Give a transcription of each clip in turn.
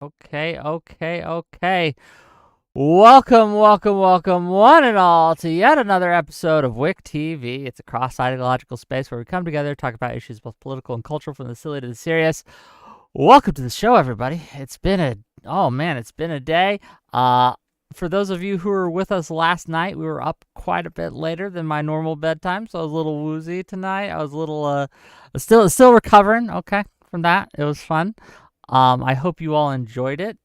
Okay. Welcome, one and all, to yet another episode of WIC TV. It's a cross-ideological space where we come together to talk about issues both political and cultural, from the silly to the serious. Welcome to the show, everybody. It's been a day. For those of you who were with us last night, we were up quite a bit later than my normal bedtime, so I was a little woozy tonight. I was a little, still recovering. Okay, from that, it was fun. I hope you all enjoyed it.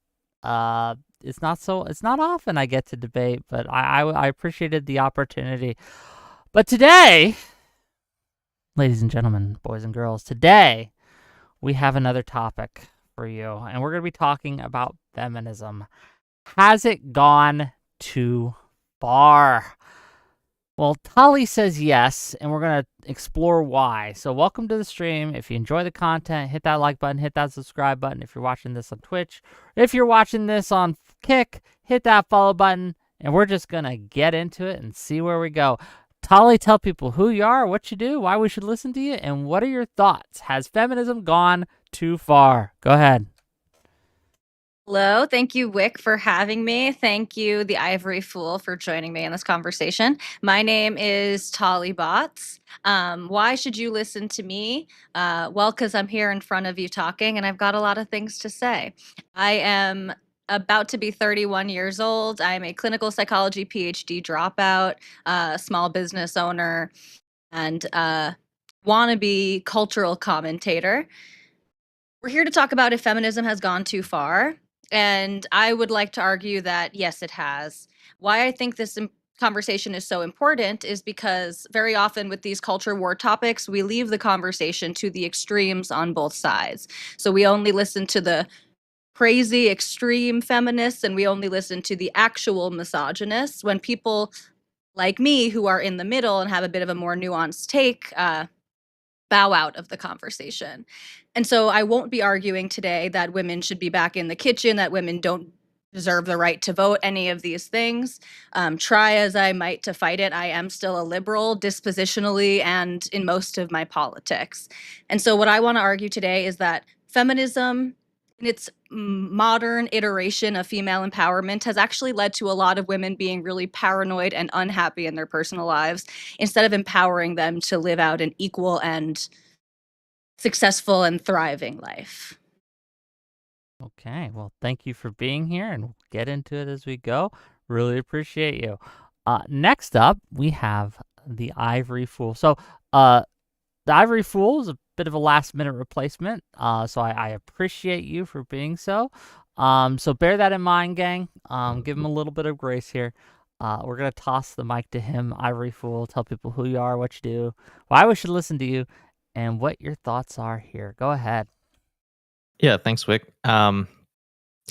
It's not often I get to debate, but I appreciated the opportunity. But today, ladies and gentlemen, boys and girls, today we have another topic for you, and we're going to be talking about feminism. Has it gone too far? Well, Tali says yes, and we're going to explore why. So welcome to the stream. If you enjoy the content, hit that like button, hit that subscribe button. If you're watching this on Twitch, if you're watching this on Kick, hit that follow button, and we're just going to get into it and see where we go. Tali, tell people who you are, what you do, why we should listen to you, and what are your thoughts? Has feminism gone too far? Go ahead. Hello, thank you, Wick, for having me. Thank you, TheIvoryFool, for joining me in this conversation. My name is Tali Bots. Why should you listen to me? Well, because I'm here in front of you talking, and I've got a lot of things to say. I am about to be 31 years old. I'm a clinical psychology PhD dropout, small business owner, and wannabe cultural commentator. We're here to talk about if feminism has gone too far. And I would like to argue that, yes, it has. Why I think this conversation is so important is because very often with these culture war topics, we leave the conversation to the extremes on both sides. So we only listen to the crazy extreme feminists and we only listen to the actual misogynists, when people like me who are in the middle and have a bit of a more nuanced take bow out of the conversation. And so I won't be arguing today that women should be back in the kitchen, that women don't deserve the right to vote, any of these things. Try as I might to fight it, I am still a liberal dispositionally and in most of my politics. And so what I want to argue today is that feminism, in its modern iteration of female empowerment, has actually led to a lot of women being really paranoid and unhappy in their personal lives, instead of empowering them to live out an equal and successful and thriving life. Okay, well, thank you for being here, and we'll get into it as we go. Really appreciate you. Next up, we have the Ivory Fool. So, the Ivory Fool is a bit of a last-minute replacement, so I appreciate you for being so. So bear that in mind, gang. Give him a little bit of grace here. We're gonna toss the mic to him, Ivory Fool. Tell people who you are, what you do, why we should listen to you, and what your thoughts are here. Go ahead. Yeah, thanks, Wick. I'm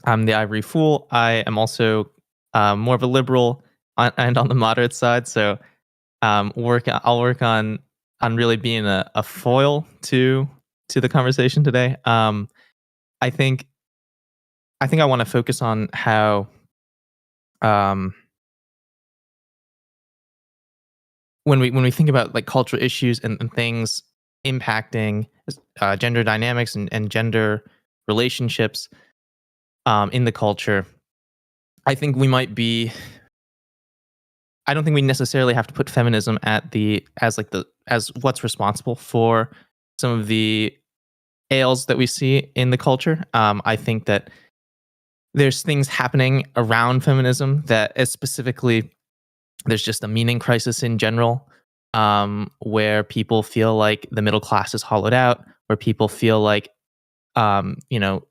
the Ivory Fool. I am also more of a liberal and on the moderate side. So I'll work on really being a foil to the conversation today. I think I want to focus on how um, when we think about like cultural issues and things impacting gender dynamics and gender relationships in the culture, I think we might be. I don't think we necessarily have to put feminism as what's responsible for some of the ails that we see in the culture. I think that there's things happening around feminism that is specifically there's just a meaning crisis in general, where people feel like the middle class is hollowed out, where people feel like you know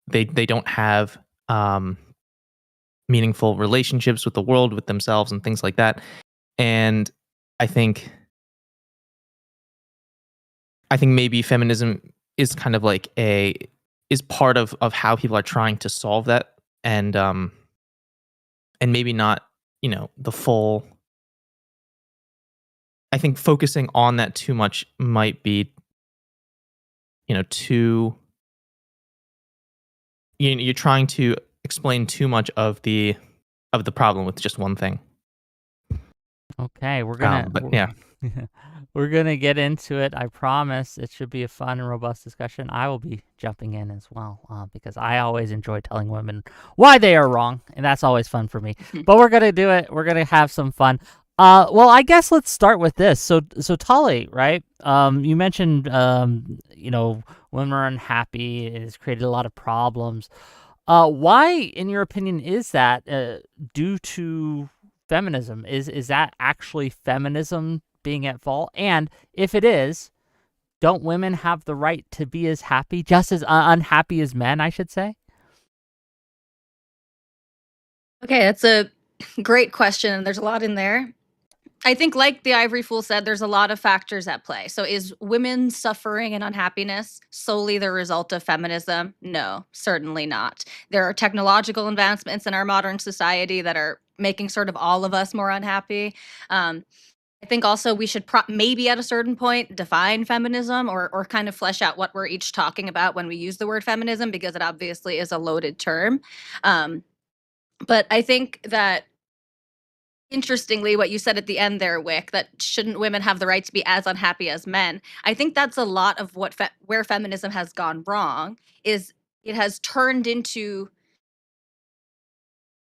they don't have meaningful relationships with the world, with themselves, and things like that. And I think maybe feminism is kind of like is part of how people are trying to solve that, and maybe not the full. I think focusing on that too much might be too. You're trying to explain too much of the problem with just one thing. Okay, we're But yeah, we're gonna get into it. I promise. It should be a fun and robust discussion. I will be jumping in as well because I always enjoy telling women why they are wrong, and that's always fun for me. But we're gonna do it. We're gonna have some fun. Well, I guess let's start with this. So Tali, right? You mentioned women are unhappy. It has created a lot of problems. Why, in your opinion, is that due to feminism? Is that actually feminism being at fault? And if it is, don't women have the right to be as happy, just as unhappy as men, I should say? Okay, that's a great question, and there's a lot in there. I think, like the Ivory Fool said, there's a lot of factors at play. So, is women's suffering and unhappiness solely the result of feminism? No, certainly not. There are technological advancements in our modern society that are making sort of all of us more unhappy. Um, I think also we should maybe at a certain point define feminism or kind of flesh out what we're each talking about when we use the word feminism, because it obviously is a loaded term. Um, but I think that, interestingly, what you said at the end there, Wick, that shouldn't women have the right to be as unhappy as men? I think that's a lot of what where feminism has gone wrong. Is it has turned into,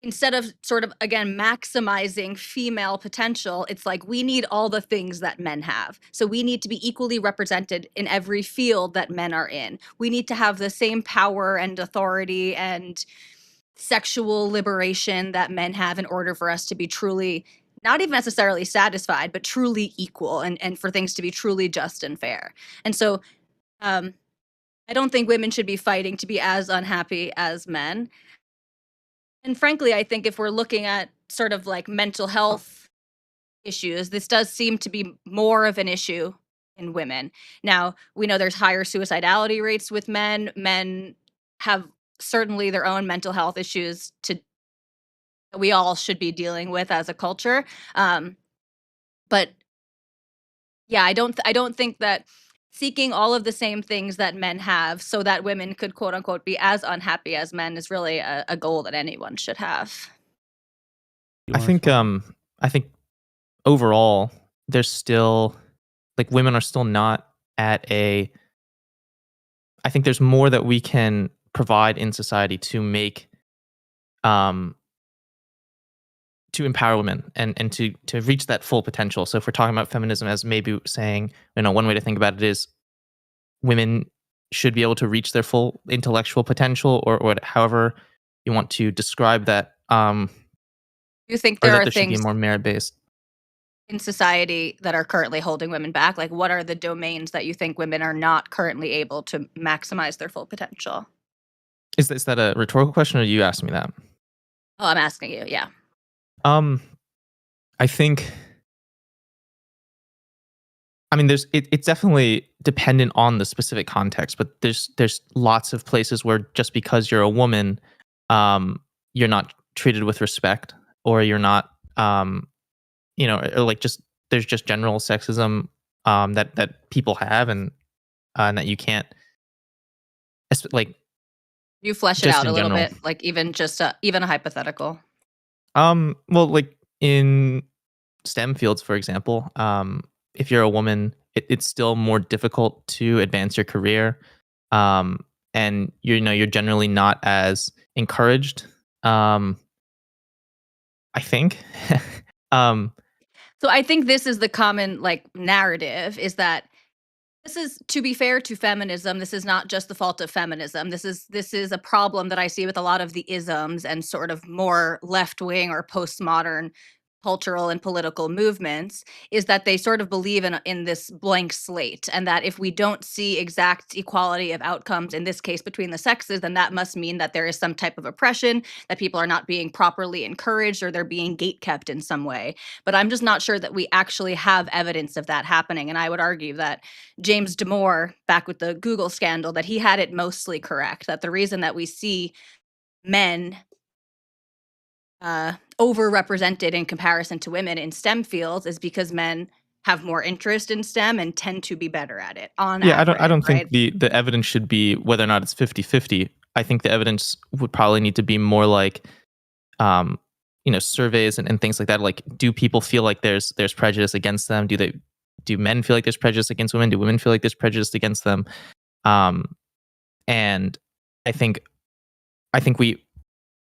instead of sort of again maximizing female potential, it's like we need all the things that men have. So we need to be equally represented in every field that men are in. We need to have the same power and authority and sexual liberation that men have in order for us to be truly, not even necessarily satisfied, but truly equal, and for things to be truly just and fair. And so um, I don't think women should be fighting to be as unhappy as men. And frankly, I think if we're looking at sort of like mental health issues, this does seem to be more of an issue in women. Now, we know there's higher suicidality rates with men. Men have certainly their own mental health issues to we all should be dealing with as a culture. Um, but yeah, I don't think that seeking all of the same things that men have so that women could quote unquote be as unhappy as men is really a goal that anyone should have. You I want to think respond? I think overall there's still like women are still not at a. I think there's more that we can provide in society to make um to empower women and to reach that full potential. So if we're talking about feminism as maybe saying, one way to think about it is women should be able to reach their full intellectual potential or however you want to describe that, Do you think or there that are there should be things more merit based. in society that are currently holding women back? Like, what are the domains that you think women are not currently able to maximize their full potential? Is that a rhetorical question or you asked me that? Oh, I'm asking you. Yeah. Um, I think I mean, it's definitely dependent on the specific context, but there's lots of places where just because you're a woman, you're not treated with respect, or you're not, or like just there's just general sexism that people have, and that you can't, like You flesh it just out a in little general. bit, like even a hypothetical. Well, like in STEM fields, for example, if you're a woman, it's still more difficult to advance your career, and you're generally not as encouraged. I think. um, So I think this is the common like narrative, is that this is, to be fair to feminism, this is not just the fault of feminism. This is a problem that I see with a lot of the isms and sort of more left-wing or postmodern cultural and political movements, is that they sort of believe in this blank slate, and that if we don't see exact equality of outcomes, in this case between the sexes, then that must mean that there is some type of oppression, that people are not being properly encouraged or they're being gatekept in some way. But I'm just not sure that we actually have evidence of that happening, and I would argue that James Damore, back with the Google scandal, that he had it mostly correct, that the reason that we see men overrepresented in comparison to women in STEM fields is because men have more interest in STEM and tend to be better at it on yeah, I don't average, think right? the evidence should be whether or not it's 50-50. I think the evidence would probably need to be more like, um, surveys and things like that. Like, do people feel like there's prejudice against them? Do men feel like there's prejudice against women? Do women feel like there's prejudice against them? Um, and I think I think we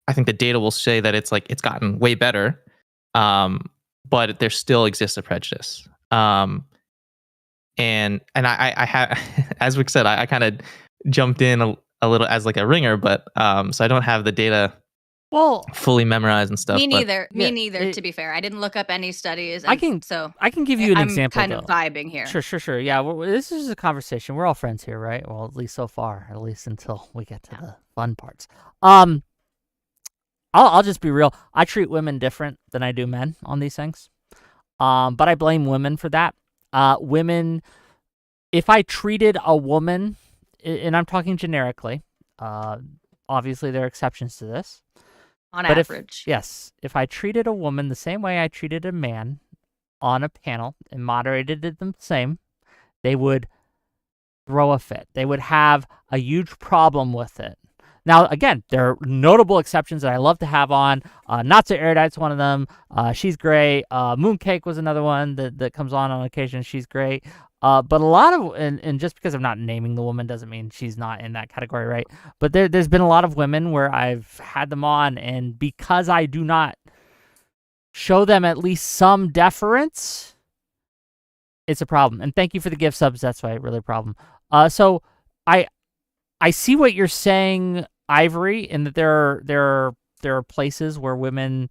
I think the data will say that it's gotten way better, but there still exists a prejudice. And I have, as Rick said, I kind of jumped in a little as like a ringer, but so I don't have the data Well, fully memorized and stuff. Me But neither. yeah, Me neither. it- To be fair, I didn't look up any studies. I And can so I can give you an I'm example kind though. of vibing here. Sure. Yeah, this is a conversation. We're all friends here, right? Well, at least so far, at least until we get to the fun parts. I'll just be real. I treat women different than I do men on these things. But I blame women for that. Women, if I treated a woman, and I'm talking generically, obviously there are exceptions to this. On But average. if I treated a woman the same way I treated a man on a panel and moderated it the same, they would throw a fit. They would have a huge problem with it. Now, again, there are notable exceptions that I love to have on. Not So Erudite's one of them. She's great. Mooncake was another one that comes on occasion. She's great. But a lot of, and just because I'm not naming the woman doesn't mean she's not in that category, right? But there's been a lot of women where I've had them on, and because I do not show them at least some deference, it's a problem. And thank you for the gift subs. That's why really a problem. So I see what you're saying, Ivory, in that there are places where women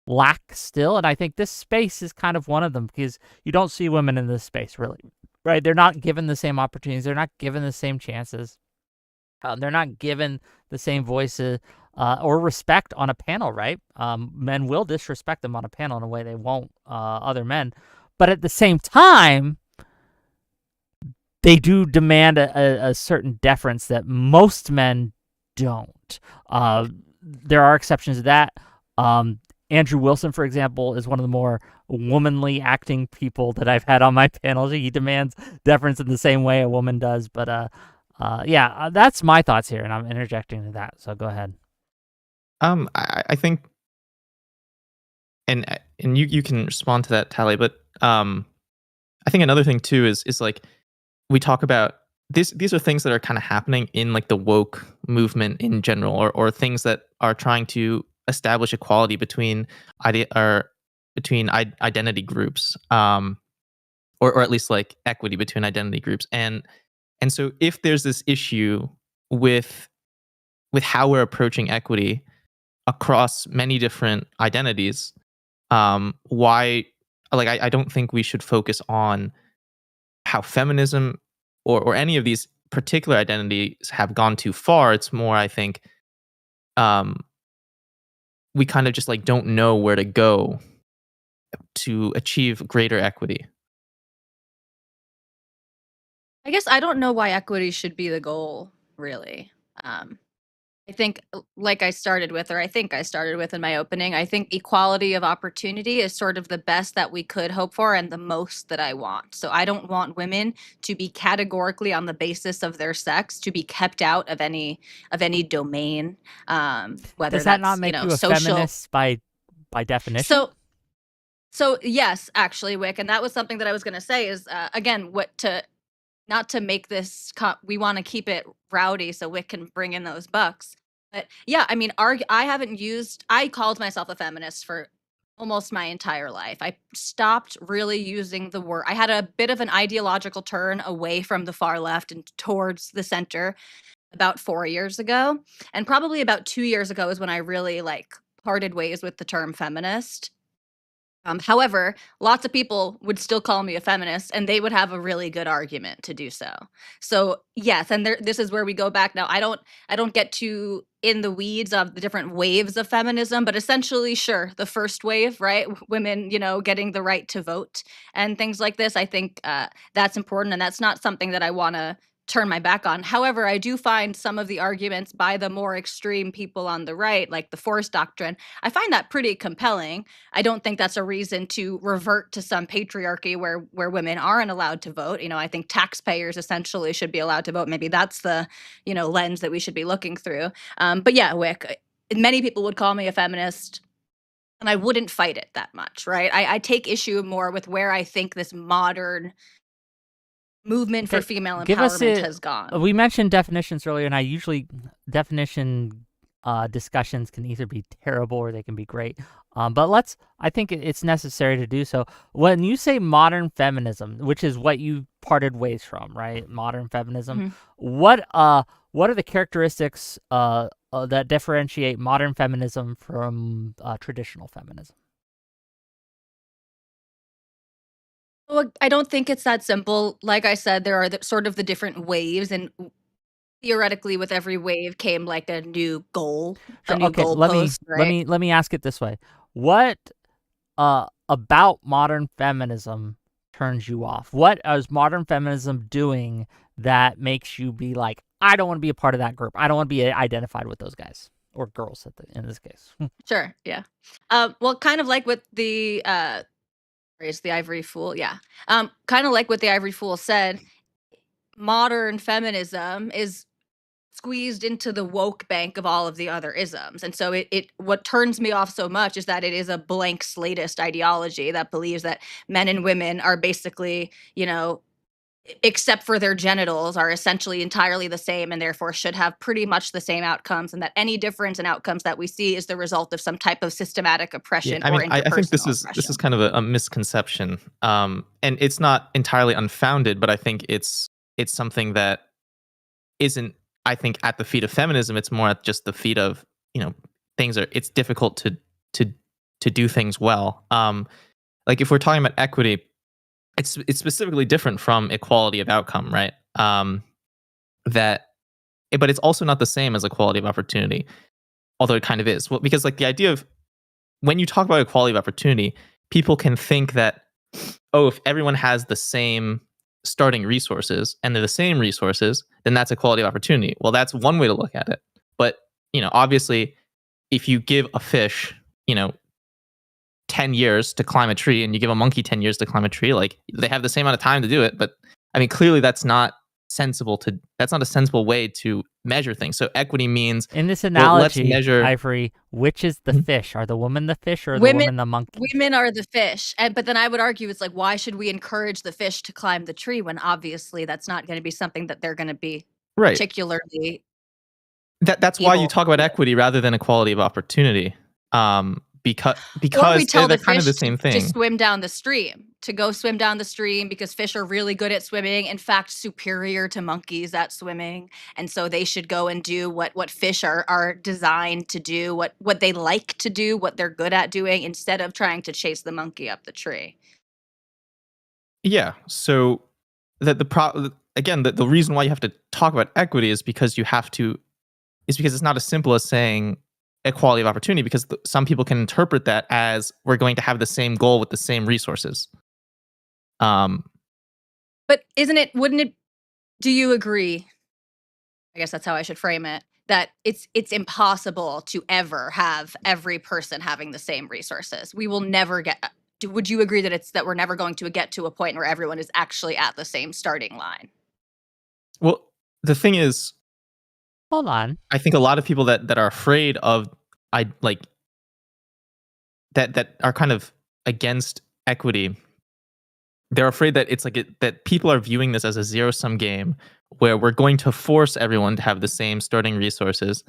lack still, and I think this space is kind of one of them, because you don't see women in this space really, right? They're not given the same opportunities. They're not given the same chances. They're not given the same voices or respect on a panel, right? Men will disrespect them on a panel in a way they won't other men, but at the same time, they do demand a certain deference that most men don't. There are exceptions to that. Andrew Wilson, for example, is one of the more womanly acting people that I've had on my panels. He demands deference in the same way a woman does. But that's my thoughts here, and I'm interjecting into that. So go ahead. I think, and you can respond to that, Tali. But I think another thing too is like, we talk about this. These are things that are kind of happening in like the woke movement in general, or things that are trying to establish equality between identity groups, or at least like equity between identity groups. And so if there's this issue with how we're approaching equity across many different identities, why, like, I don't think we should focus on how feminism or any of these particular identities have gone too far. It's more, I think, we kind of just like don't know where to go to achieve greater equity. I guess I don't know why equity should be the goal, really. I think, like I started with, or I think I started with in my opening, I think equality of opportunity is sort of the best that we could hope for and the most that I want. So I don't want women to be categorically on the basis of their sex to be kept out of any domain. Whether Does that that's not make you a social. feminist by definition? So yes, actually, Wick, and that was something that I was going to say is again, not to make this we want to keep it rowdy so Wick can bring in those bucks. But yeah, I mean, I called myself a feminist for almost my entire life. I stopped really using the word. I had a bit of an ideological turn away from the far left and towards the center about 4 years ago. And probably about 2 years ago is when I really like parted ways with the term feminist. However, lots of people would still call me a feminist, and they would have a really good argument to do so. So yes, and this is where we go back. Now, I don't get too in the weeds of the different waves of feminism, but essentially, sure, the first wave, right? Women, getting the right to vote and things like this. I think that's important, and that's not something that I want to turn my back on. However, I do find some of the arguments by the more extreme people on the right, like the force doctrine, I find that pretty compelling. I don't think that's a reason to revert to some patriarchy where women aren't allowed to vote. I think taxpayers essentially should be allowed to vote. Maybe that's the, lens that we should be looking through. But yeah, Wick, many people would call me a feminist. and I wouldn't fight it that much, right? I take issue more with where I think this modern movement for Okay, female give us empowerment it. has gone. We mentioned definitions earlier, and I usually definition discussions can either be terrible or they can be great. But I think it's necessary to do so. When you say modern feminism, which is what you parted ways from, right? Modern feminism. Mhm. What are the characteristics that differentiate modern feminism from traditional feminism? Well, I don't think it's that simple. Like I said, there are sort of the different waves, and theoretically, with every wave came like a new goal, a Sure. new Okay. Let me goalpost, right? ask it this way. What about modern feminism turns you off? What is modern feminism doing that makes you be like, I don't want to be a part of that group. I don't want to be identified with those guys or girls in this case. Sure, yeah. Well, kind of like what is the Ivory Fool, yeah. Kind of like what the Ivory Fool said, modern feminism is squeezed into the woke bank of all of the other isms. And so what turns me off so much is that it is a blank slatist ideology that believes that men and women are basically, except for their genitals, are essentially entirely the same and therefore should have pretty much the same outcomes, and that any difference in outcomes that we see is the result of some type of systematic Yeah, oppression I or mean, I think interpersonal this is oppression. kind of a misconception, and it's not entirely unfounded, but I think it's something that isn't, I think, at the feet of feminism. It's more at just the feet of, things are. It's difficult to to do things well. Like if we're talking about equity, it's specifically different from equality of outcome, right? That, but it's also not the same as equality of opportunity, although it kind of is. Well, because like the idea of when you talk about equality of opportunity, people can think that, oh, if everyone has the same starting resources and they're the same resources, then that's equality of opportunity. Well, that's one way to look at it. But, obviously, if you give a fish, 10 years to climb a tree and you give a monkey 10 years to climb a tree, like they have the same amount of time to do it. But I mean, clearly that's not a sensible way to measure things. So equity means, In this well, let's analogy, measure. Ivory, which is the Mhm. fish? Are the woman the fish or the Women woman the monkey? women are the fish, but then I would argue it's like, why should we encourage the fish to climb the tree when obviously that's not gonna be something that they're gonna be Right. particularly That's why you able talk about to do. equity rather than equality of opportunity. Because Or we tell they're the kind of the fish same to thing. swim down the stream, to go swim down the stream because fish are really good at swimming, in fact, superior to monkeys at swimming, and so they should go and do what fish are designed to do, what they like to do, what they're good at doing, instead of trying to chase the monkey up the tree. Yeah. So that again, the reason why you have to talk about equity is because it's not as simple as saying equality of opportunity, because some people can interpret that as we're going to have the same goal with the same resources. Um, But wouldn't it do you agree, I guess that's how I should frame it, that it's impossible to ever have every person having the same resources. We will never would you agree that that we're never going to get to a point where everyone is actually at the same starting line? well, the thing is, Hold on. I think a lot of people that are afraid of, I like that are kind of against equity. They're afraid that that people are viewing this as a zero sum game where we're going to force everyone to have the same starting resources,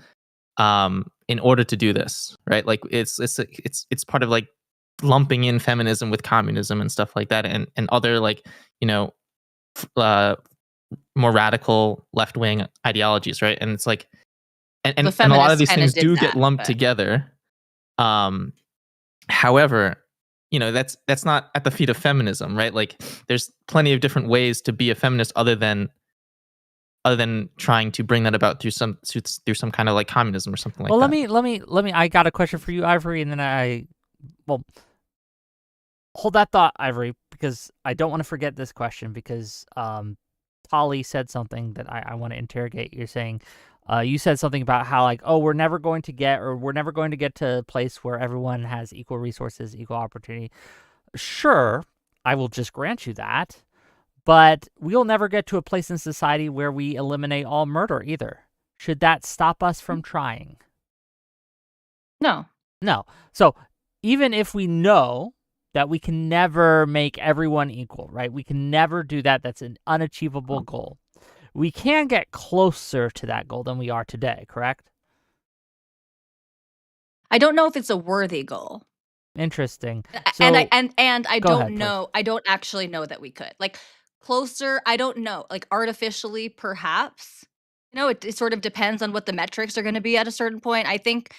in order to do this, right? Like it's part of like lumping in feminism with communism and stuff like that, and other like, you know uh, more radical left wing ideologies, right? And it's like, The and a lot of feminists these kinda things did do get that, lumped but together. Um, However, that's not at the feet of feminism, right? Like there's plenty of different ways to be a feminist other than trying to bring that about through some kind of like communism or something like Well, that. let me. I got a question for you, Ivory, and then well, hold that thought, Ivory, because I don't want to forget this question because Tali said something that I want to interrogate. You're saying, you said something about how like, oh, we're never going to get to a place where everyone has equal resources, equal opportunity. Sure, I will just grant you that, but we'll never get to a place in society where we eliminate all murder either. Should that stop us from trying? no. No. So even if we know that we can never make everyone equal, right? We can never do that. That's an unachievable goal. We can get closer to that goal than we are today, correct? I don't know if it's a worthy goal. Interesting. And So I go don't ahead, please. know, I don't actually know that we could. Like, closer, I don't know. Like, artificially, perhaps. It sort of depends on what the metrics are gonna be at a certain point. I think,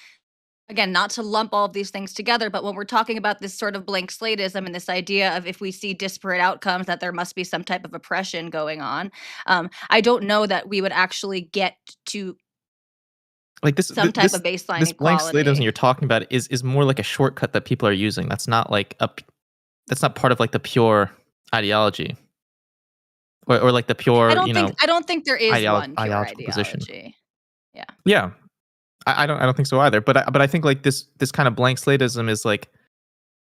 again, not to lump all of these things together, but when we're talking about this sort of blank slateism and this idea of if we see disparate outcomes, that there must be some type of oppression going on, I don't know that we would actually get to Like some type of baseline this blank slateism equality. you're talking about is more like a shortcut that people are using. That's not like that's not part of like the pure ideology or like the pure, I don't think there is one pure ideological position. ideology. Yeah. Yeah, I don't think so either. But I think like this kind of blank slateism is like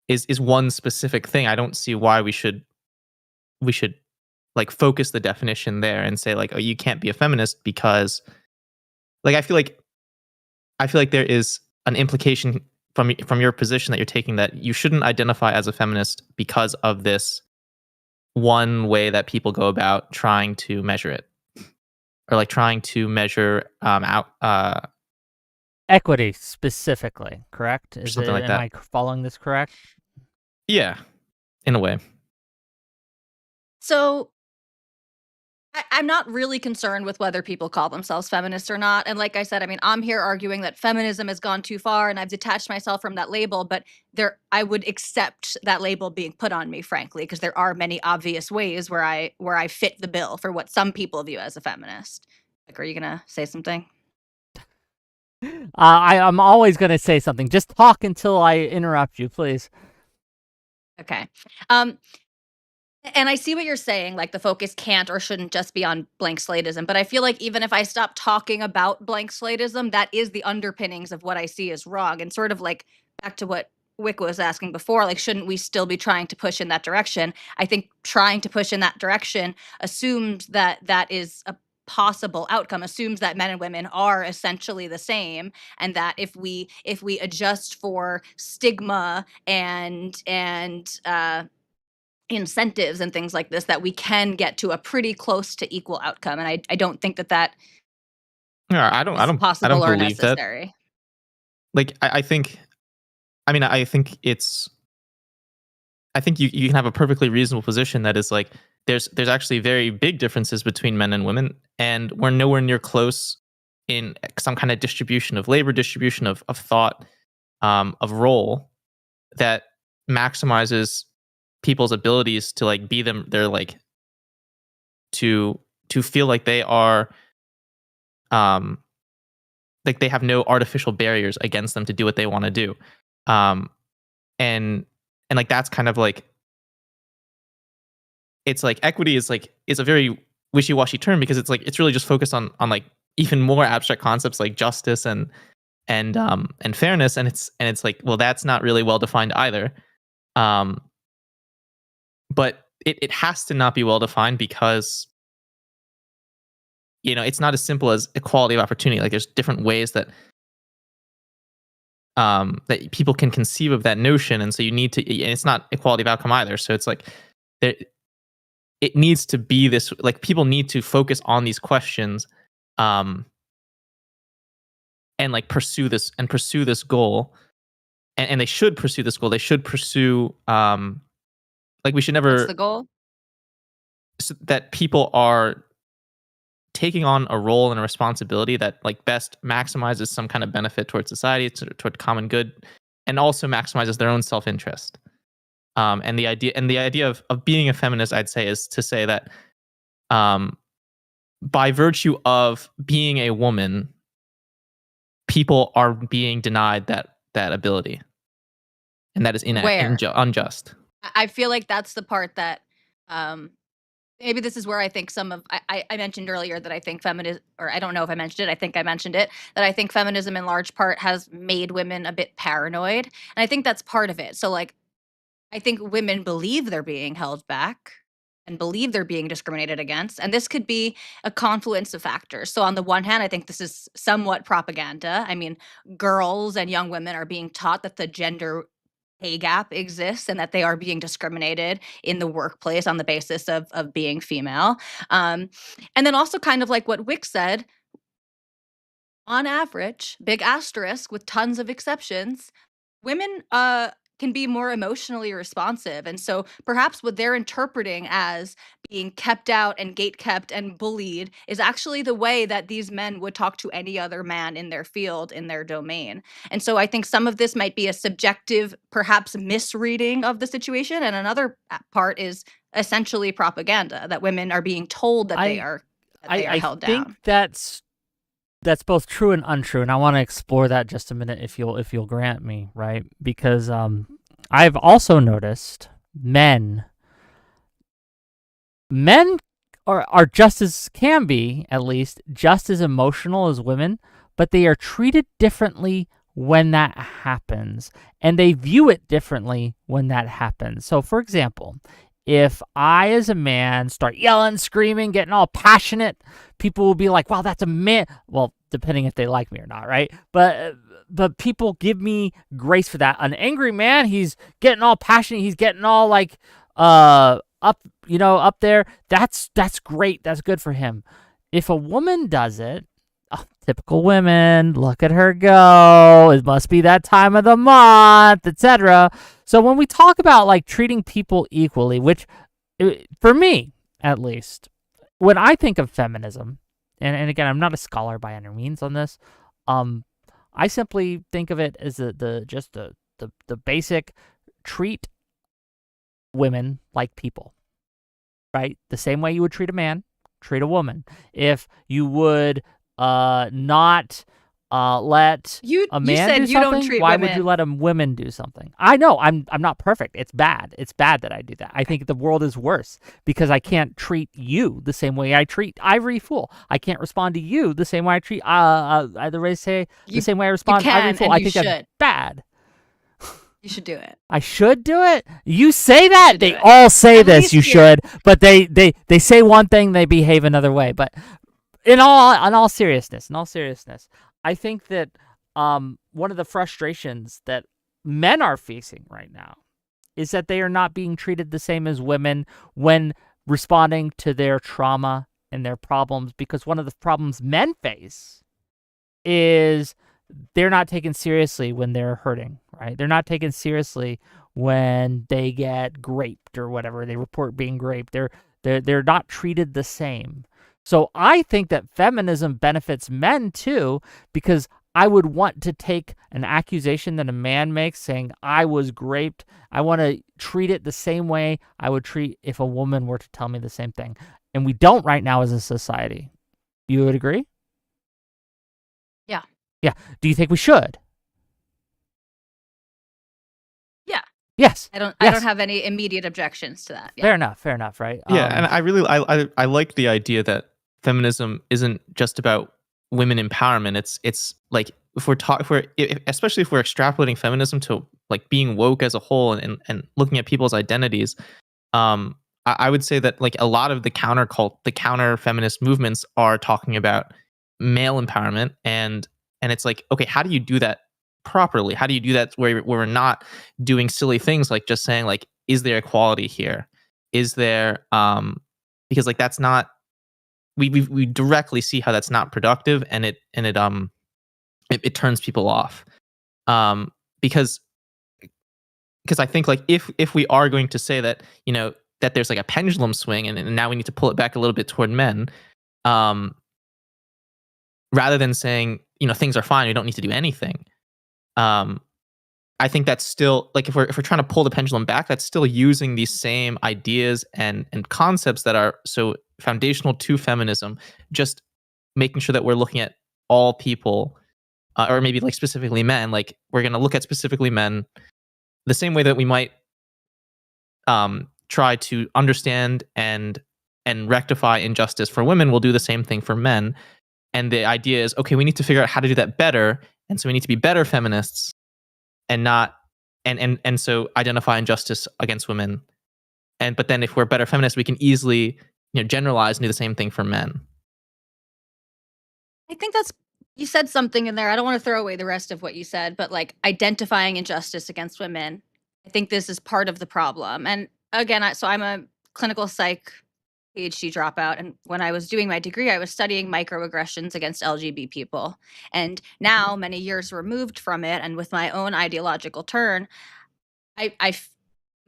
is one specific thing. I don't see why we should like focus the definition there and say like, oh, you can't be a feminist because like I feel like there is an implication from your position that you're taking that you shouldn't identify as a feminist because of this one way that people go about trying to measure it, or like trying to measure out Equity specifically, correct? or something like Am that. I following this correct? Yeah, in a way. So I'm not really concerned with whether people call themselves feminists or not. And like I said, I mean, I'm here arguing that feminism has gone too far and I've detached myself from that label, but I would accept that label being put on me, frankly, because there are many obvious ways where I fit the bill for what some people view as a feminist. Like, are you gonna say something? I'm always going to say something. Just talk until I interrupt you, please. Okay. Um, And I see what you're saying, like the focus can't or shouldn't just be on blank slateism. But I feel like even if I stop talking about blank slateism, that is the underpinnings of what I see as wrong. And sort of like back to what Wick was asking before, like, shouldn't we still be trying to push in that direction? I think trying to push in that direction assumes that that is a possible outcome, assumes that men and women are essentially the same, and that if we adjust for stigma and incentives and things like this, that we can get to a pretty close to equal outcome. And I don't think that that Yeah, is I don't possible or believe that. necessary. Like I think I mean I think you can have a perfectly reasonable position that is like there's actually very big differences between men and women, and we're nowhere near close in some kind of distribution of labor, distribution of thought, of role that maximizes people's abilities to like be them. They're like to feel like they are um like they have no artificial barriers against them to do what they want to do. Um, and like that's kind of like it's like equity is a very wishy-washy term because it's like it's really just focused on like even more abstract concepts like justice and fairness, and it's like, well, that's not really well defined either. um but it has to not be well defined because it's not as simple as equality of opportunity. Like there's different ways that people can conceive of that notion, and so you need to, and it's not equality of outcome either. So it's like there it needs to be this, like people need to focus on these questions, um and like pursue this goal, and they should pursue this goal. They should pursue like we should What's never the goal? that people are taking on a role and a responsibility that like best maximizes some kind of benefit towards society, toward common good, and also maximizes their own self-interest. And the idea of being a feminist, I'd say, is to say that um, by virtue of being a woman, people are being denied that ability, and that is Where? unjust. I feel like that's the part that um maybe this is where I think some of I mentioned earlier that I think feminism, or I don't know if I mentioned it, I think I mentioned it, that I think feminism in large part has made women a bit paranoid. And I think that's part of it. So like I think women believe they're being held back and believe they're being discriminated against. And this could be a confluence of factors. So, on the one hand, I think this is somewhat propaganda. I mean, girls and young women are being taught that the gender pay gap exists and that they are being discriminated in the workplace on the basis of being female. And then also kind of like what Wick said, on average, big asterisk with tons of exceptions, women can be more emotionally responsive. And so perhaps what they're interpreting as being kept out and gate kept and bullied is actually the way that these men would talk to any other man in their field, in their domain. And so I think some of this might be a subjective, perhaps misreading of the situation. And another part is essentially propaganda, that women are being told that they I are I held think down. that's both true and untrue, and I want to explore that just a minute if you'll grant me, right? Because I've also noticed men are just as, can be at least, just as emotional as women, but they are treated differently when that happens, and they view it differently when that happens. So for example, if I as a man start yelling, screaming, getting all passionate, people will be like, wow, that's a man. Well, depending if they like me or not, right? But people give me grace for that. An angry man, he's getting all passionate, he's getting all like up there. That's great. That's good for him. If a woman does it, oh, typical women, look at her go. It must be that time of the month, etc. So when we talk about like treating people equally, which for me at least, when I think of feminism, and again, I'm not a scholar by any means on this, I simply think of it as the basic treat women like people, right? The same way you would treat a man, treat a woman. If you would not let a man said do you don't something, treat why would women. you let a woman do something? I know I'm not perfect. It's bad. It's bad that I do that. I think the world is worse because I can't treat you the same way I treat TheIvoryFool. I can't respond to you the same way I treat either way say the same way I respond to can, TheIvoryFool. and I you think should. that's bad. You should do it. I should do it. You say that. should do They it. all say At this. least You here. should, but they say one thing, they behave another way. But in all seriousness, I think that one of the frustrations that men are facing right now is that they are not being treated the same as women when responding to their trauma and their problems. Because one of the problems men face is they're not taken seriously when they're hurting, right? They're not taken seriously when they get raped or whatever. They report being raped. They're not treated the same. So I think that feminism benefits men too, because I would want to take an accusation that a man makes saying I was raped. I want to treat it the same way I would treat if a woman were to tell me the same thing. And we don't right now as a society. You would agree? Yeah. Yeah. Do you think we should? Yeah. Yes. I don't Yes. have any immediate objections to that. Yeah. Fair enough, right? Yeah, and I like the idea that feminism isn't just about women empowerment. It's like especially if we're extrapolating feminism to like being woke as a whole and looking at people's identities. I would say that like a lot of the counter feminist movements are talking about male empowerment, and it's like, okay, how do you do that properly? How do you do that where we're not doing silly things like just saying like, is there equality here? Is there because like that's not, we directly see how that's not productive, and it turns people off. Um because I think like if we are going to say that, that there's like a pendulum swing, and now we need to pull it back a little bit toward men, um rather than saying, things are fine, we don't need to do anything. um I think that's still like, if we're trying to pull the pendulum back, that's still using these same ideas and concepts that are so foundational to feminism, just making sure that we're looking at all people, or maybe like specifically men. Like we're going to look at specifically men the same way that we might try to understand and rectify injustice for women. We'll do the same thing for men. And the idea is, okay, we need to figure out how to do that better, and so we need to be better feminists and not and so identify injustice against women. But then if we're better feminists, we can easily, generalize and do the same thing for men. I think that's, you said something in there. I don't want to throw away the rest of what you said, but like identifying injustice against women I think this is part of the problem. And again, so I'm a clinical psych PhD dropout, and when I was doing my degree, I was studying microaggressions against LGBT people. And now, many years removed from it, and with my own ideological turn, I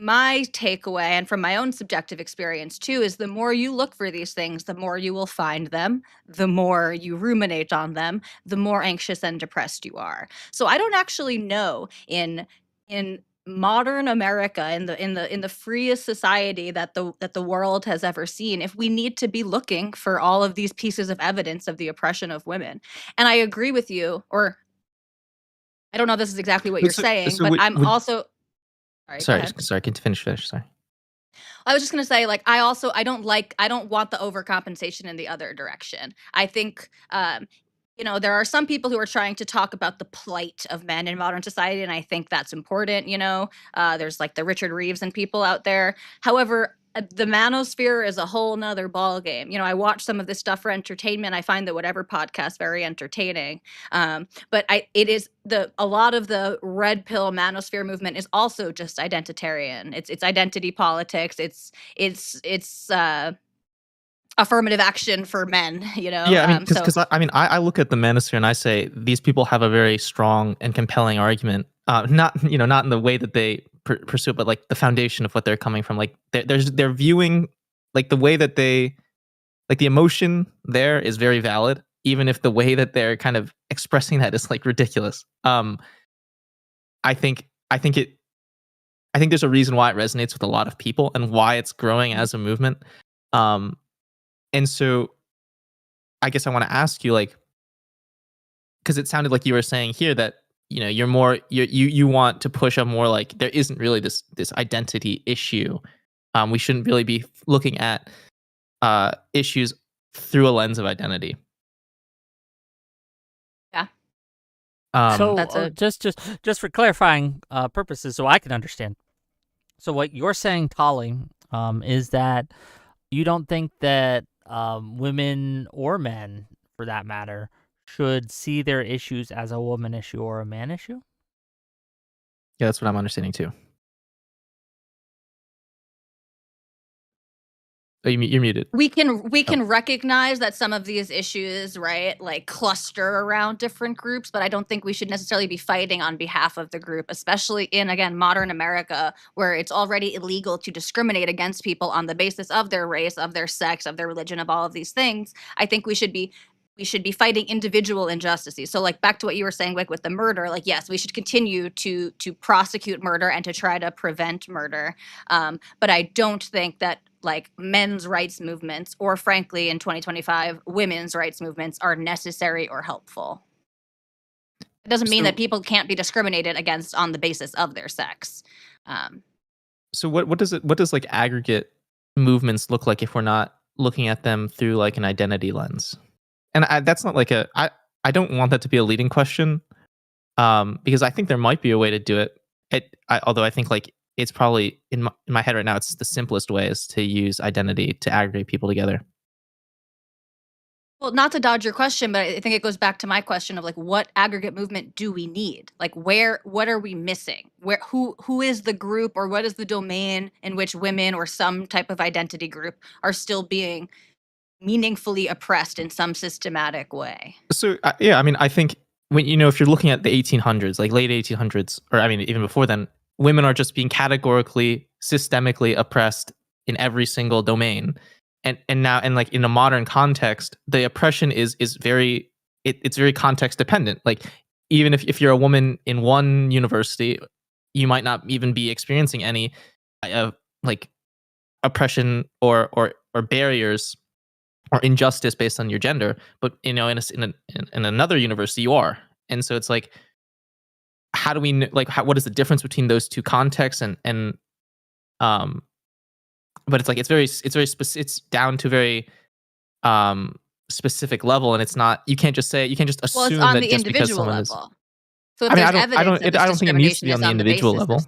my takeaway, and from my own subjective experience too, is the more you look for these things, the more you will find them, the more you ruminate on them, the more anxious and depressed you are. So I don't actually know in modern America, in the freest society that the world has ever seen, if we need to be looking for all of these pieces of evidence of the oppression of women. And I agree with you, or I don't know if this is exactly what you're saying, So but would, I'm would also sorry, go ahead. sorry, can finish. Sorry. I was just gonna say, like, I don't want the overcompensation in the other direction. I think, there are some people who are trying to talk about the plight of men in modern society, and I think that's important. There's like the Richard Reeves and people out there. However, the manosphere is a whole nother ball game. I watch some of this stuff for entertainment. I find the whatever podcast very entertaining. But it is a lot of the red pill manosphere movement is also just identitarian. It's identity politics. It's affirmative action for men. Yeah, I mean, So because I look at the manosphere and I say these people have a very strong and compelling argument. Not in the way that they pursue it, but like the foundation of what they're coming from. Like they're viewing like the way that they like the emotion there is very valid, even if the way that they're kind of expressing that is like ridiculous. I think I think it I think there's a reason why it resonates with a lot of people and why it's growing as a movement. Um, and so I guess I want to ask you, like, because it sounded like you were saying here that you're more you want to push a more like there isn't really this identity issue. We shouldn't really be looking at issues through a lens of identity. yeah, So that's a just for clarifying purposes, so I can understand. So what you're saying, Tali, is that you don't think that women or men, for that matter, should see their issues as a woman issue or a man issue? Yeah, that's what I'm understanding too. Oh, you're muted. we can Oh, recognize that some of these issues, right, like cluster around different groups, but I don't think we should necessarily be fighting on behalf of the group, especially in, again, modern America, where it's already illegal to discriminate against people on the basis of their race, of their sex, of their religion, of all of these things. I think we should be fighting individual injustices. So, like, back to what you were saying, like with the murder, like, yes, we should continue to prosecute murder and to try to prevent murder. But I don't think that, like, men's rights movements, or frankly in 2025 women's rights movements, are necessary or helpful. It doesn't mean that so people can't be discriminated against on the basis of their sex. um, what does like aggregate movements look like if we're not looking at them through like an identity lens? And that's not like I don't want that to be a leading question, because I think there might be a way to do it. Although I think like it's probably in my head right now, it's the simplest way is to use identity to aggregate people together. well, not to dodge your question, but I think it goes back to my question of, like, what aggregate movement do we need? Like, what are we missing? Who is the group, or what is the domain in which women or some type of identity group are still being meaningfully oppressed in some systematic way? So yeah, I mean, I think when if you're looking at the 1800s, like late 1800s, or I mean even before then, women are just being categorically, systemically oppressed in every single domain, and now and like in a modern context, the oppression is very it's very context dependent. Like even if you're a woman in one university, you might not even be experiencing any like oppression or barriers or injustice based on your gender, but in another university you are, and so it's like, how do we what is the difference between those two contexts um, but it's like it's down to very specific level, and it's not you can't just Well, it's assume on that the just because individual someone is. level. So if I mean, there's evidence that this I don't think it needs to discrimination be is on the on the individual basis of, level.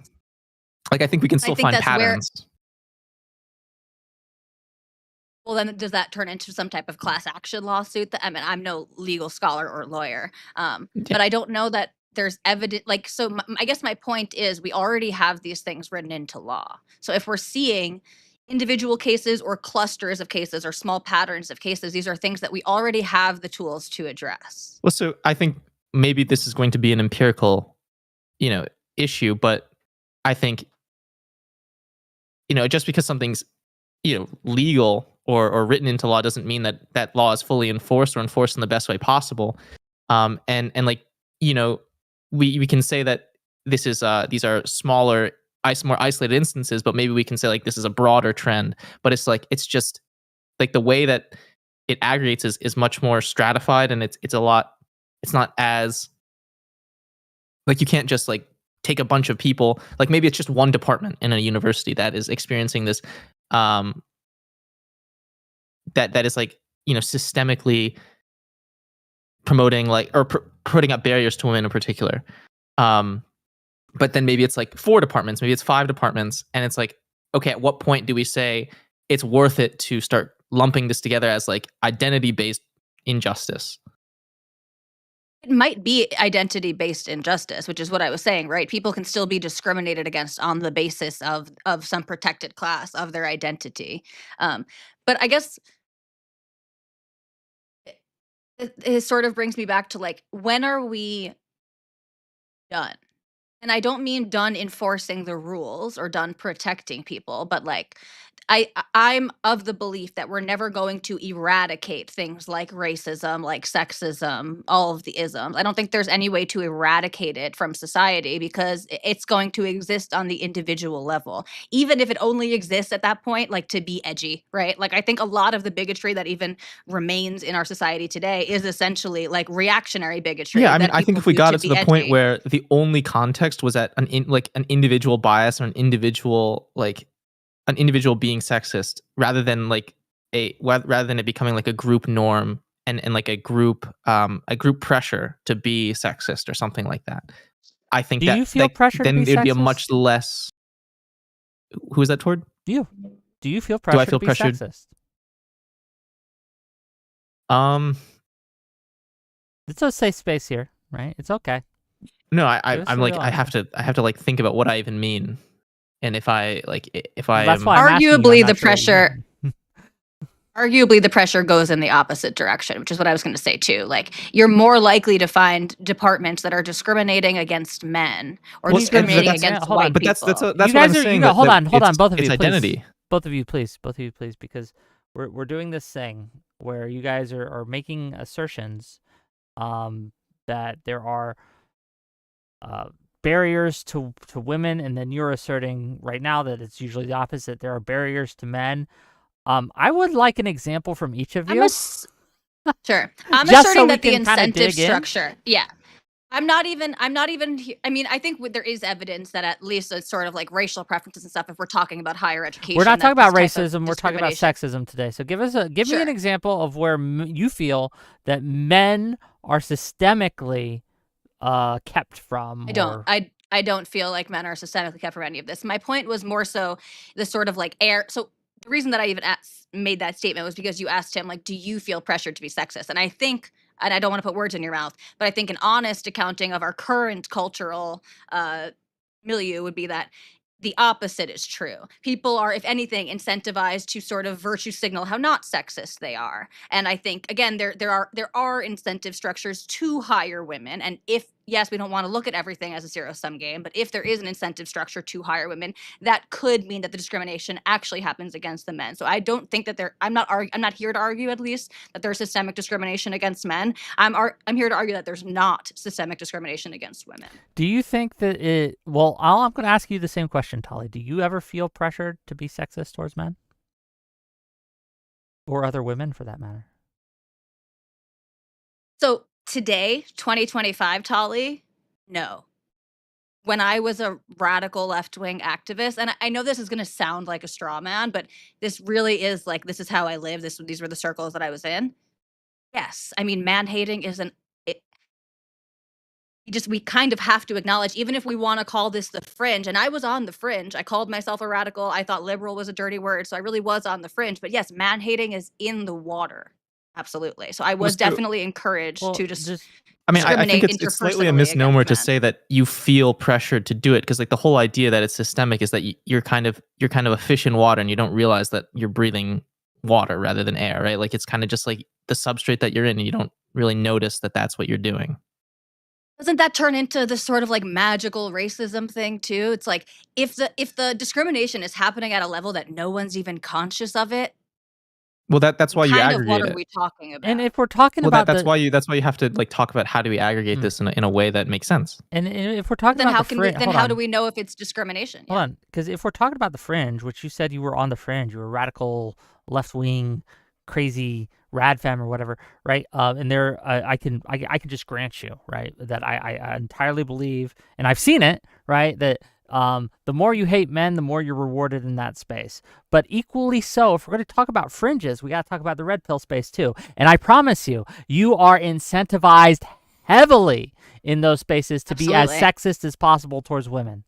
Like I think we can I still think find that's where, patterns. well, then does that turn into some type of class action lawsuit? That, I mean, I'm no legal scholar or lawyer, Yeah. but I don't know that there's evident, like, so I guess my point is we already have these things written into law. So if we're seeing individual cases or clusters of cases or small patterns of cases, these are things that we already have the tools to address. Well, so I think maybe this is going to be an empirical, issue, but I think, just because something's, legal or written into law doesn't mean that that law is fully enforced or enforced in the best way possible. And like, we can say that this is these are smaller, more isolated instances, but maybe we can say like this is a broader trend. But it's like it's just like the way that it aggregates is much more stratified, and it's a lot. It's not as like you can't just like take a bunch of people. Like maybe it's just one department in a university that is experiencing this. That is like systemically promoting like or putting up barriers to women in particular. But then maybe it's like 4 departments, maybe it's 5 departments, and it's like, okay, at what point do we say it's worth it to start lumping this together as like identity-based injustice? It might be identity-based injustice, which is what I was saying, right? People can still be discriminated against on the basis of some protected class of their identity. But I guess it sort of brings me back to like, when are we done? And I don't mean done enforcing the rules or done protecting people, but like I'm of the belief that we're never going to eradicate things like racism, like sexism, all of the isms. I don't think there's any way to eradicate it from society because it's going to exist on the individual level. Even if it only exists at that point, like to be edgy, right? Like I think a lot of the bigotry that even remains in our society today is essentially like reactionary bigotry. Yeah, I mean, that I think people if we do got it to be the point edgy. where the only context was at an individual bias or an individual being sexist, rather than like rather than it becoming like a group norm and like a group pressure to be sexist or something like that. I think Do that you feel pressure to then be it'd be a sexist? much less. Who is that toward? Do you feel Do I pressure feel to be pressured? sexist? Um, It's a safe space here, right? It's okay. no, Give us I'm a like real I have to like think about what I even mean, and if I That's am. why I'm asking you, I'm Arguably, not the sure what you pressure mean. arguably the pressure goes in the opposite direction, which is what I was going to say too. Like you're more likely to find departments that are discriminating against men or Well, and discriminating that's- against hold white on. But people. that's You what guys I'm are, saying. hold on, it's, both of you, it's please. identity. Both of you, please, because we're doing this thing where you guys are making assertions, that there are barriers to women, and then you're asserting right now that it's usually the opposite. There are barriers to men. I would like an example from each of you. Sure. I'm Just asserting so we that the can kinda incentive dig in. structure. Yeah. I'm not even I mean, I think there is evidence that at least it's sort of like racial preferences and stuff if we're talking about higher education. We're not talking that about this type of racism. We're talking about discrimination- sexism today. So give me Sure. an example of where you feel that men are systemically kept from. I don't feel like men are systemically kept from any of this. My point was more so the sort of like air. So the reason that I even made that statement was because you asked him like, do you feel pressured to be sexist? And I think, and I don't want to put words in your mouth, but I think an honest accounting of our current cultural milieu would be that the opposite is true. People are, if anything, incentivized to sort of virtue signal how not sexist they are. And I think again, there are incentive structures to hire women. And if yes, we don't want to look at everything as a zero-sum game, but if there is an incentive structure to hire women, that could mean that the discrimination actually happens against the men. So I don't think that I'm not here to argue at least that there's systemic discrimination against men. I'm here to argue that there's not systemic discrimination against women. Do you think that it? Well, I'm going to ask you the same question, Tali. Do you ever feel pressured to be sexist towards men, or other women, for that matter? So today, 2025, Tali, no. When I was a radical left-wing activist, and I know this is going to sound like a straw man, but this really is like, this is how I live. These were the circles that I was in. Yes. I mean, man-hating isn't, we kind of have to acknowledge, even if we want to call this the fringe, and I was on the fringe. I called myself a radical. I thought liberal was a dirty word, so I really was on the fringe. But yes, man-hating is in the water. Absolutely. So I was definitely encouraged to just I mean, I think discriminate it's slightly a interpersonally against misnomer to men. say that you feel pressured to do it, because like the whole idea that it's systemic is that you're kind of a fish in water and you don't realize that you're breathing water rather than air, right? Like it's kind of just like the substrate that you're in, and you don't really notice that that's what you're doing. Doesn't that turn into this sort of like magical racism thing too? It's like if the discrimination is happening at a level that no one's even conscious of it, Well, that's then why you kind of what aggregate are it. we talking And about? if we're talking Well, about that's why you have to like talk about how do we aggregate Mm. this in a way that makes sense. and if we're talking Then about how the can we fringe, then how do we know if it's discrimination? hold Yeah. on, because if we're talking about the fringe, which you said you were on the fringe, you were radical, left wing, crazy, rad femme or whatever, right? And there, I can just grant you, right, that I entirely believe, and I've seen it, right, that the more you hate men, the more you're rewarded in that space. But equally so, if we're going to talk about fringes, we got to talk about the red pill space too. And I promise you, you are incentivized heavily in those spaces to be as Absolutely. sexist as possible towards women.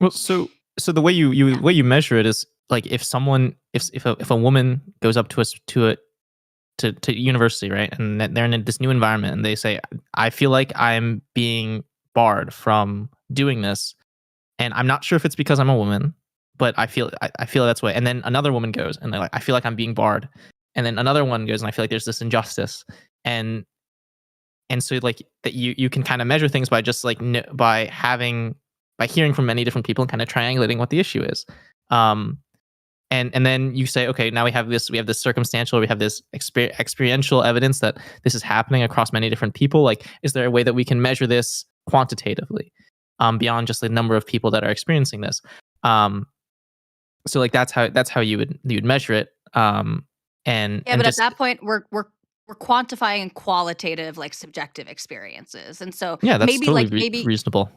Well, so the way the way you measure it is like if someone if a woman goes up to us to university, right, and they're in this new environment, and they say, I feel like I'm being barred from doing this, and I'm not sure if it's because I'm a woman, but I feel that's way. And then another woman goes and they're like, I feel like I'm being barred, and then another one goes and I feel like there's this injustice, and so like that you can kind of measure things by just like by hearing from many different people and kind of triangulating what the issue is. Um, and then you say, okay, now we have this circumstantial, we have this experiential evidence that this is happening across many different people. Like, is there a way that we can measure this quantitatively, beyond just the number of people that are experiencing this? um so like that's how you'd measure it. Yeah, And but at just that point we're quantifying qualitative like subjective experiences. And so yeah, that's maybe totally like maybe reasonable.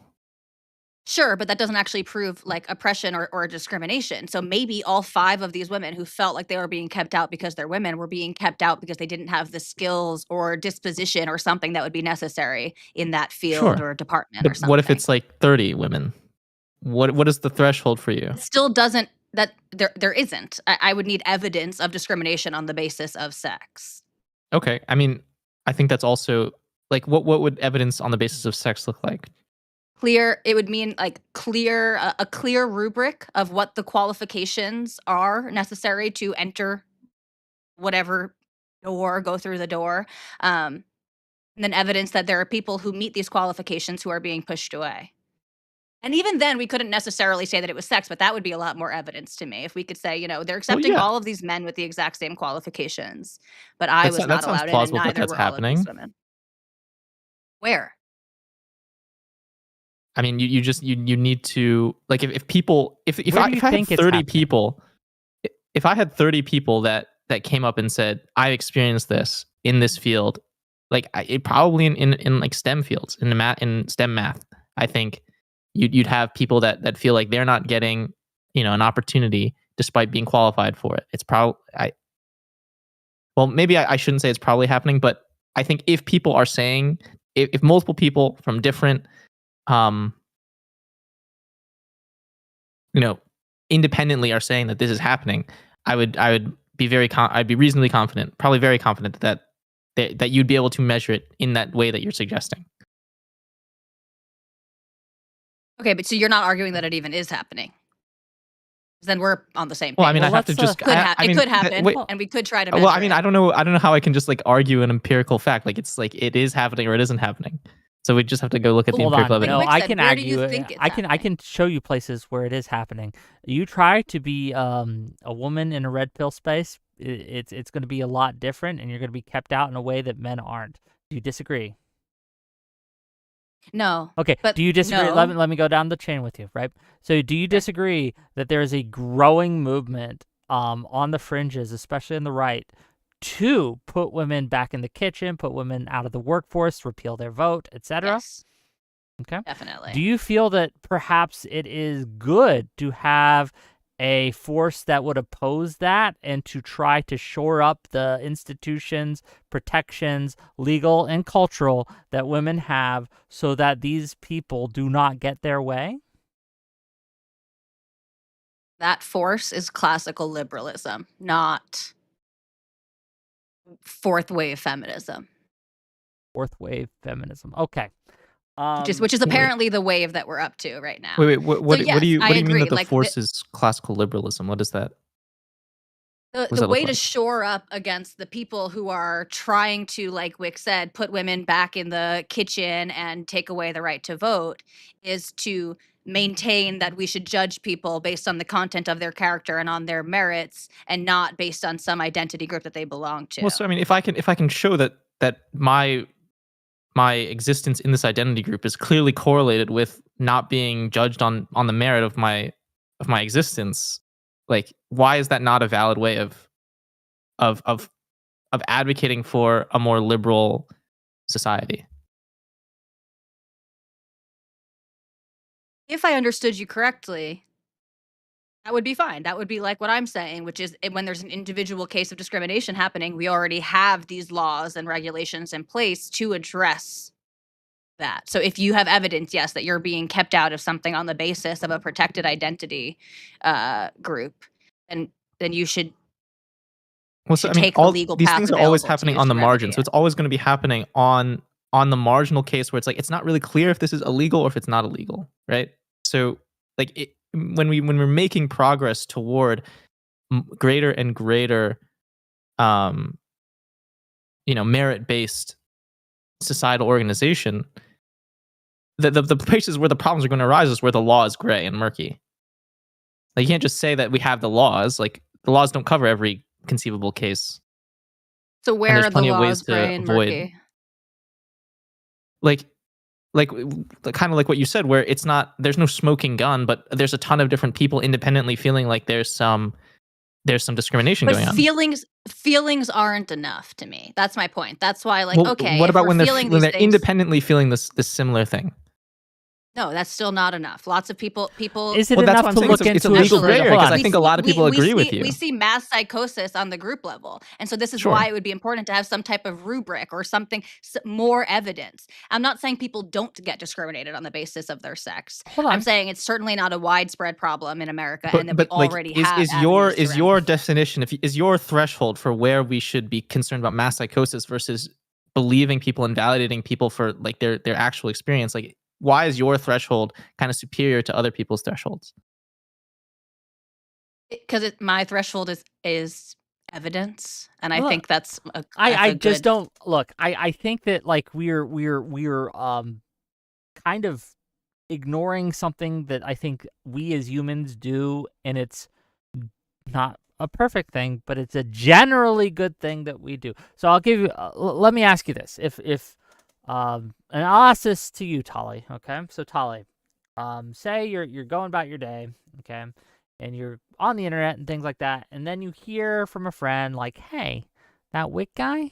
sure, but that doesn't actually prove like oppression or discrimination. So maybe all five of these women who felt like they were being kept out because they're women were being kept out because they didn't have the skills or disposition or something that would be necessary in that field Sure, or department or but what if something. it's like 30 women? What is the threshold for you? It still doesn't that there isn't. I would need evidence of discrimination on the basis of sex. Okay, I mean, I think that's also like what would evidence on the basis of sex look like? Clear it would mean, like, a clear rubric of what the qualifications are necessary to enter whatever door, go through the door, um, and then evidence that there are people who meet these qualifications who are being pushed away. And even then, we couldn't necessarily say that it was sex, but that would be a lot more evidence to me if we could say, they're Well, accepting yeah, all of these men with the exact same qualifications, but I was that not sounds allowed in, and plausible that neither that's were all of these happening. women. Where? I mean, you just you need to like if people Where do you if I had think it's 30 happening? people, if I had 30 people that came up and said, I experienced this in this field, like it probably in like STEM fields, in the math, in STEM math, I think you'd have people that feel like they're not getting, an opportunity despite being qualified for it. It's probably well, maybe I shouldn't say it's probably happening, but I think if people are saying, if multiple people from different, um, you know, independently are saying that this is happening, I would be I'd be reasonably confident, probably very confident that you'd be able to measure it in that way that you're suggesting. Okay, but so you're not arguing that it even is happening? 'Cause then we're on the same Well, I page. mean, I Well, have to let's just, I It mean, could happen, wait. well, and we could try to Well, I measure mean, it. I don't know how I can just like argue an empirical fact. Like it's like it is happening or it isn't happening. So we just have to go look at the Well, hold empirical on. like No, evidence. Wick I said, can where do you argue. think it's I happening? can show you places where it is happening. You try to be a woman in a red pill space. It's going to be a lot different, and you're going to be kept out in a way that men aren't. Do you disagree? No, Okay. but Do you disagree? no. Let me go down the chain with you, right? So, do you Okay. disagree that there is a growing movement on the fringes, especially on the right, to put women back in the kitchen, put women out of the workforce, repeal their vote, etc.? Yes, Okay. Do definitely. you feel that perhaps it is good to have a force that would oppose that and to try to shore up the institutions, protections, legal and cultural, that women have so that these people do not get their way? That force is classical liberalism, not fourth wave feminism. fourth wave feminism. Okay. Which is apparently the wave that we're up to right now. Wait, what So what do yes, you I what do you mean agree. that the Like force is classical liberalism? What does that what does the that look way to like? shore up against the people who are trying to, like Wick said, put women back in the kitchen and take away the right to vote is to maintain that we should judge people based on the content of their character and on their merits and not based on some identity group that they belong to. Well, so I mean, if I can show that my existence in this identity group is clearly correlated with not being judged on the merit of my existence, like why is that not a valid way of of of advocating for a more liberal society? If I understood you correctly, that would be fine. That would be like what I'm saying, which is when there's an individual case of discrimination happening, we already have these laws and regulations in place to address that. So if you have evidence, yes, that you're being kept out of something on the basis of a protected identity group, then you should Well, so I mean, take the all legal these path things are always available to happening you on to the remedy margin, so it. it's always going to be happening on the marginal case where it's like it's not really clear if this is illegal or if it's not illegal, right? So like when we're making progress toward greater and greater um merit based societal organization, the places where the problems are going to arise is where the law is gray and murky. Like you can't just say that we have the laws. Like the laws don't cover every conceivable case, So and where there's are the plenty of ways laws to gray and avoid murky? like kind of like what you said, where it's not there's no smoking gun, but there's a ton of different people independently feeling like there's some discrimination But going on. feelings aren't enough to me. That's my point. That's why, like, Well, okay, what if about we're feeling when these they're things, independently feeling this similar thing? no, that's still not enough. Lots of people Is it Well, that's enough what I'm to saying. look It's a into legal it? gray Actually, area Hold because I on. think a lot of people agree with we you. see mass psychosis on the group level, and so this is Sure. why it would be important to have some type of rubric or something more evidence. I'm not saying people don't get discriminated on the basis of their sex. Hold I'm on. saying it's certainly not a widespread problem in America, and that we But like already have is your definition is your threshold for where we should be concerned about mass psychosis versus believing people and validating people for like their actual experience, like why is your threshold kind of superior to other people's thresholds? because my threshold is evidence, and I Look, think that's I a just good. don't look. I think that like we're kind of ignoring something that I think we as humans do, and it's not a perfect thing, but it's a generally good thing that we do. So I'll give you. Let me ask you this: if and I'll ask this to you, Tali. Okay, so Tali, say you're going about your day, okay, and you're on the internet and things like that, and then you hear from a friend like, "Hey, that Wick guy,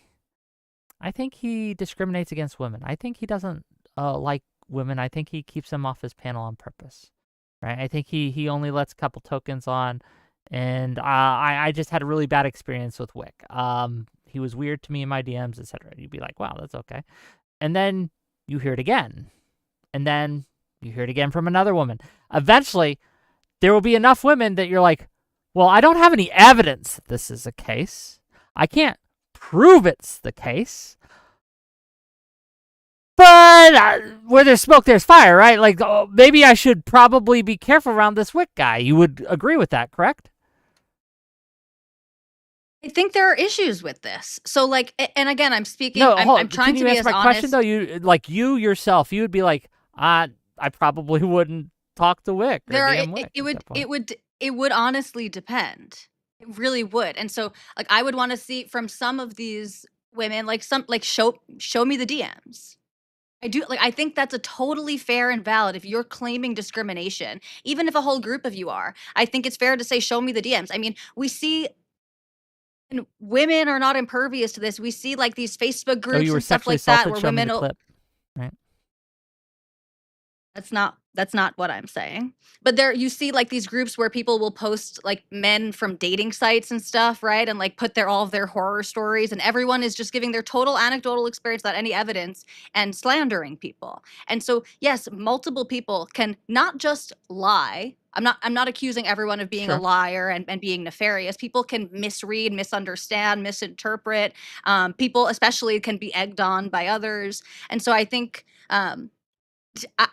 I think he discriminates against women. I think he doesn't like women. I think he keeps them off his panel on purpose, right? I think he only lets a couple tokens on, and I just had a really bad experience with Wick. He was weird to me in my DMs, etc. You'd be like, wow, that's okay. And then you hear it again, and then you hear it again from another woman. Eventually, there will be enough women that you're like, well, I don't have any evidence that this is a case. I can't prove it's the case. But where there's smoke, there's fire, right? Like, maybe I should probably be careful around this Wick guy. You would agree with that, correct? I think there are issues with this. So, like, and again, I'm speaking. No, I'm trying can to you be answer as my question honest. though? You yourself, you would be like, I probably wouldn't talk to Wick or There are DM Wick at that point. it would honestly depend. It really would. And so, like, I would want to see from some of these women, like show me the DMs. I do, like, I think that's a totally fair and valid if you're claiming discrimination, even if a whole group of you are. I think it's fair to say, show me the DMs. I mean, we see, and women are not impervious to this. We see like these Facebook Oh, you groups were and stuff sexually like that assaulted? where Show me women the will, clip, right? that's not what I'm saying. But there you see like these groups where people will post like men from dating sites and stuff, right? And like put all of their horror stories, and everyone is just giving their total anecdotal experience without any evidence and slandering people. And so, yes, multiple people can not just lie I'm not accusing everyone of being a Sure. liar and being nefarious. People can misread, misunderstand, misinterpret. People especially can be egged on by others. And so I think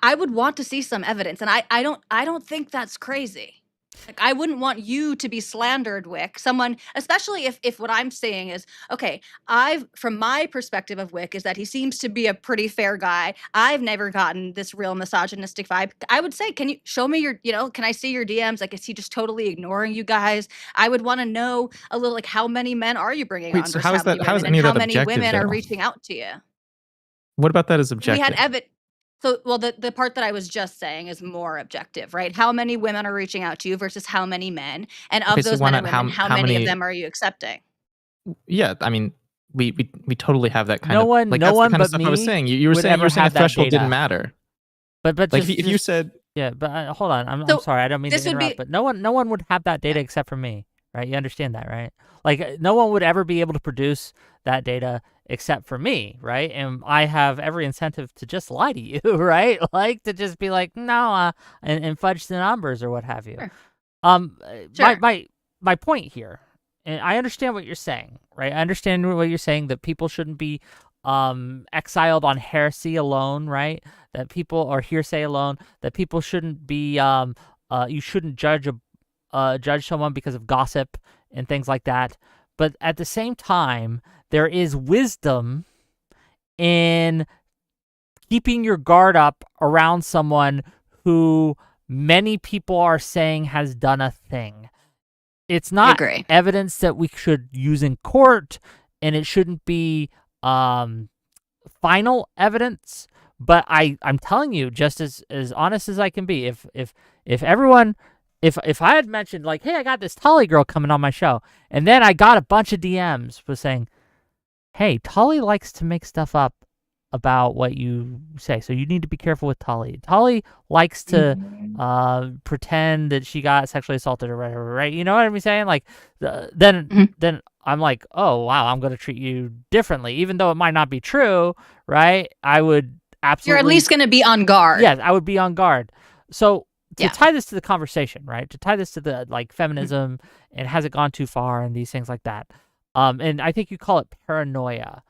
I would want to see some evidence, and I don't think that's crazy. Like, I wouldn't want you to be slandered, Wick. Someone, especially if what I'm saying is, okay, from my perspective of Wick is that he seems to be a pretty fair guy. I've never gotten this real misogynistic vibe. I would say, can you show me can I see your DMs? Like, is he just totally ignoring you guys? I would want to know a little, like, how many men are you bringing Wait, on so versus how many how is women, and any of how that many objective women are though? reaching out to you? What about that is We had objective? evidence. So, well, the part that I was just saying is more objective, right? How many women are reaching out to you versus how many men? And Okay, of so those why men and not women, how how many of many? them are you accepting? Yeah, I mean, we totally have that kind No of one, like no that's the one kind of but stuff I was me saying. would You ever were saying a have that threshold didn't data. matter. But Like if you just said yeah. But hold on, I'm So sorry. I don't mean to this would interrupt. be But no one would have that data yeah, except for me, right? You understand that, right? Like no one would ever be able to produce that data except for me, right? And I have every incentive to just lie to you, right? Like to just be like, no, and fudge the numbers or what have you. sure, Um, my sure, my my point here, and I understand what you're saying, right? I understand what you're saying that people shouldn't be exiled on heresy alone, right? That people or hearsay alone. That people shouldn't be you shouldn't judge someone because of gossip and things like that. But at the same time, there is wisdom in keeping your guard up around someone who many people are saying has done a thing. It's I not agree. evidence that we should use in court, and it shouldn't be final evidence. But I'm telling you, just as honest as I can be, if everyone, if I had mentioned like, hey, I got this Tali girl coming on my show, and then I got a bunch of DMs was saying, hey, Tali likes to make stuff up about what you say, so you need to be careful with Tali. Tali likes to pretend that she got sexually assaulted or whatever, right? You know what I'm saying? Like, Mhm. then I'm like, oh wow, I'm gonna treat you differently, even though it might not be true, right? I would You're at absolutely, least going to be on guard. yes, I would be on guard. So to Yeah. tie this to the conversation, right? To tie this to the like Mhm. feminism and has it gone too far and these things like that. And I think you call it paranoia,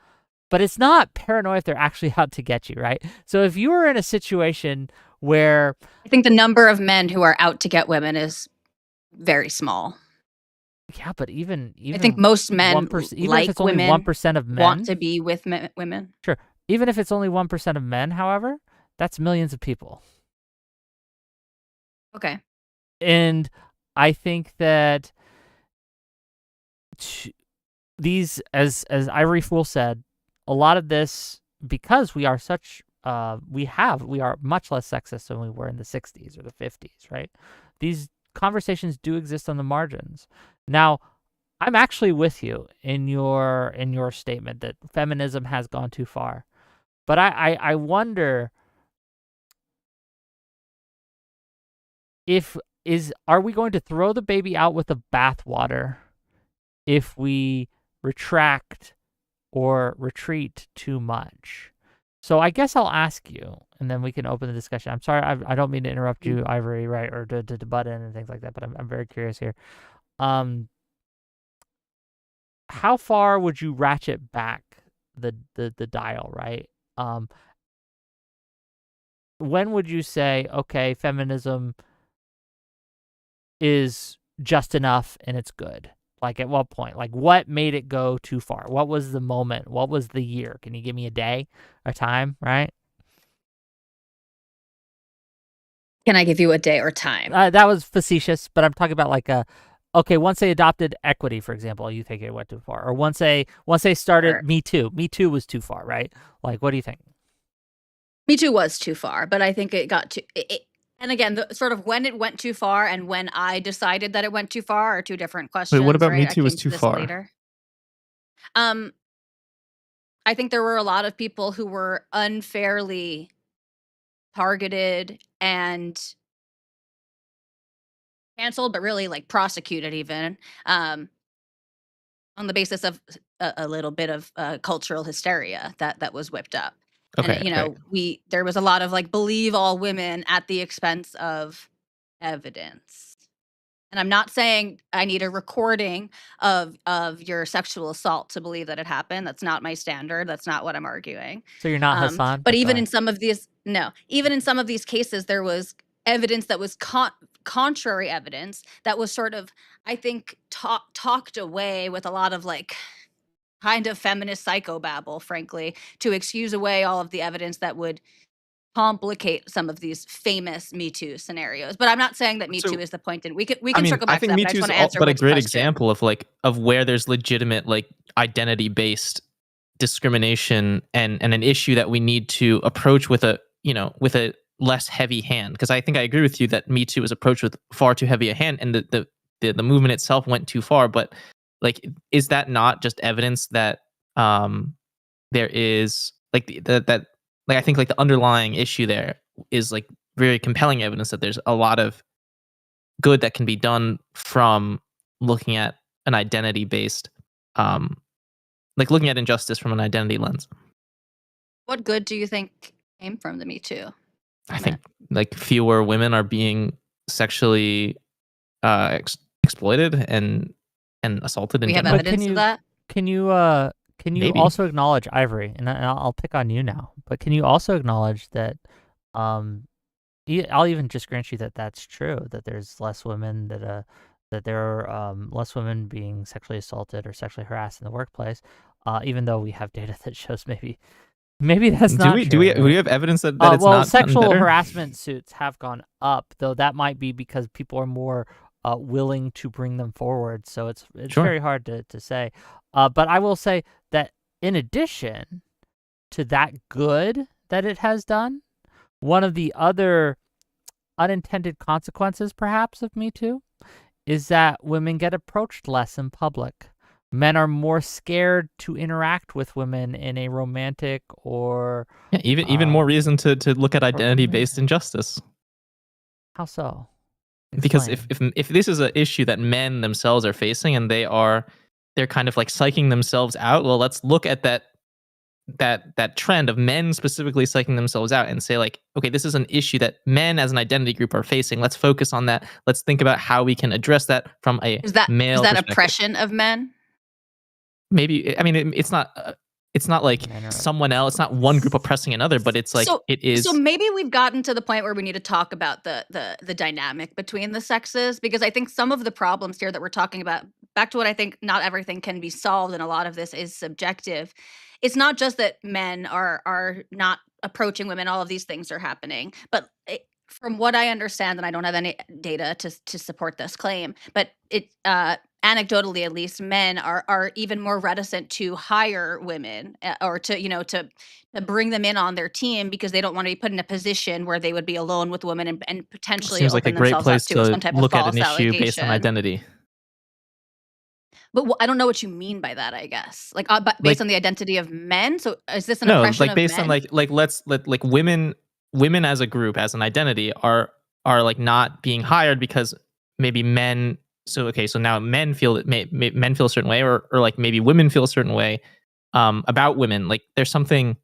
but it's not paranoia if they're actually out to get you, right? So if you were in a situation where, I think the number of men who are out to get women is very small. yeah, but I think even most men 1%, even if it's like only one women, percent of want men, to be with women. sure, even if it's only 1% of men, however, that's millions of people, Okay. and I think that t- these, as Ivory Fool said, a lot of this because we are such we are much less sexist than we were in the 60s or the 50s, right? These conversations do exist on the margins. Now, I'm actually with you in your statement that feminism has gone too far. But I wonder if is are we going to throw the baby out with the bathwater if we retract or retreat too much? So I guess I'll ask you, and then we can open the discussion. I'm sorry, I don't mean to interrupt you, Ivory, right, or to butt in and things like that. But I'm very curious here. Um, how far would you ratchet back the dial, right? Um, when would you say, okay, feminism is just enough and it's good? Like at what point? Like what made it go too far? What was the moment? What was the year? Can you give me a day, a time, right? Can I give you a day or time? That was facetious, but I'm talking about like okay, once they adopted equity, for example, you think it went too far, or once they started Or Me Too, Me Too was too far, right? Like, what do you think? Me Too was too far, but I think it got too. And again, the sort of when it went too far and when I decided that it went too far are two different wait, what questions, about Me right? I Too was came to too this far? later. Um, I think there were a lot of people who were unfairly targeted and canceled, but really like prosecuted even um, on the basis of a little bit of cultural hysteria that was whipped up. And Okay, okay. we there was a lot of like believe all women at the expense of evidence. And I'm not saying I need a recording of your sexual assault to believe that it happened. That's not my standard. That's not what I'm arguing. So you're not Hassan? But Go even ahead. in some of these, no, even in some of these cases, there was evidence that was contrary evidence that was sort of, I think, talked away with a lot of like kind of feminist psychobabble, frankly, to excuse away all of the evidence that would complicate some of these famous Me Too scenarios. But I'm not saying that Me Too So is the point, and we I can mean, circle I back to think that. Me But I Too just is want to answer but a Wick's great question. example of of where there's legitimate like identity based discrimination and an issue that we need to approach with a with a less heavy hand. Because I think I agree with you that Me Too was approached with far too heavy a hand, and the movement itself went too far. But like, is that not just evidence that there is like that like I think like the underlying issue there is like very compelling evidence that there's a lot of good that can be done from looking at an identity based um like looking at injustice from an identity lens. What good do you think came from the Me Too I think movement? like fewer women are being sexually exploited and assaulted in We have general. But can evidence of you that. can you uh can you Maybe. also acknowledge, Ivory, and I'll pick on you now, but can you also acknowledge that um I'll even just grant you that that's true, that there's less women that there are less women being sexually assaulted or sexually harassed in the workplace, even though we have data that shows maybe that's Do not we do true, we do we right? have evidence that it's Well, not gotten sexual better? harassment suits have gone up, though that might be because people are more willing to bring them forward. So it's Sure. very hard to say. But I will say that in addition to that good that it has done, one of the other unintended consequences, perhaps, of Me Too is that women get approached less in public. Men are more scared to interact with women in a romantic or Yeah, even more reason to look at identity familiar. based injustice. How so? Because Explain. if this is an issue that men themselves are facing and they're kind of like psyching themselves out, well, let's look at that trend of men specifically psyching themselves out and say like, okay, this is an issue that men as an identity group are facing. Let's focus on that. Let's think about how we can address that from a Is male that perspective. oppression of men? Maybe I mean it's not like Men are someone else. It's not one group oppressing another, but it's like So it so is. maybe we've gotten to the point where we need to talk about the dynamic between the sexes, because I think some of the problems here that we're talking about, back to what I think, not everything can be solved and a lot of this is subjective. It's not just that men are not approaching women, all of these things are happening, but from what I understand, and I don't have any data to support this claim, but anecdotally at least, men are even more reticent to hire women, or to to bring them in on their team, because they don't want to be put in a position where they would be alone with women and potentially Seems like a open great themselves up place to to some type of look at an false issue based on allegation. identity. But I don't know what you mean by that, I guess. Like, but based on Like the identity of men. So is this an no, oppression like of based on men? like women as a group as an identity are like not being hired because maybe men. So okay, so now men feel that men feel a certain way, or like maybe women feel a certain way about women. Like there's a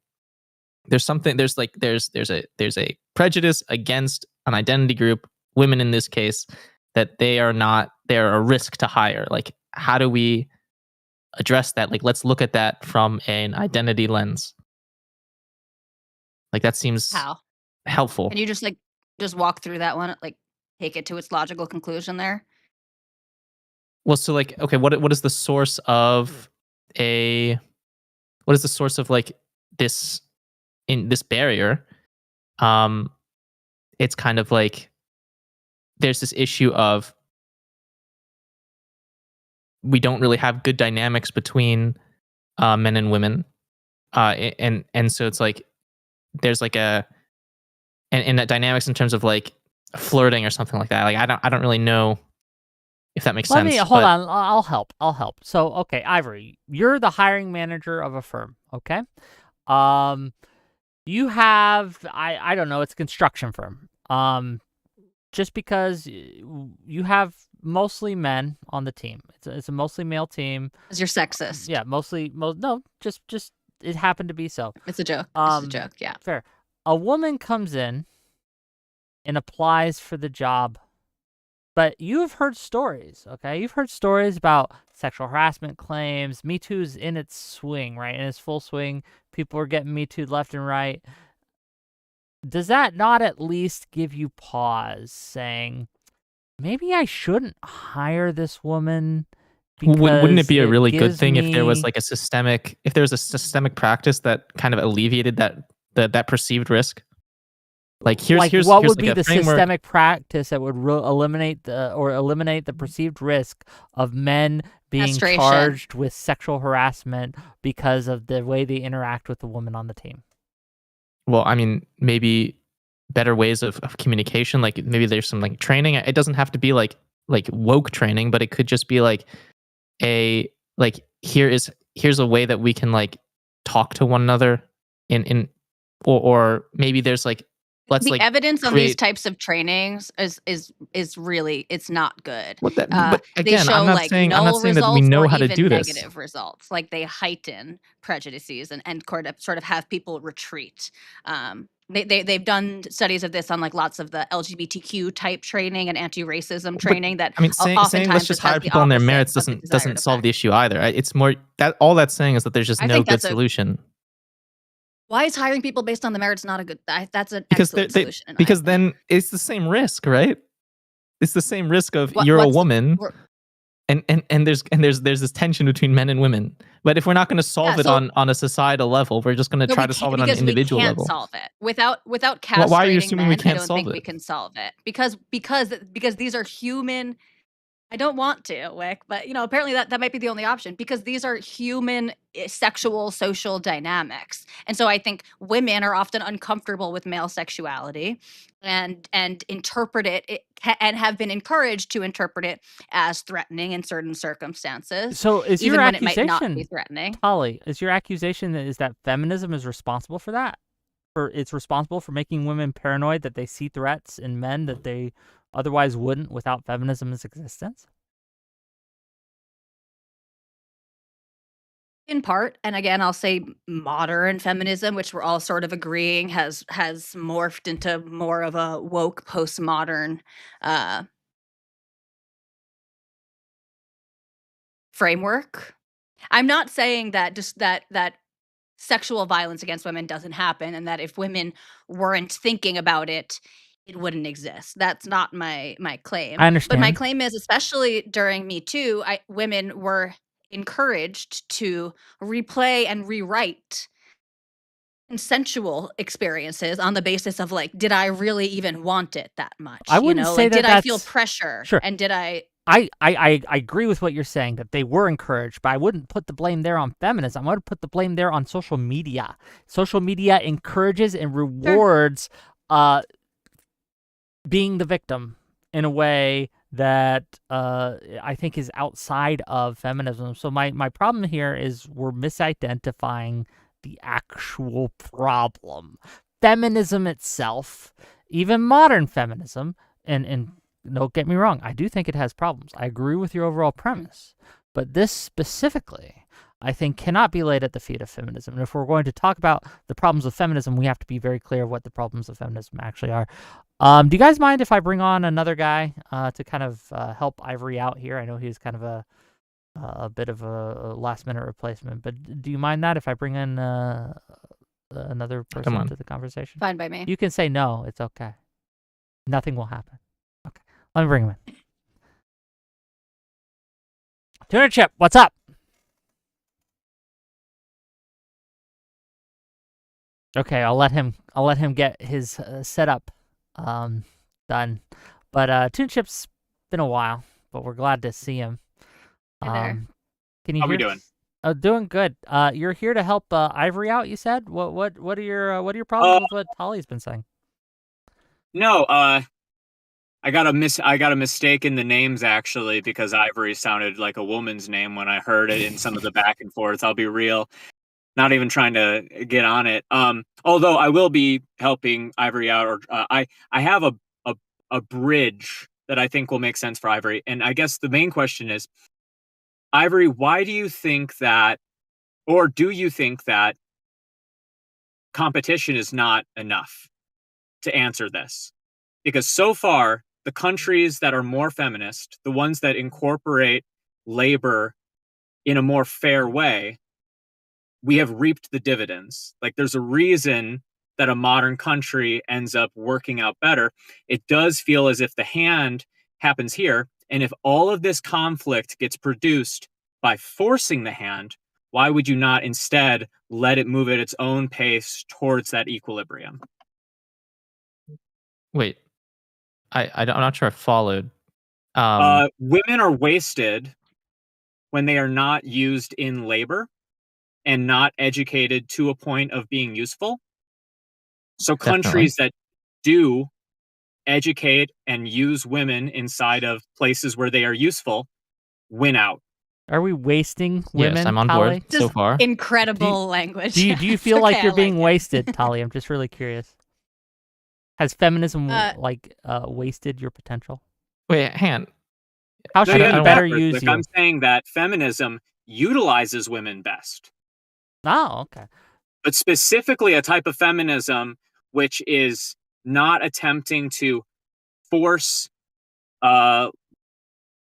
prejudice against an identity group, women in this case, that they're a risk to hire. Like how do we address that? Like let's look at that from an identity lens. Like that seems How? Can helpful. you just walk through that one, like take it to its logical conclusion there? Well, so like okay, what is the source of a what is the source of like this in this barrier? Um it's kind of like there's this issue of we don't really have good dynamics between men and women, and so it's like there's like a and that dynamics in terms of like flirting or something like that. Like I don't really know if that makes Let me sense, hold but on. I'll help. I'll help. So, okay, Ivory, you're the hiring manager of a firm. Okay. Um, you have I don't know. It's a construction firm. Just because you have mostly men on the team. It's a mostly male team. Because you're sexist. Yeah, no, just it happened to be so. It's a joke. It's a joke. Yeah. Fair. A woman comes in and applies for the job But you've heard stories, okay? You've heard stories about sexual harassment claims. Me Too's in its swing, right? In its full swing. People are getting Me Too'd left and right. Does that not at least give you pause, saying, maybe I shouldn't hire this woman Wouldn't it because be a it really good gives thing if there was me... like if there was a systemic practice that kind of alleviated that perceived risk? Like Like, here's what would like be a the framework. systemic practice that would eliminate the perceived risk of men being Castration. charged with sexual harassment because of the way they interact with the woman on the team? Well, I mean, maybe better ways of communication. Like maybe there's some like training. It doesn't have to be like woke training, but it could just be like a like here's a way that we can like talk to one another in or maybe there's like let's The like evidence on these create types of trainings is really, it's not good. what that. But They again, show like I'm not null saying that we results know or how to even do this. negative results. Like they heighten prejudices and sort of have people retreat. They've done studies of this on like lots of the LGBTQ type training and anti-racism But training that I mean, saying let's oftentimes just just has hire the people on their opposite merits of the desired doesn't solve the effect. issue either. It's more that all that's saying is that there's just I no think good that's a solution. why is hiring people based on the merits not a good? That's an Because excellent solution in my because opinion. then it's the same risk, right? It's the same risk of What you're a what's woman we're- and there's this tension between men and women. But if we're not going to yeah, solve it so on a societal level, we're just going to no, try we to can't solve it on an because we individual can't level. solve it without Why are you castrating assuming we men. I can't don't solve think it? we can solve it because these are human. I don't want to, Wick, but apparently that might be the only option because these are human sexual social dynamics. And so I think women are often uncomfortable with male sexuality and interpret and have been encouraged to interpret it as threatening in certain circumstances, So is your even when it might not be accusation, threatening. Tali, is your accusation that feminism is responsible for that? Or it's responsible for making women paranoid that they see threats in men that they otherwise wouldn't without feminism's existence? In part, and again, I'll say modern feminism, which we're all sort of agreeing has morphed into more of a woke postmodern uh, framework. I'm not saying that just that sexual violence against women doesn't happen, and that if women weren't thinking about it, it wouldn't exist. That's not my claim. I But my understand. claim is, especially during Me Too, women were encouraged to replay and rewrite consensual experiences on the basis of like, did I really even want it that much? I wouldn't say Like, that did I feel that's... pressure? Sure. And did I? I agree with what you're saying, that they were encouraged, but I wouldn't put the blame there on feminism. I would put the blame there on social media. Social media encourages and Sure. rewards being the victim in a way that I think is outside of feminism. So my problem here is we're misidentifying the actual problem. Feminism itself, even modern feminism, and don't get me wrong, I do think it has problems. I agree with your overall premise. But this specifically, I think, cannot be laid at the feet of feminism. And if we're going to talk about the problems of feminism, we have to be very clear what the problems of feminism actually are. Do you guys mind if I bring on another guy to kind of help Ivory out here? I know he's kind of a bit of a last-minute replacement, but do you mind that if I bring in another person to the conversation? Fine by me. You can say no. It's okay. Nothing will happen. Okay. Let me bring him in. Tuna Chip, what's up? Okay, I'll let him get his setup done. But Tuna Chip's been a while, but we're glad to see him. Hey there. Can you How hear? we doing? Doing good. You're here to help Ivory out, you said? What are your problems with what Tali's been saying? No, I got a mistake in the names actually because Ivory sounded like a woman's name when I heard it in some of the back and forth. I'll be real. Not even trying to get on it. Although I will be helping Ivory out, or I have a bridge that I think will make sense for Ivory. And I guess the main question is, Ivory, why do you think that, or do you think that competition is not enough to answer this? Because so far, the countries that are more feminist, the ones that incorporate labor in a more fair way, we have reaped the dividends. Like, there's a reason that a modern country ends up working out better. It does feel as if the hand happens here. And if all of this conflict gets produced by forcing the hand, why would you not instead let it move at its own pace towards that equilibrium? Wait, I'm not sure I followed. Women are wasted when they are not used in labor and not educated to a point of being useful. So countries that do educate and use women inside of places where they are useful win out. Are we wasting women? Yes, I'm on Tali? board so far. Incredible language. Do you feel Okay, like you're I being it. wasted, Tali? I'm just really curious. Has feminism wasted your potential? Wait, hang on. How should No, we better use like, you? I'm saying that feminism utilizes women best. Oh, okay. But specifically a type of feminism which is not attempting to force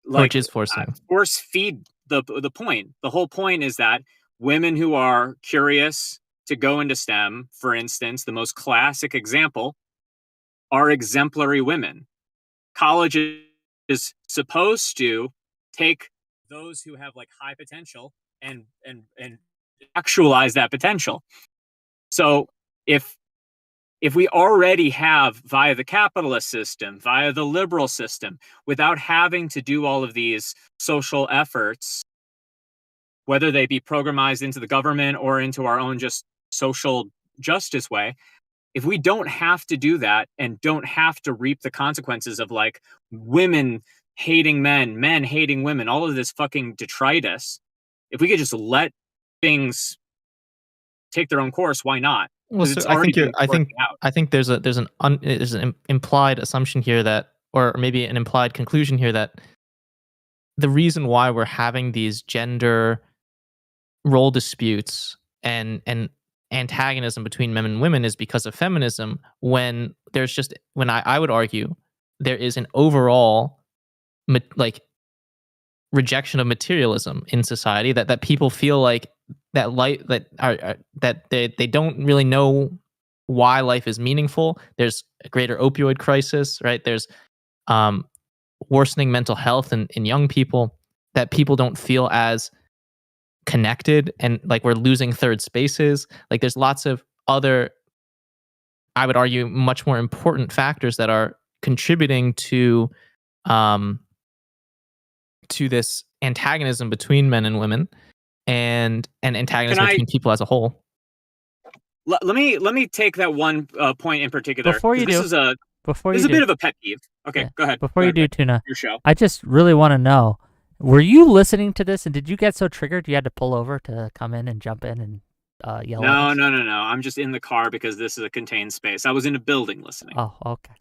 Which is forcing. force feed the point. The whole point is that women who are curious to go into STEM, for instance, the most classic example, are exemplary women. College is supposed to take those who have like high potential and actualize that potential. So if we already have, via the capitalist system, via the liberal system, without having to do all of these social efforts, whether they be programized into the government or into our own just social justice way, if we don't have to do that and don't have to reap the consequences of like women hating men, men hating women, all of this fucking detritus, if we could just let things take their own course, why not? Well, so I think there's an implied assumption here that, or maybe an implied conclusion here, that the reason why we're having these gender role disputes and antagonism between men and women is because of feminism, when I would argue there is an overall rejection of materialism in society, that people feel like that they don't really know why life is meaningful. There's a greater opioid crisis, right? There's worsening mental health in young people, that people don't feel as connected, and like we're losing third spaces. Like there's lots of other, I would argue, much more important factors that are contributing to this antagonism between men and women, and antagonism between people as a whole. Let me take that one point in particular. Before you do, this is a bit of a pet peeve. Okay, go ahead. Before you do, Tuna, your show. I just really want to know: were you listening to this, and did you get so triggered you had to pull over to come in and jump in and yell? No. I'm just in the car because this is a contained space. I was in a building listening. Oh, okay.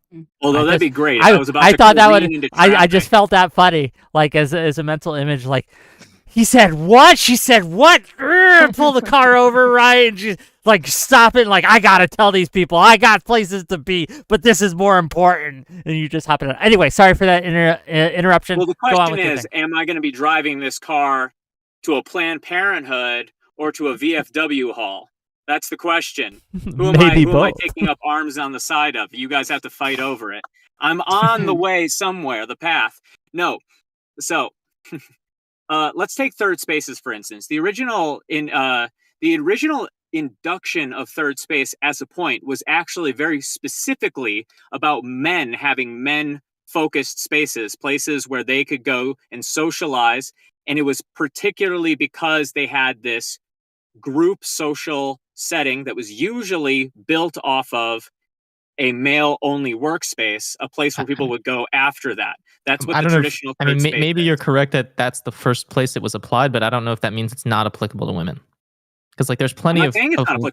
Although that'd be great. I thought that would. I just felt that funny, like as a mental image, like. He said what? She said what? Pull the car over, right? And she's like, stop it. Like, I gotta tell these people, I got places to be, but this is more important. And you just hop in. Anyway, sorry for that interruption. Well, the question is, am I going to be driving this car to a Planned Parenthood or to a VFW hall? That's the question. Who am I taking up arms on the side of? You guys have to fight over it. I'm on the way somewhere, the path. No. So... let's take third spaces, for instance. The original induction of third space as a point was actually very specifically about men having men-focused spaces, places where they could go and socialize. And it was particularly because they had this group social setting that was usually built off of a male-only workspace, a place where people would go after that. That's what the traditional. Maybe you're correct that that's the first place it was applied, but I don't know if that means it's not applicable to women. Because like there's plenty of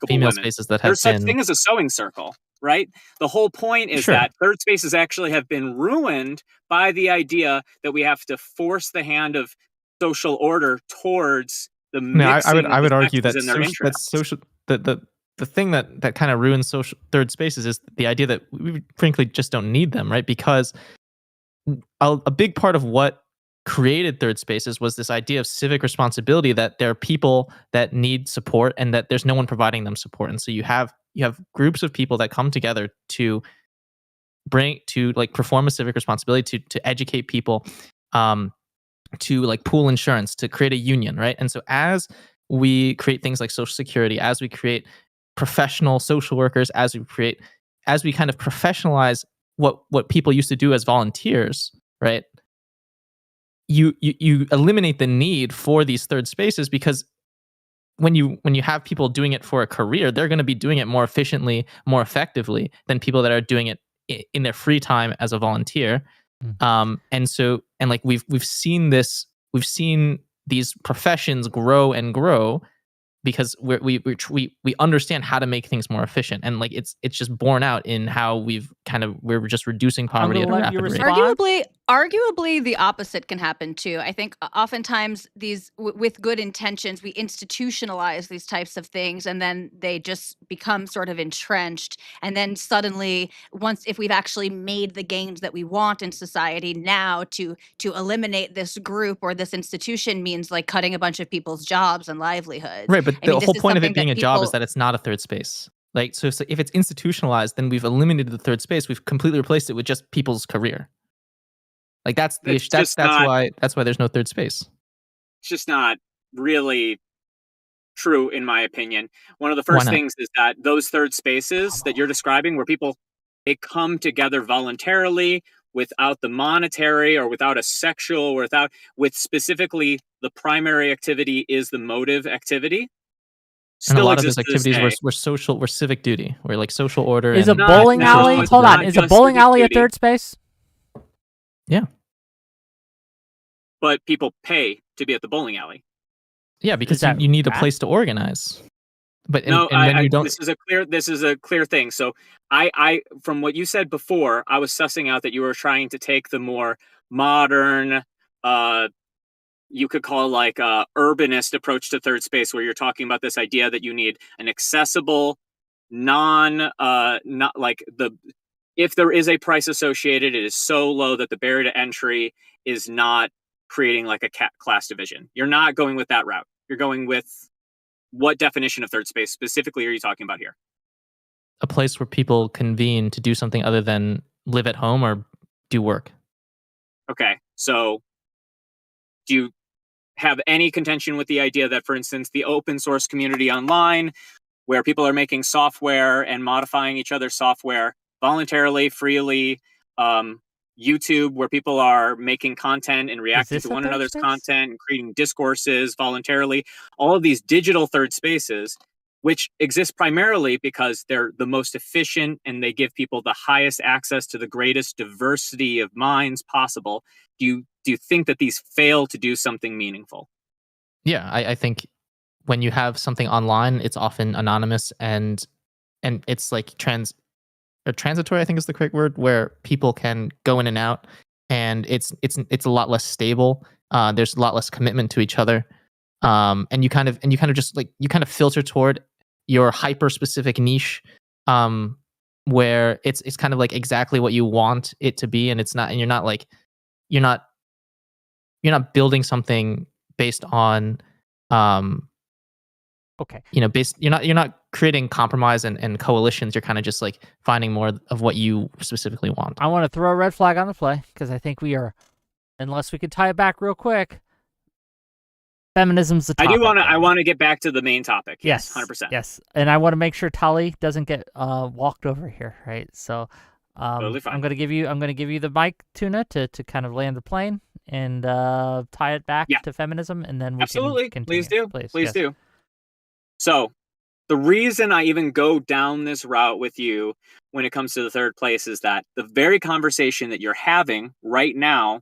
female spaces that have there's such thing as a sewing circle, right? The whole point is that third spaces actually have been ruined by the idea that we have to force the hand of social order towards the mixing. I would argue that social the thing that kind of ruins social third spaces is the idea that we frankly just don't need them, right? Because a big part of what created third spaces was this idea of civic responsibility, that there are people that need support and that there's no one providing them support. And so you have groups of people that come together to like perform a civic responsibility, to educate people, to like pool insurance, to create a union, right? And so as we create things like Social Security, as we create professional social workers, as we kind of professionalize what people used to do as volunteers, right? You eliminate the need for these third spaces, because when you have people doing it for a career, they're going to be doing it more efficiently, more effectively than people that are doing it in their free time as a volunteer. And like we've seen these professions grow and grow because we understand how to make things more efficient, and like it's just borne out in how we're just reducing poverty at a rapid rate. Arguably, the opposite can happen too. I think oftentimes these, with good intentions, we institutionalize these types of things, and then they just become sort of entrenched. And then suddenly, if we've actually made the gains that we want in society, now to eliminate this group or this institution means like cutting a bunch of people's jobs and livelihoods. Right, but the whole point of it being a job is that it's not a third space. Like, so if it's institutionalized, then we've eliminated the third space. We've completely replaced it with just people's career. Like that's the issue. That's why there's no third space. It's just not really true, in my opinion. One of the first things is that those third spaces that you're describing, where they come together voluntarily, without the monetary or without a sexual or with specifically the primary activity is the motive activity. And a lot of those activities were civic duty, were like social order. Is a bowling alley? Hold on, is a bowling alley a third space? Yeah. But people pay to be at the bowling alley. Yeah, because you need a place to organize. But this is a clear thing. So I from what you said before, I was sussing out that you were trying to take the more modern, you could call like urbanist approach to third space, where you're talking about this idea that you need an accessible, if there is a price associated, it is so low that the barrier to entry is not creating like a class division. You're not going with that route. You're going with, what definition of third space specifically are you talking about here? A place where people convene to do something other than live at home or do work. Okay, so do you have any contention with the idea that, for instance, the open source community online, where people are making software and modifying each other's software voluntarily, freely, YouTube, where people are making content and reacting to one another's content and creating discourses voluntarily, all of these digital third spaces, which exist primarily because they're the most efficient and they give people the highest access to the greatest diversity of minds possible. Do you think that these fail to do something meaningful? Yeah, I think when you have something online, it's often anonymous and it's like transitory, I think is the correct word, where people can go in and out, and it's a lot less stable. There's a lot less commitment to each other, and you kind of just like you kind of filter toward your hyper specific niche, where it's kind of like exactly what you want it to be, and it's not, and you're not building something based on okay. You're not creating compromise and coalitions. You're kind of just like finding more of what you specifically want. I want to throw a red flag on the play, because I think we are, unless we could tie it back real quick, feminism's the topic. I want to get back to the main topic. Yes, 100%. Yes, and I want to make sure Tali doesn't get walked over here, right? So totally fine. I'm gonna give you the mic, Tuna, to kind of land the plane and tie it back to feminism, and then we can continue. Please do. So the reason I even go down this route with you when it comes to the third place is that the very conversation that you're having right now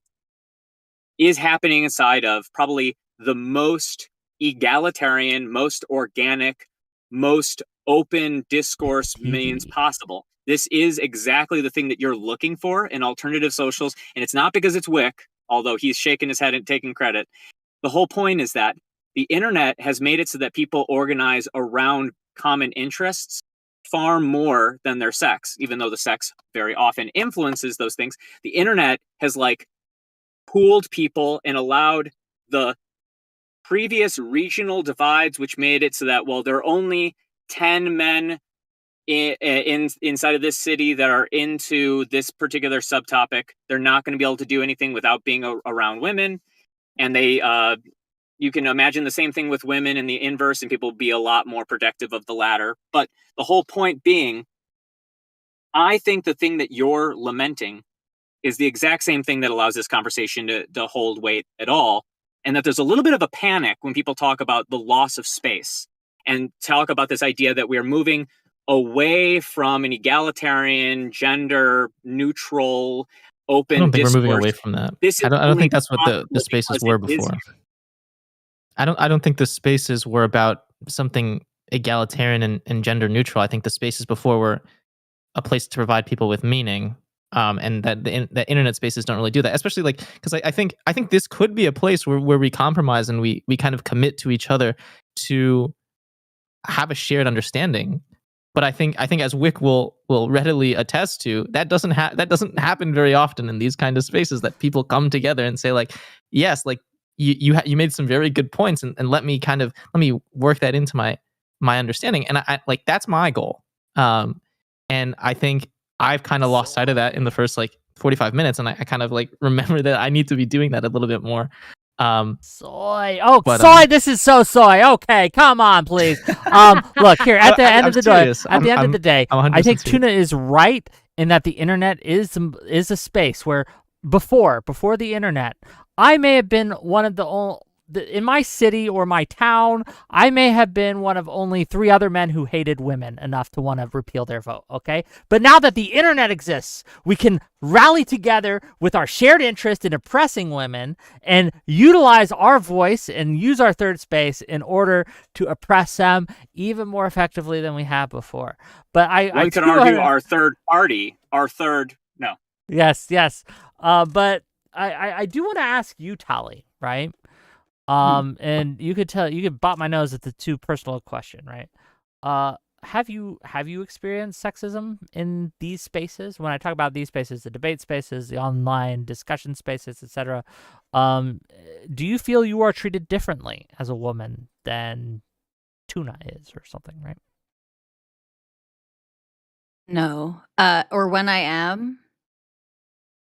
is happening inside of probably the most egalitarian, most organic, most open discourse means possible. This is exactly the thing that you're looking for in alternative socials. And it's not because it's Wick, although he's shaking his head and taking credit. The whole point is that the internet has made it so that people organize around common interests far more than their sex, even though the sex very often influences those things. The internet has like pooled people and allowed the previous regional divides, which made it so that, well, there are only 10 men inside of this city that are into this particular subtopic. They're not going to be able to do anything without being around women. And they, you can imagine the same thing with women in the inverse, and people be a lot more protective of the latter. But the whole point being, I think the thing that you're lamenting is the exact same thing that allows this conversation to hold weight at all. And that there's a little bit of a panic when people talk about the loss of space and talk about this idea that we're moving away from an egalitarian, gender neutral, open I don't think discourse. we're moving away from that. I don't think that's what the spaces were before. I don't think the spaces were about something egalitarian and gender neutral. I think the spaces before were a place to provide people with meaning. And that the internet spaces don't really do that, especially like because I think this could be a place where we compromise and we kind of commit to each other to have a shared understanding. But I think as Wick will readily attest to, that doesn't happen very often in these kind of spaces, that people come together and say like, yes, like you made some very good points, and let me work that into my understanding, and I like that's my goal. And I think I've kind of lost sight of that in the first like 45 minutes, and I kind of like remember that I need to be doing that a little bit more. Soy. Oh, but, soy. This is so soy. Okay, come on, please. Look here at the end of the day. At the end of the day, I think Tuna is right in that the internet is a space where before the internet, I may have been one of the only. In my city or my town, I may have been one of only 3 other men who hated women enough to want to repeal their vote, okay? But now that the internet exists, we can rally together with our shared interest in oppressing women and utilize our voice and use our third space in order to oppress them even more effectively than we have before. But I could argue our third party, no. Yes. But I do want to ask you, Tali, right? And you could bop my nose at the too personal question, right? Have you experienced sexism in these spaces? When I talk about these spaces, the debate spaces, the online discussion spaces, etc. Do you feel you are treated differently as a woman than Tuna is, or something, right? No. Or when I am.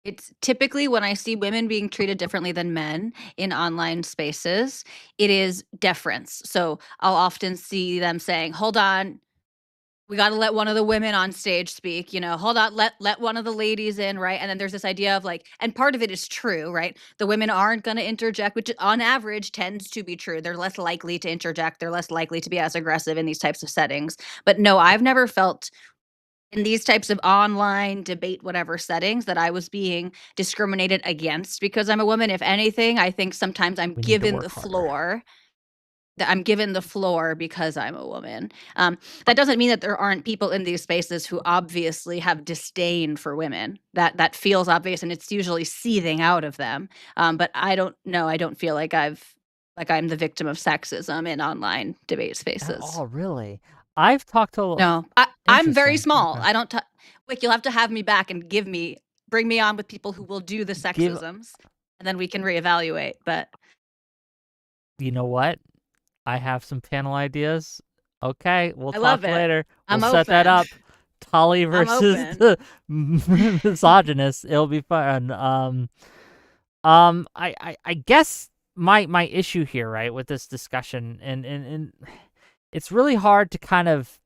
It's typically when I see women being treated differently than men in online spaces, it is deference. So I'll often see them saying, "Hold on, we got to let one of the women on stage speak, hold on, let one of the ladies in," right? And then there's this idea of like, and part of it is true, right? The women aren't going to interject, which on average tends to be true. They're less likely to interject. They're less likely to be as aggressive in these types of settings. But no, I've never felt in these types of online debate, whatever settings, that I was being discriminated against because I'm a woman. If anything, I think sometimes I'm given the floor. That I'm given the floor because I'm a woman. That doesn't mean that there aren't people in these spaces who obviously have disdain for women. That feels obvious, and it's usually seething out of them. But I don't know. I don't feel like I'm the victim of sexism in online debate spaces. Oh, really? I've talked to No, I'm very small. Okay. I don't. Wick, you'll have to have me back and bring me on with people who will do the sexisms, and then we can reevaluate. But you know what? I have some panel ideas. Okay, we'll talk later. We'll set that up. Tali versus the misogynist. It'll be fun. I guess my issue here, right, with this discussion, and it's really hard to kind of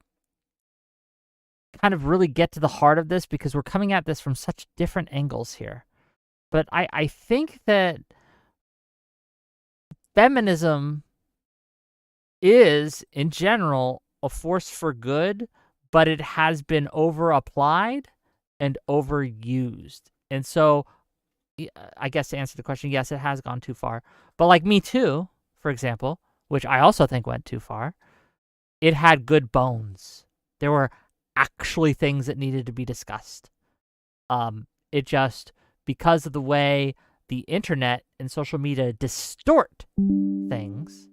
really get to the heart of this because we're coming at this from such different angles here. But I think that feminism is, in general, a force for good, but it has been over-applied and overused. And so, I guess to answer the question, yes, it has gone too far. But like Me Too, for example, which I also think went too far, it had good bones. There were actually things that needed to be discussed. It just, because of the way the internet and social media distort things,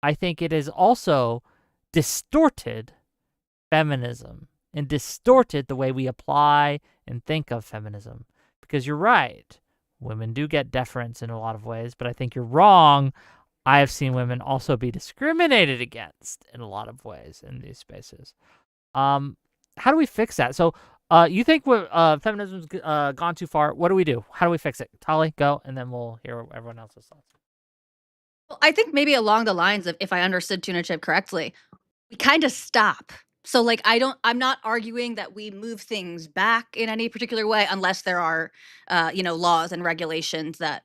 I think it has also distorted feminism and distorted the way we apply and think of feminism. Because you're right, women do get deference in a lot of ways, but I think you're wrong. I have seen women also be discriminated against in a lot of ways in these spaces. How do we fix that? So, you think feminism's gone too far? What do we do? How do we fix it? Tali, go, and then we'll hear everyone else's thoughts. Well, I think maybe along the lines of, if I understood Tuna Chip correctly, we kind of stop. So like I'm not arguing that we move things back in any particular way unless there are laws and regulations that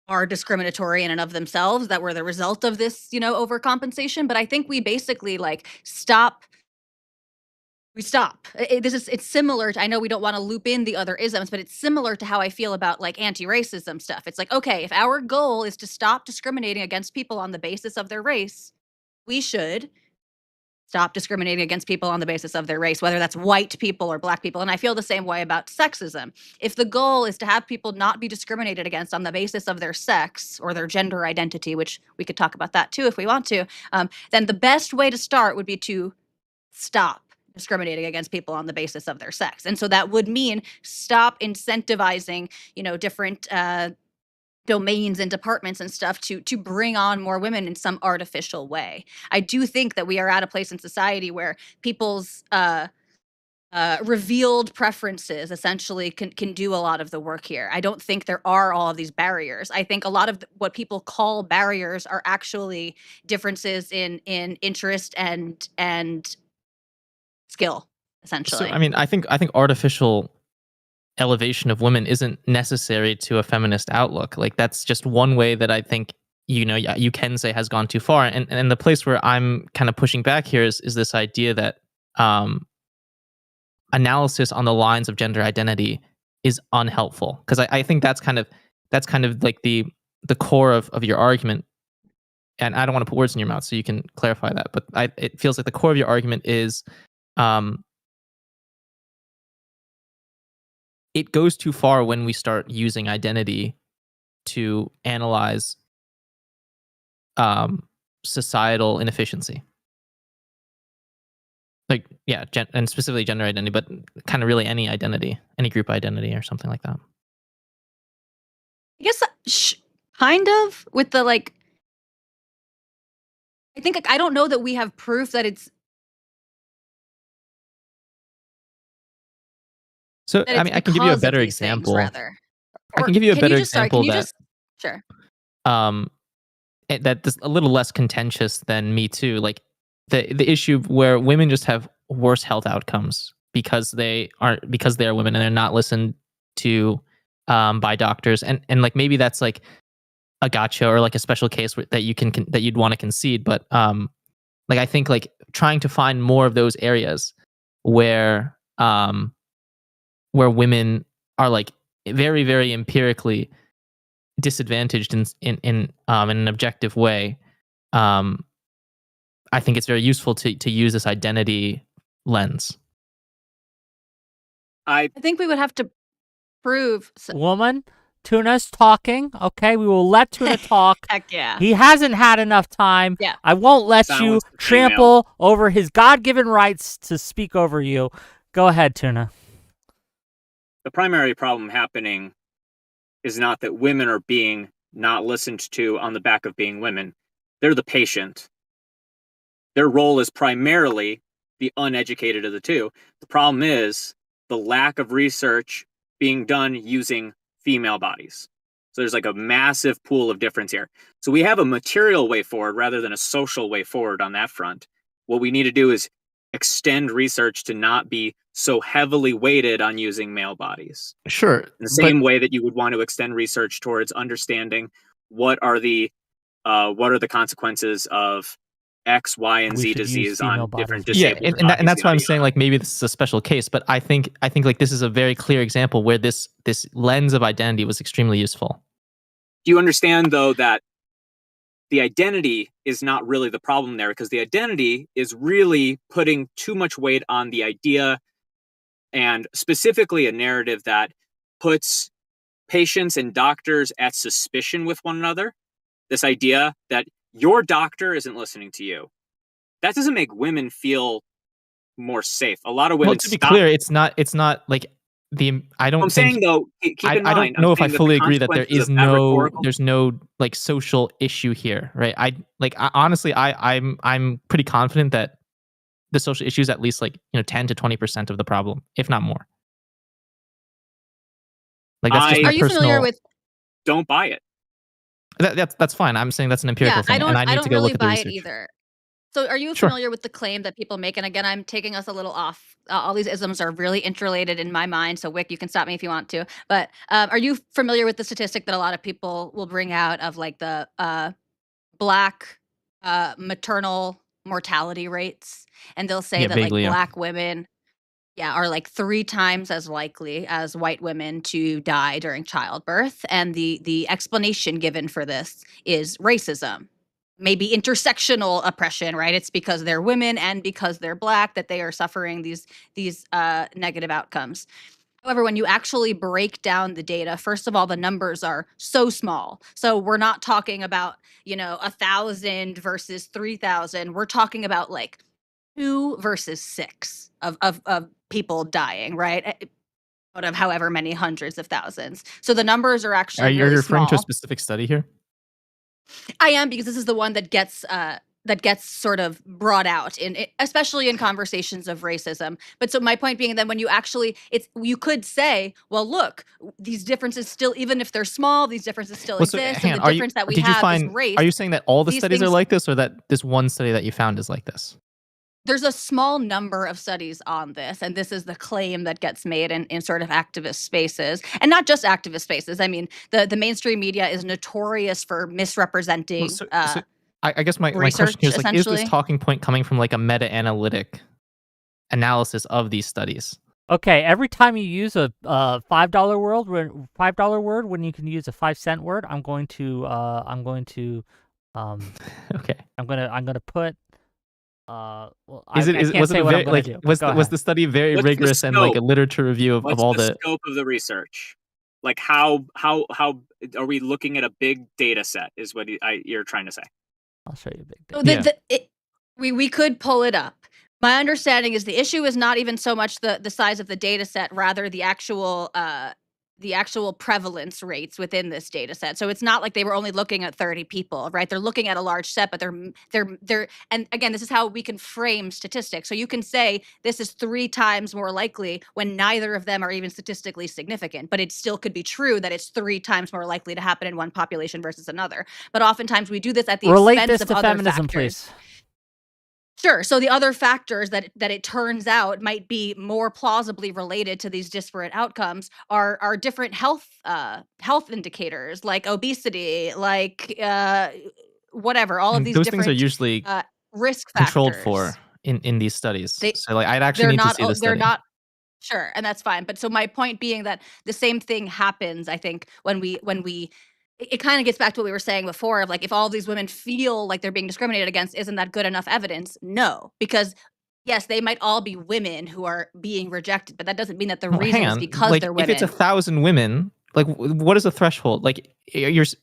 are discriminatory in and of themselves that were the result of this, overcompensation. But I think we basically like stop. We stop. It's similar to, I know we don't want to loop in the other isms, but it's similar to how I feel about like anti-racism stuff. It's like, okay, if our goal is to stop discriminating against people on the basis of their race, we should stop discriminating against people on the basis of their race, whether that's white people or black people. And I feel the same way about sexism. If the goal is to have people not be discriminated against on the basis of their sex or their gender identity, which we could talk about that too if we want to, then the best way to start would be to stop discriminating against people on the basis of their sex. And so that would mean stop incentivizing, different domains and departments and stuff to bring on more women in some artificial way. I do think that we are at a place in society where people's revealed preferences essentially can do a lot of the work here. I don't think there are all of these barriers. I think a lot of what people call barriers are actually differences in interest and skill, essentially. So, I mean, I think artificial elevation of women isn't necessary to a feminist outlook. Like, that's just one way that I think, you can say has gone too far. And the place where I'm kind of pushing back here is this idea that analysis on the lines of gender identity is unhelpful. Because I think that's kind of like the core of your argument. And I don't want to put words in your mouth, so you can clarify that. But it feels like the core of your argument is it goes too far when we start using identity to analyze societal inefficiency. Like, yeah, and specifically gender identity, but kind of really any identity, any group identity or something like that. I guess kind of with the like, I think I don't know that we have proof that it's. So, I mean, I can give you a better example. Rather. I can give you a better example sure. That's a little less contentious than Me Too. Like the issue where women just have worse health outcomes because they are women and they're not listened to by doctors, and like maybe that's like a gotcha or like a special case that you'd want to concede, but like I think like trying to find more of those areas where women are like very, very empirically disadvantaged in an objective way. I think it's very useful to use this identity lens. I think we would have to prove. Woman, Tuna's talking. Okay, we will let Tuna talk. Heck yeah. He hasn't had enough time. Yeah. I won't let you trample over his God-given rights to speak over you. Go ahead, Tuna. The primary problem happening is not that women are being not listened to on the back of being women. They're the patient. Their role is primarily the uneducated of the two. The problem is the lack of research being done using female bodies. So there's like a massive pool of difference here. So we have a material way forward rather than a social way forward on that front. What we need to do is extend research to not be so heavily weighted on using male bodies. Sure. In the same way that you would want to extend research towards understanding what are the consequences of X, Y, and Z disease on different disabled bodies. Yeah, and that's why I'm saying like maybe this is a special case, but I think like this is a very clear example where this lens of identity was extremely useful. Do you understand though that the identity is not really the problem there, because the identity is really putting too much weight on the idea, and specifically a narrative that puts patients and doctors at suspicion with one another. This idea that your doctor isn't listening to you. That doesn't make women feel more safe. A lot of women. Well, to be clear, it's not like I don't I'm think saying though, keep in I mind, don't I'm know if I saying that the fully agree that there consequences is of that rhetorical. there's no like social issue here, right? Honestly, I'm pretty confident that the social issue is at least like 10 to 20% of the problem, if not more. Like that's just I my Are you familiar personal. with? don't buy it. That's fine. I'm saying that's an Yeah, empirical thing, and I I need to don't go really look at the buy it research. either. So are you Sure. familiar with the claim that people make? And again, I'm taking us a little off. All these isms are really interrelated in my mind. So Wick, you can stop me if you want to. But are you familiar with the statistic that a lot of people will bring out of like the Black maternal mortality rates? And they'll say Yeah, that like vaguely. Yeah. Black women, yeah, are like 3 times as likely as white women to die during childbirth. And the explanation given for this is racism. Maybe intersectional oppression, right? It's because they're women and because they're Black that they are suffering these negative outcomes. However, when you actually break down the data, first of all, the numbers are so small. So we're not talking about 1,000 versus 3,000. We're talking about like 2 versus 6 of people dying, right? Out of however many hundreds of thousands. So the numbers are Are actually you really referring to a small. specific study here? I am, because this is the one that gets sort of brought out especially in conversations of racism. But so my point being that when you actually, you could say, well, look, these differences still, even if they're small, these differences still Well, so exist, and hang the on. difference that we Did you have is find? race. Are you saying that all the These studies are things, like this, or that this one study that you found is like this? there's a small number of studies on this, and this is the claim that gets made in sort of activist spaces, and not just activist spaces. I mean, the mainstream media is notorious for Well, misrepresenting so I guess my question here research, is like, is this essentially. talking point coming from like a meta-analytic analysis of these studies? Okay, every time you use a $5 word when you can use a 5-cent word, I'm going to Okay. I'm gonna put well, Is I can't was it say a what I'm very gonna do. But go was ahead. the study very What's the rigorous and like a scope? literature review of What's all the the? scope of the research? Like how are we looking at a big data set? Is what you're trying to say? I'll show you a big So data. Yeah. we could pull it up. My understanding is the issue is not even so much the size of the data set, rather the actual prevalence rates within this data set. So it's not like they were only looking at 30 people, right? They're looking at a large set, but they're and again, this is how we can frame statistics. So you can say this is 3 times more likely when neither of them are even statistically significant, but it still could be true that it's 3 times more likely to happen in one population versus another. But oftentimes we do this at the Relate expense this of to other feminism, factors. please. Sure. So the other factors that it turns out might be more plausibly related to these disparate outcomes are different health indicators, like obesity, like whatever. All of And these those things are different usually risk controlled for factors. in these studies. They So like I'd actually they're need to not see the they're study. not sure, and that's fine. But so my point being that the same thing happens, I think, when we it kind of gets back to what we were saying before of like, if all these women feel like they're being discriminated against, isn't that good enough evidence? No, because yes, they might all be women who are being rejected, but that doesn't mean that the Well, hang reason is on. because Like they're if it's women. 1,000 women, like what is the threshold? Like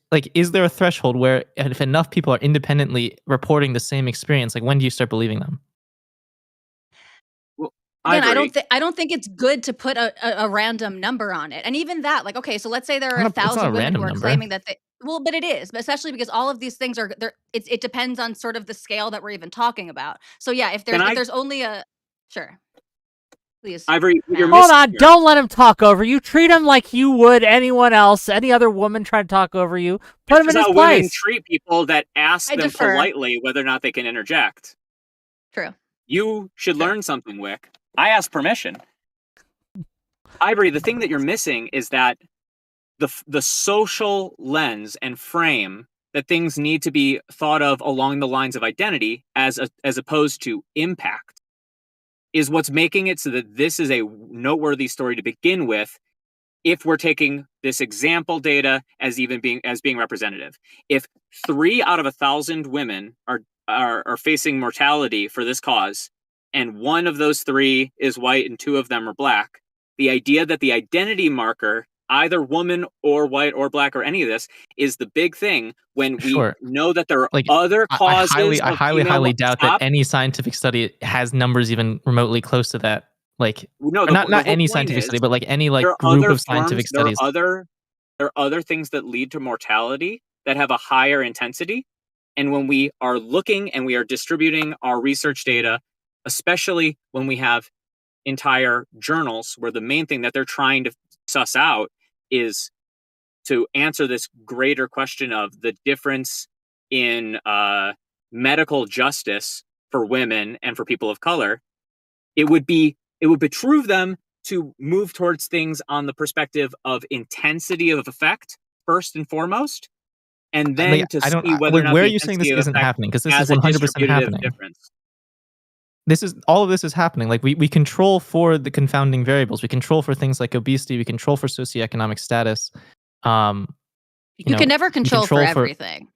like is there a threshold where if enough people are independently reporting the same experience, like when do you start believing them? Well, Again, Ivory, I don't think it's good to put a random number on it. And even that, like, okay, so let's say there are It's not a 1,000 women who random are number. claiming that they, well, but it is, but especially because all of these things are there. It depends on sort of the scale that we're even talking about. So yeah, can if I, there's only a, sure, please, Ivory, what you're ma'am. Hold missing on, here. don't let him talk over you. Treat him like you would anyone else, any other woman trying to talk over you. Put him This in is his how women place. treat people that ask I them defer. politely whether or not they can interject. True. You should True. learn something, Wick. I asked permission. Ivory, the thing that you're missing is that the social lens and frame that things need to be thought of along the lines of identity as opposed to impact is what's making it so that this is a noteworthy story to begin with, if we're taking this example data as being representative. If 3 out of 1,000 women are facing mortality for this cause, and 1 of those 3 is white and 2 of them are Black, the idea that the identity marker either woman or white or black or any of this is the big thing when we Sure. know that there are Like, other I causes highly, of female doubt that stop. any scientific study has numbers even remotely close to that. Like, No, or not the whole any point scientific is study, but like any there like are group other of forms, scientific studies. there are other things that lead to mortality that have a higher intensity. And when we are looking and we are distributing our research data, especially when we have entire journals where the main thing that they're trying to suss out is to answer this greater question of the difference in medical justice for women and for people of color, it would behoove them to move towards things on the perspective of intensity of effect first and foremost, and then to I don't. see whether or not Where are the you saying this intensity of isn't effect happening? Because this is has a 100% distributive happening. difference. This is all of this is happening. Like we control for the confounding variables. We control for things like obesity. We control for socioeconomic status. You can never control for control everything.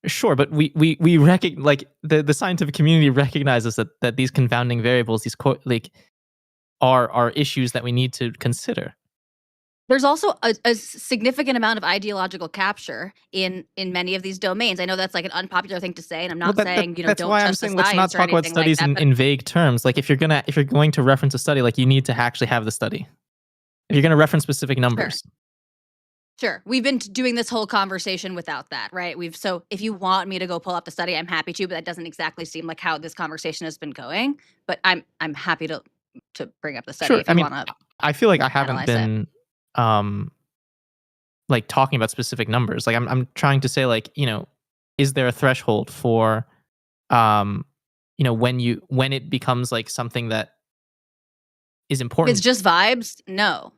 Sure, but we like the scientific community recognizes that these confounding variables, these are issues that we need to consider. There's also a significant amount of ideological capture in many of these domains. I know that's like an unpopular thing to say, and I'm not saying That's don't why I'm trust the saying let's not science or talk about anything like studies that. But in vague terms. Like if you're going to reference a study, like you need to actually have the study. If you're going to reference specific numbers. Sure. We've been doing this whole conversation without that, right? So if you want me to go pull up the study, I'm happy to, but that doesn't exactly seem like how this conversation has been going. But I'm happy to bring up the study Sure. if you want to. I feel like I haven't analyze it. been like talking about specific numbers. Like I'm trying to say like, is there a threshold for when it becomes like something that is If important? it's just vibes, no.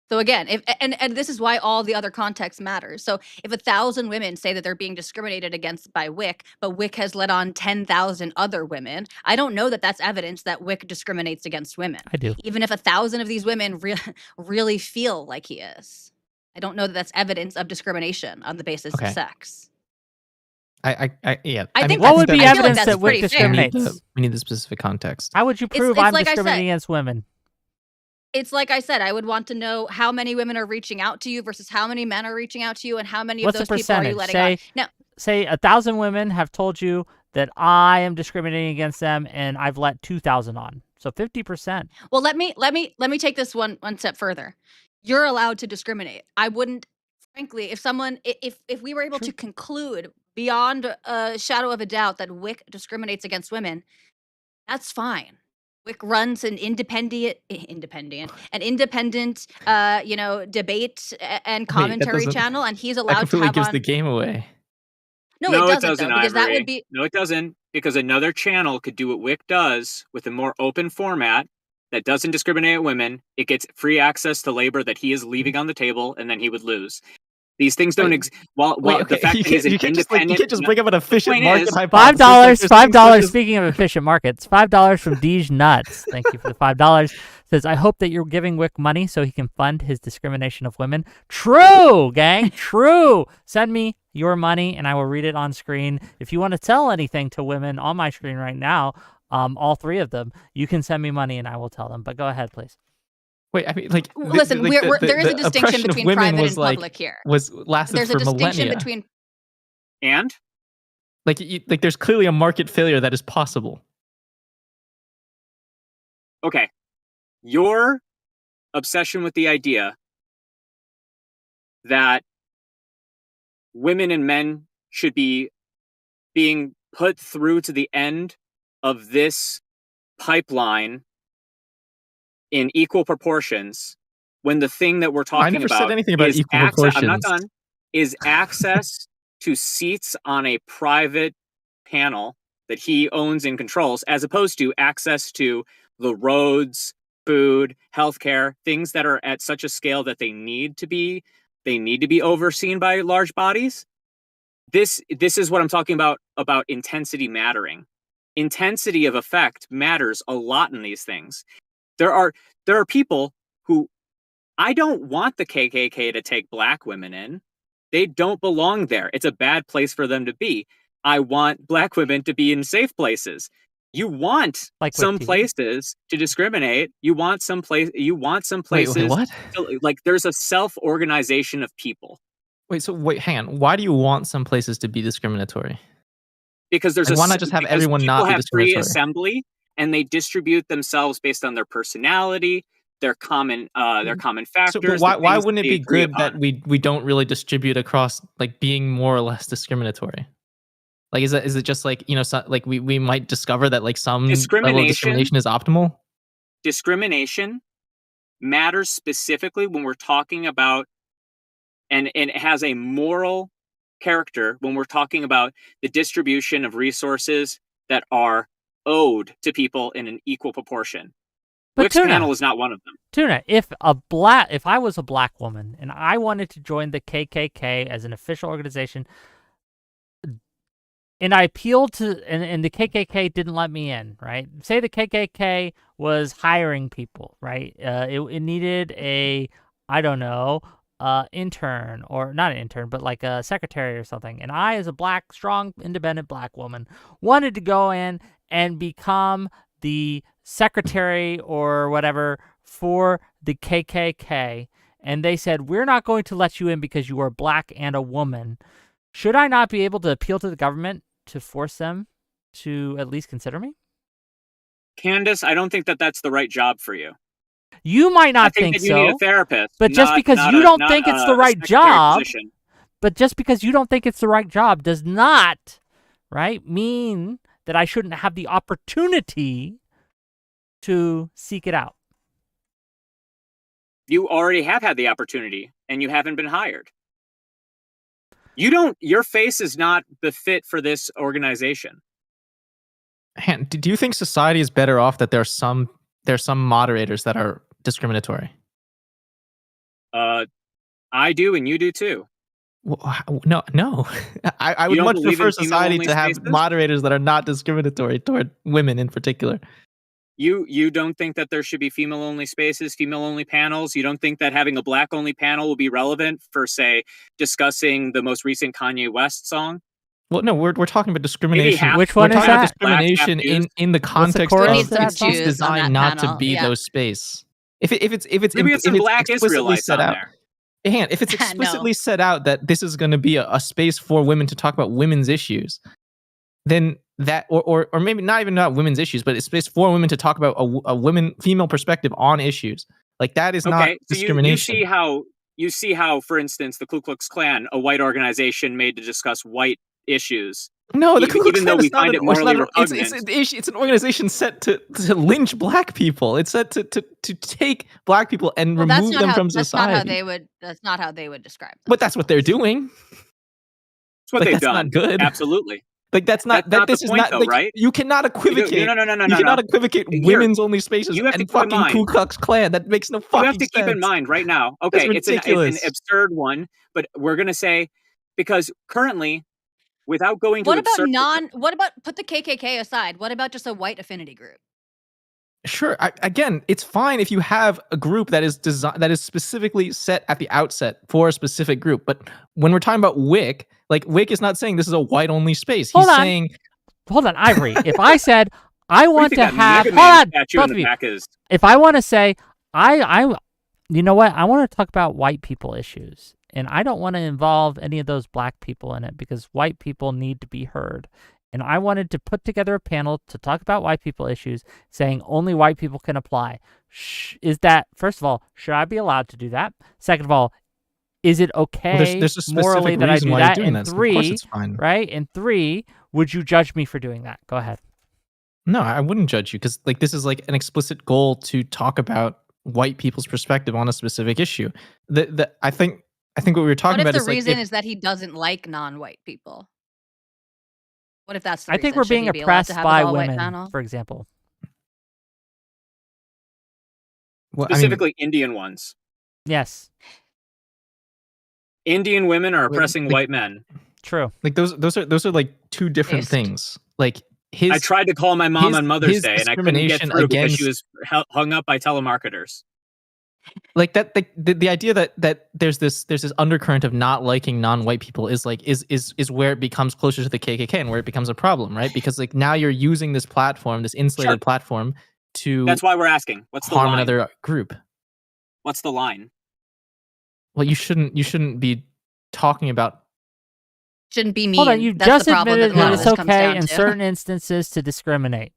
So again, and this is why all the other context matters. So if 1,000 women say that they're being discriminated against by WIC, but WIC has let on 10,000 other women, I don't know that that's evidence that WIC discriminates against women. I do. Even if 1,000 of these women really feel like he is, I don't know that that's evidence of discrimination on the basis of sex. Yeah. I think what would be I feel like evidence that's that WIC pretty fair. discriminates? We need the specific context. How would you prove it's I'm like I discriminating said. against women? It's like I said, I would want to know how many women are reaching out to you versus how many men are reaching out to you, and how many What's of the those people are you percentage? letting on. Now, Say 1,000 women have told you that I am discriminating against them, and I've let 2,000 on. So 50%. well, let me take this one step further. You're allowed to discriminate. I wouldn't, frankly, if we were able to conclude beyond a shadow of a doubt that WIC discriminates against women, that's fine. WIC runs an independent, debate and commentary channel, and he's allowed that completely to have gives on. the game away. No, it doesn't though, because that would be. No, it doesn't, because another channel could do what WIC does with a more open format that doesn't discriminate women. It gets free access to labor that he is leaving on the table, and then he would lose. These things don't exist. The fact that he's an independent, you can't just bring up an efficient market $5. hypothesis. $5. Speaking of efficient markets, $5 from Deej Nuts. Thank you for the $5. Says, I hope that you're giving WIC money so he can fund his discrimination of women. True, gang. True. Send me your money and I will read it on screen. If you want to tell anything to women on my screen right now, all three of them, you can send me money and I will tell them. But go ahead, please. Wait, I mean, like, listen, there is a distinction between private and public here. Lasted There's for a distinction millennia. between, and like there's clearly a market failure that is possible. Okay, your obsession with the idea that women and men should be being put through to the end of this pipeline in equal proportions, when the thing that we're talking about, I never said anything about equal proportions. I'm not done. Is access to seats on a private panel that he owns and controls, as opposed to access to the roads, food, healthcare, things that are at such a scale that they need to be overseen by large bodies. This is what I'm talking about intensity mattering. Intensity of effect matters a lot in these things. There are people who, I don't want the KKK to take black women in. They don't belong there. It's a bad place for them to be. I want black women to be in safe places. You want Like with some TV. places to discriminate. You want some places Wait, what? like there's a self-organization of people. Wait, hang on. Why do you want some places to be discriminatory? Because there's Like, why not just have everyone people not be have free discriminatory? assembly and they distribute themselves based on their personality, their common factors. So, but the why things wouldn't it they be agree good that upon. we don't really distribute across like being more or less discriminatory? Like, is it just like, like we might discover that like some level of discrimination is optimal? Discrimination matters specifically when we're talking about, and it has a moral character when we're talking about the distribution of resources that are owed to people in an equal proportion. But Wick's panel is not one of them. Tuna, if I was a black woman and I wanted to join the KKK as an official organization, and I appealed to, and the KKK didn't let me in, right? Say the KKK was hiring people, right? It needed a, I don't know, intern, or not an intern, but like a secretary or something. And I, as a black, strong, independent black woman, wanted to go in and become the secretary or whatever for the KKK. And they said, we're not going to let you in because you are black and a woman. Should I not be able to appeal to the government to force them to at least consider me? Candace, I don't think that that's the right job for you. You might not think that you so, need a therapist, but just because you don't think it's the right job, does not, right, mean that I shouldn't have the opportunity to seek it out. You already have had the opportunity, and you haven't been hired. Your face is not befit for this organization. Do you think society is better off that there's some moderators that are discriminatory? I do, and you do too. Well, no. I would much prefer society to have moderators that are not discriminatory toward women in particular. You don't think that there should be female-only spaces, female-only panels? You don't think that having a black-only panel will be relevant for, say, discussing the most recent Kanye West song? Well, no, we're talking about discrimination. Which one is that? Discrimination in the context of it's designed not to be those space. If it's explicitly set out, if it's explicitly set out that this is going to be a space for women to talk about women's issues, then that, or maybe not even about women's issues, but it's space for women to talk about a female perspective on issues. Like, that is not discrimination. You see how, for instance, the Ku Klux Klan, a white organization made to discuss white issues. No, the Ku Klux Klan is not it's an organization set to lynch black people. It's set to take black people and remove them from society. That's not how they would describe them. But that's what they're doing. That's what they've done. Not good. Absolutely. Like, that's not this is not like, right? You cannot equivocate. No. You cannot equivocate women's only spaces and fucking Ku Klux Klan. That makes no fucking sense. You have to keep in mind right now. Okay, it's an absurd one, but we're gonna say, because currently, without going to what about put the KKK aside? What about just a white affinity group? Sure. Again, it's fine if you have a group that is specifically set at the outset for a specific group. But when we're talking about Wick, like, Wick is not saying this is a white-only space. He's saying... Hold on, Ivory. If I said, I want to have... If I want to say, you know what? I want to talk about white people issues. And I don't want to involve any of those black people in it because white people need to be heard. And I wanted to put together a panel to talk about white people issues, saying only white people can apply. Is that, first of all, should I be allowed to do that? Second of all, is it okay morally that I do that? And three, right? And three, would you judge me for doing that? Go ahead. No, I wouldn't judge you because, like, this is like an explicit goal to talk about white people's perspective on a specific issue. I think what we were talking about is, the reason is that he doesn't like non-white people. What if that's the reason? I think we're being oppressed by women, for example. Well, specifically Indian ones. Yes. Indian women are oppressing white men. True. Like, those are like two different things. Like, I tried to call my mom on Mother's Day and I couldn't get through because she was hung up by telemarketers. like that the idea that there's this undercurrent of not liking non-white people is like is where it becomes closer to the KKK and where it becomes a problem, right? Because like now you're using this platform, this insulated platform, to That's why we're asking. What's the harm line? another group. What's the line? Well, you shouldn't be talking about. Shouldn't be mean. Hold on, you That's just the problem admitted that a lot that of it's this comes okay down in to. certain instances to discriminate.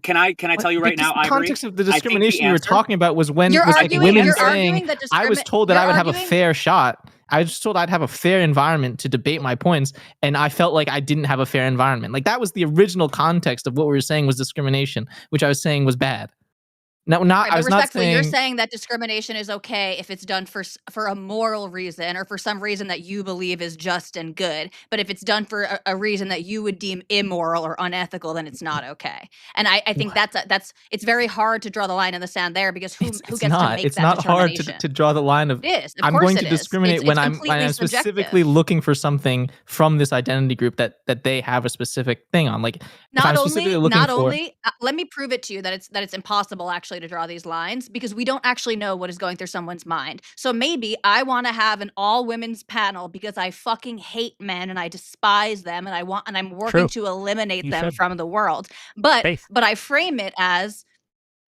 Can I tell you right now, the Ivory? context of the discrimination you were answer- talking about was when You're was like arguing- women you're saying, arguing that I was told that you're I would have a arguing- fair shot. I was told I'd have a fair environment to debate my points, and I felt like I didn't have a fair environment. Like that was the original context of what we were saying was discrimination, which I was saying was bad. No, not. Right, I was but not respectfully, saying. you're saying that discrimination is okay if it's done for a moral reason or for some reason that you believe is just and good. But if it's done for a reason that you would deem immoral or unethical, then it's not okay. And I think that's it's very hard to draw the line in the sand there because who gets to make that determination? It's not hard to draw the line of. It is. Of I'm course going it to is. discriminate It's when I'm completely specifically subjective. looking for something from this identity group that they have a specific thing on. Like if I'm specifically looking for. Let me prove it to you that it's impossible actually to draw these lines because we don't actually know what is going through someone's mind. So maybe I want to have an all women's panel because I fucking hate men and I despise them and I'm working to eliminate them from the world. But I frame it as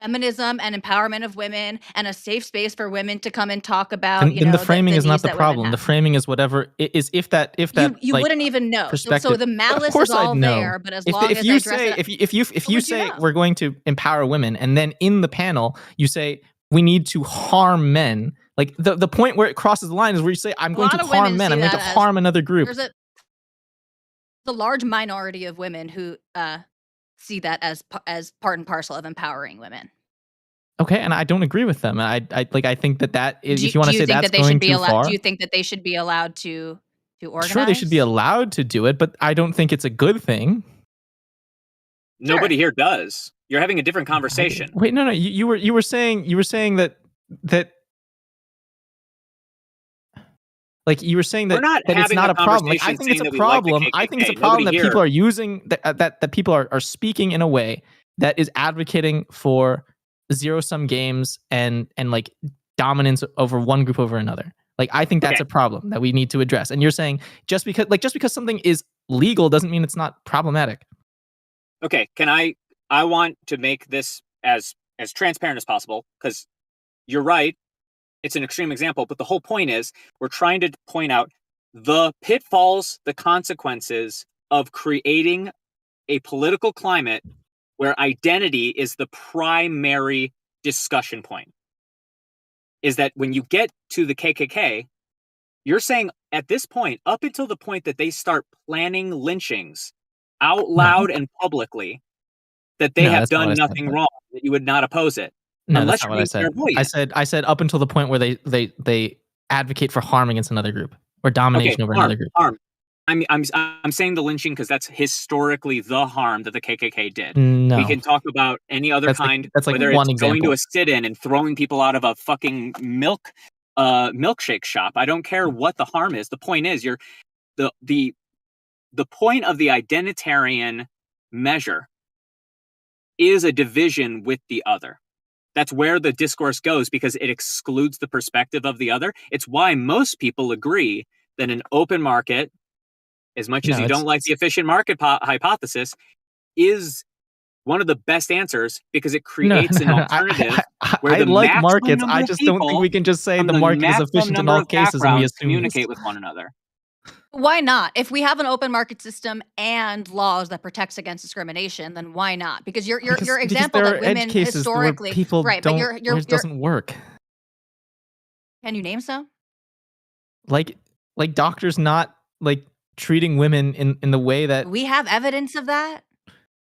feminism and empowerment of women and a safe space for women to come and talk about. Then the framing is not the problem. The framing is whatever it is. If that you like, wouldn't even know. So the malice of course is all I'd know. there. But as long as you I say address it, if you say we're going to empower women, and then in the panel you say we need to harm men. Like the point where it crosses the line is where you say I'm going to harm men. I'm going to harm another group. There's a large minority of women who see that as part and parcel of empowering women. Okay, and I don't agree with them. I think that is, if you want to say that's going too far. Do you think that they should be allowed to organize? Sure, they should be allowed to do it, but I don't think it's a good thing. Nobody here does. You're having a different conversation. Wait, no. You were saying that like you were saying that it's not a problem. Like, I think it's a problem. I think it's a problem that people are using that people are speaking in a way that is advocating for zero-sum games and like dominance over one group over another. Like I think that's a problem that we need to address. And you're saying just because something is legal doesn't mean it's not problematic. Okay, I want to make this as transparent as possible because you're right. It's an extreme example, but the whole point is we're trying to point out the pitfalls, the consequences of creating a political climate where identity is the primary discussion point. Is that when you get to the KKK, you're saying at this point, up until the point that they start planning lynchings out loud and publicly, that they have done nothing wrong, that you would not oppose it. No, that's not what I said. I said up until the point where they advocate for harm against another group or domination over another group. Harm. I'm saying the lynching because that's historically the harm that the KKK did. No. We can talk about any other kind, whether it's going to a sit-in and throwing people out of a fucking milkshake shop. I don't care what the harm is. The point is, the point of the identitarian measure is a division with the other. That's where the discourse goes because it excludes the perspective of the other. It's why most people agree that an open market, as much as you don't like the efficient market hypothesis, is one of the best answers because it creates an alternative where the like markets. number I of just don't think we can just say from the market is efficient in all cases and we assume communicate with one another. Why not? If we have an open market system and laws that protects against discrimination, then why not? Because your example that women historically people right, don't, but it doesn't work. Can you name some? Like doctors not like treating women in the way that we have evidence of that.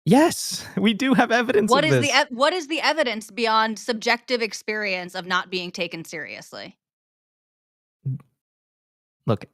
Yes, we do have evidence. What is the evidence beyond subjective experience of not being taken seriously? Look,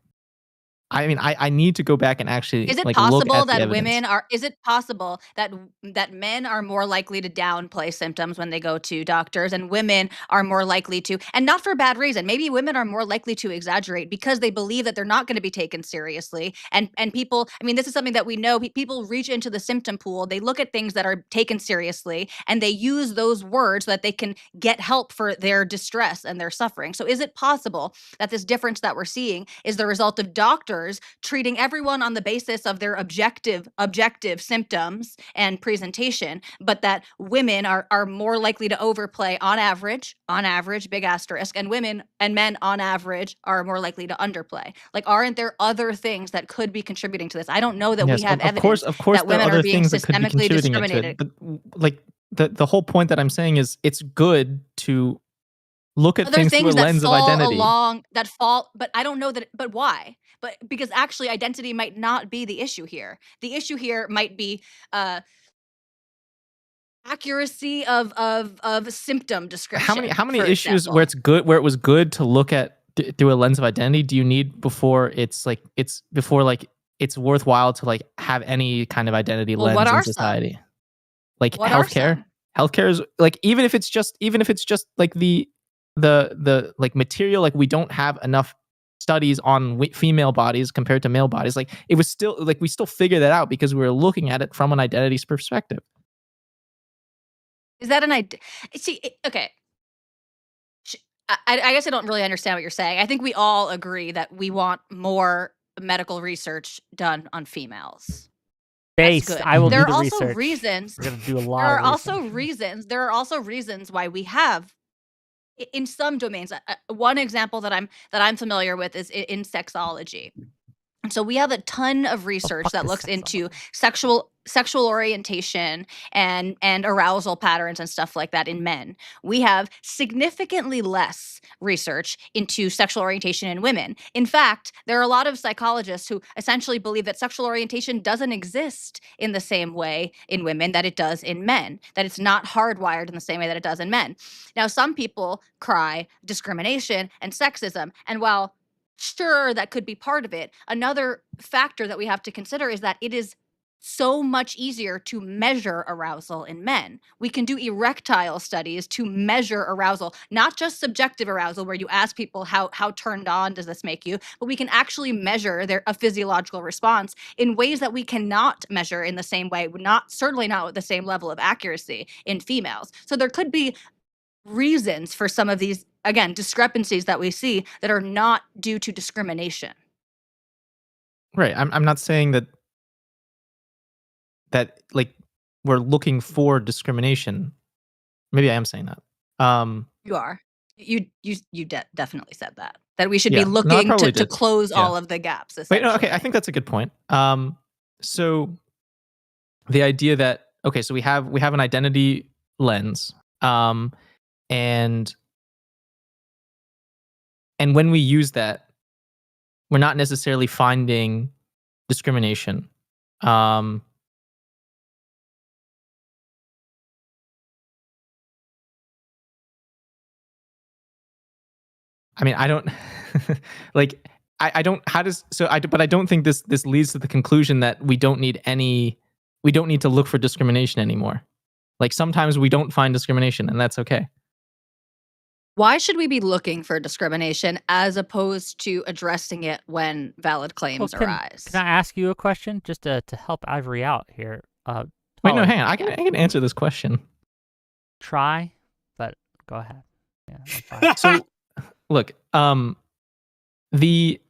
I mean, I need to go back and actually Is it like look possible at the that evidence. is it possible that men are more likely to downplay symptoms when they go to doctors, and women are more likely to, and not for bad reason. Maybe women are more likely to exaggerate because they believe that they're not going to be taken seriously. And people, I mean, this is something that we know. People reach into the symptom pool. They look at things that are taken seriously, and they use those words so that they can get help for their distress and their suffering. So is it possible that this difference that we're seeing is the result of doctors treating everyone on the basis of their objective symptoms and presentation, but that women are more likely to overplay on average, big asterisk, and women and men on average are more likely to underplay? Like, aren't there other things that could be contributing to this? I don't know that we Yes, have of course, evidence of course, that there are women are other being things that could be systemically contributing to discriminated. it. But like the whole point that I'm saying is, it's good to look at Other things through a things that lens of fall identity. along that fall, but I don't know that. But why? But because actually, identity might not be the issue here. The issue here might be accuracy of symptom description. How many For issues where example, it's good, where it was good to look at through a lens of identity do you need before it's worthwhile to like have any kind of identity well, what lens in are some? society? Like What are some? healthcare is like, even if it's just like the like material, like we don't have enough studies on female bodies compared to male bodies, like it was still like we still figure that out because we were looking at it from an identity's perspective. Is that an idea? See, okay. I guess I don't really understand what you're saying. I think we all agree that we want more medical research done on females. That's Based, good. I will There do are the also research. reasons. We're gonna do a There lot are of also research. reasons. There are also reasons why we have in some domains. One example that I'm familiar with is in sexology. And so we have a ton of The research fuck that is looks into sexology? sexual orientation and arousal patterns and stuff like that in men. We have significantly less research into sexual orientation in women. In fact, there are a lot of psychologists who essentially believe that sexual orientation doesn't exist in the same way in women that it does in men, that it's not hardwired in the same way that it does in men. Now, some people cry discrimination and sexism, and while sure, that could be part of it. Another factor that we have to consider is that it is so much easier to measure arousal in men. We can do erectile studies to measure arousal, not just subjective arousal, where you ask people how turned on does this make you, but we can actually measure a physiological response in ways that we cannot measure in the same way, certainly not with the same level of accuracy in females. So there could be reasons for some of these, again, discrepancies that we see that are not due to discrimination. Right. I'm not saying that like we're looking for discrimination. Maybe I am saying that. You are. Definitely said that we should be Yeah. No, I looking probably to did. close Yeah. all of the gaps, Wait, no, essentially. okay, I think that's a good point. So the idea that, okay, so we have an identity lens, and when we use that, we're not necessarily finding discrimination. Um, I mean, I don't like. I don't. How does so? But I don't think this leads to the conclusion that we don't need to look for discrimination anymore. Like sometimes we don't find discrimination, and that's okay. Why should we be looking for discrimination as opposed to addressing it when valid Well, claims can arise? I ask you a question just to help Ivory out here? Wait, no, Tali, hang on. I can answer this question. try, but go ahead. Yeah, I'm fine. So, look, the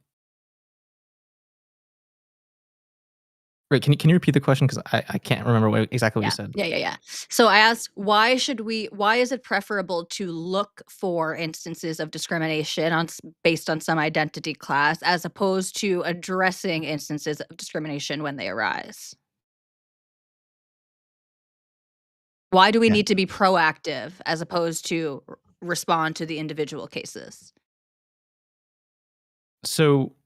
Wait, can you repeat the question? Because I can't remember exactly what you said. Yeah. So I asked, why is it preferable to look for instances of discrimination based on some identity class as opposed to addressing instances of discrimination when they arise? Why do we Yeah. need to be proactive as opposed to respond to the individual cases? So,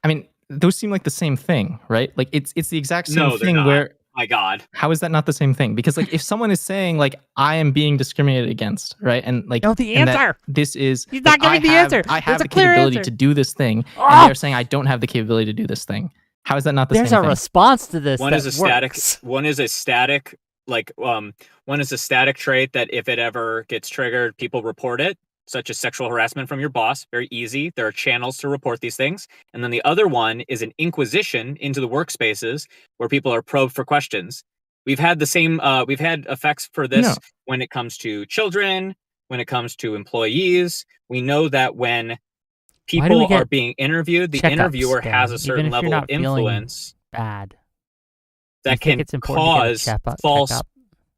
I mean, those seem like the same thing, right? Like it's the exact same No, they're thing not. where my God. How is that not the same thing? Because like if someone is saying like I am being discriminated against, right? And like No, the and that answer. this is He's like, not giving the answer. I There's have a the clear capability answer. to do this thing, and Ah! they're saying I don't have the capability to do this thing. How is that not the There's same a thing? response to this. One that is a static. works. One is a static. Like one is a static trait that if it ever gets triggered, people report it, such as sexual harassment from your boss. Very easy. There are channels to report these things. And then the other one is an inquisition into the workspaces where people are probed for questions. We've had the same. We've had effects for this No. when it comes to children, when it comes to employees. We know that when Why do we people are get being interviewed, the checkups interviewer has then, a certain even if you're level of not feeling influence bad? that you think can it's important to get a cause false checkup?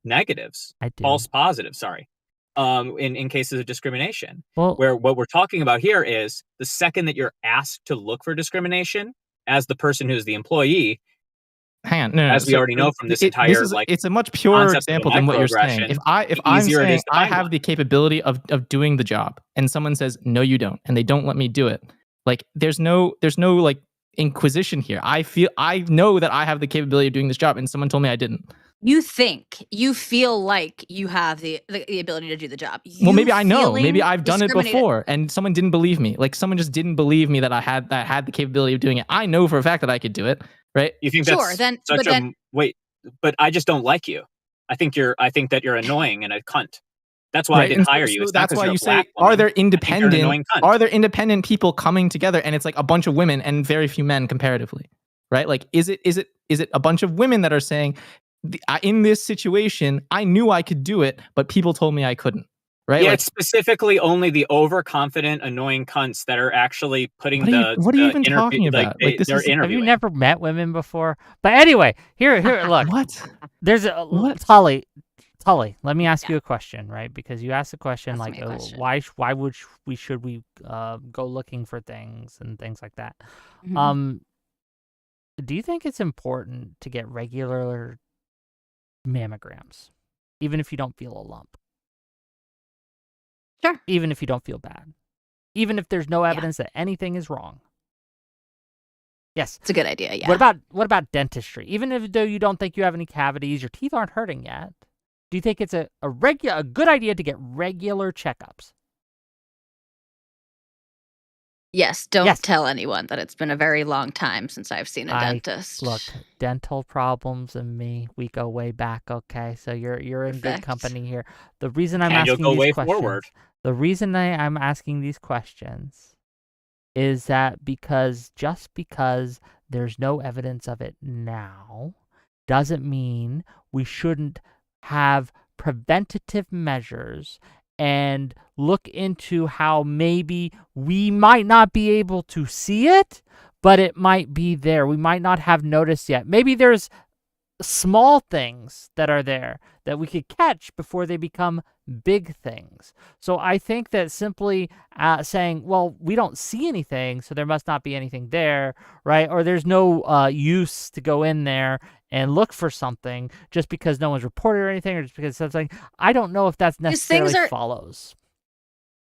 negatives, I do. false positives, sorry, in cases of discrimination. Well, Where what we're talking about here is the second that you're asked to look for discrimination as the person who's the employee, hang on, no. as we already know from this entire it's a much purer concept of a example than what you're saying. microaggression, If the I'm easier it saying is to I find have one. the capability of doing the job, and someone says no, you don't, and they don't let me do it, like there's no like inquisition here. I know that I have the capability of doing this job, and someone told me I didn't. You feel like you have the ability to do the job. Well, maybe I know. Maybe I've done it before, and someone didn't believe me. Like someone just didn't believe me that I had the capability of doing it. I know for a fact that I could do it, right? You think Sure, that's then- such but a then- wait, but I just don't like you. I think that you're annoying and a cunt. That's why I Right, didn't and so- hire so you. It's not that's 'cause why you're a you say, black are woman. there I think you're an annoying cunt. independent people coming together, and it's like a bunch of women and very few men comparatively, right? Like, is it a bunch of women that are saying, in this situation, I knew I could do it, but people told me I couldn't, right? Yeah, Like, it's specifically only the overconfident, annoying cunts that are actually putting what are you even talking about? Like, This they're is- interviewing. have you never met women before? But anyway, here, look. what? There's a What? Tali. Let me ask you a question, right? Because you asked the question Ask like, me a question. why would should we go looking for things and things like that? Mhm. Do you think it's important to get regular mammograms, even if you don't feel a lump? Sure. Even if you don't feel bad, even if there's no evidence that anything is wrong. Yes, It's a good idea. Yeah. What about dentistry? Even though you don't think you have any cavities, your teeth aren't hurting yet. Do you think it's a good idea to get regular checkups? Yes. Don't Yes. tell anyone that it's been a very long time since I've seen a dentist. Look, dental problems and me, we go way back. Okay, so you're in good Perfect. company here. The reason I'm And you'll asking go these way questions, forward. the reason I'm asking these questions, is that just because there's no evidence of it now, doesn't mean we shouldn't have preventative measures and look into how maybe we might not be able to see it, but it might be there. We might not have noticed yet. Maybe there's small things that are there that we could catch before they become big things. So I think that simply saying, well, we don't see anything, so there must not be anything there, right? Or there's no use to go in there and look for something just because no one's reported or anything, or just because something. I don't know if that's necessarily follows.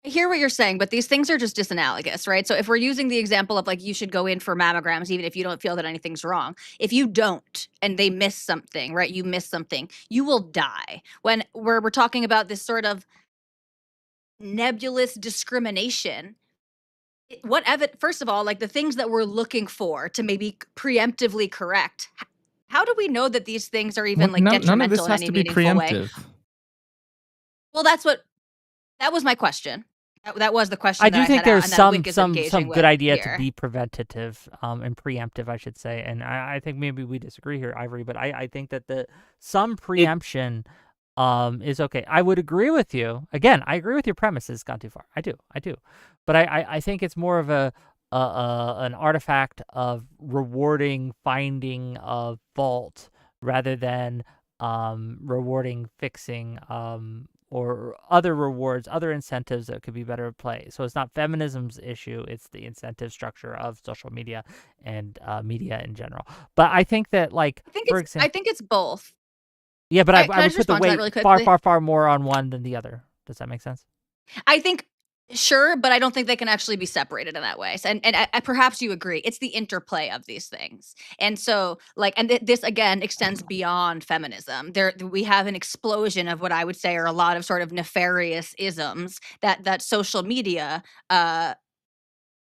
I hear what you're saying, but these things are just disanalogous, right? So if we're using the example of like you should go in for mammograms even if you don't feel that anything's wrong. If you don't and they miss something, right? You miss something, you will die. When we're talking about this sort of nebulous discrimination, first of all, like the things that we're looking for to maybe preemptively correct, how do we know that these things are even like detrimental none of this in has any to be meaningful way? preemptive. Well, that was my question. That was the question. I do think there's some good good idea to be preventative and preemptive, I should say. And I think maybe we disagree here, Ivory, but I think that some preemption is okay. I would agree with you. Again, I agree with your premise. It's gone too far. I do. But I think it's more of an artifact of rewarding finding of fault rather than rewarding fixing or other rewards, other incentives that could be better at play. So it's not feminism's issue, it's the incentive structure of social media and media in general. But I think that, like, for example, I think it's both. Yeah, but I would just put the respond to that weight really quickly? far more on one than the other. Does that make sense? I think Sure, but I don't think they can actually be separated in that way. And perhaps you agree. It's the interplay of these things. And so, like, and this again extends beyond feminism. We have an explosion of what I would say are a lot of sort of nefarious isms that social media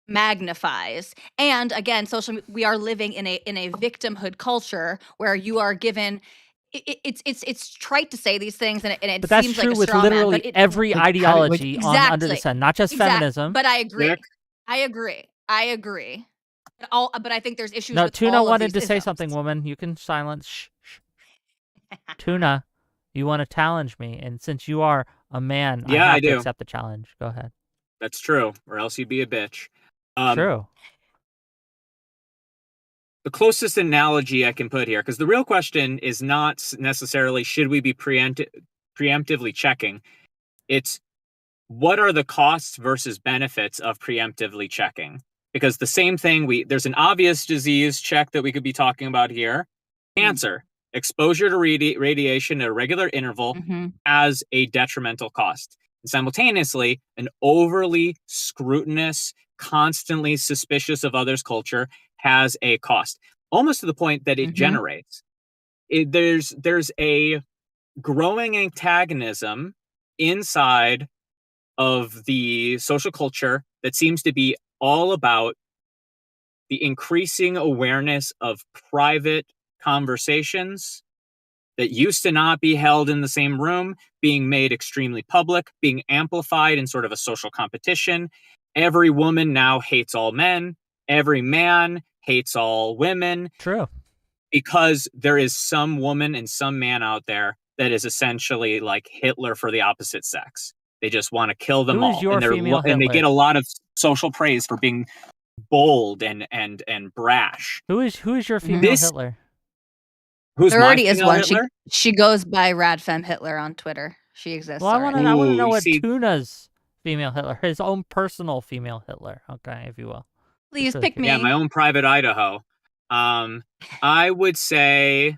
magnifies. And again, we are living in a victimhood culture where you are given. It's trite to say these things, and it But that's seems true like a with straw literally man, but every ideology on under the exactly. sun, not just feminism. But I agree. Nick? I agree. But I think there's issues No, with Tuna all of wanted these to say isms. something, woman. You can silence. Shh. Tuna, you want to challenge me, and since you are a man, Yeah, I I have to do. accept the challenge. Go ahead. That's true, or else you'd be a bitch. True. The closest analogy I can put here, because the real question is not necessarily should we be preemptively checking. It's what are the costs versus benefits of preemptively checking? Because the same thing, there's an obvious disease check that we could be talking about here. Cancer, exposure to radiation at a regular interval has a detrimental cost. And simultaneously, an overly scrutinous, constantly suspicious of others' culture has a cost, almost to the point that it generates. There's a growing antagonism inside of the social culture that seems to be all about the increasing awareness of private conversations that used to not be held in the same room, being made extremely public, being amplified in sort of a social competition. Every woman now hates all men. Every man hates all women. True. Because there is some woman and some man out there that is essentially like Hitler for the opposite sex. They just want to kill them all. Who is your female and they Hitler? get a lot of social praise for being bold and brash. Who is your female Hitler? Who's there my already is female one. Hitler? She goes by Radfem Hitler on Twitter. She exists. Well, I want to Ooh, know you what see- Tuna's female Hitler, his own personal female Hitler, okay, if you will. Please really pick me. Yeah, my own private Idaho. I would say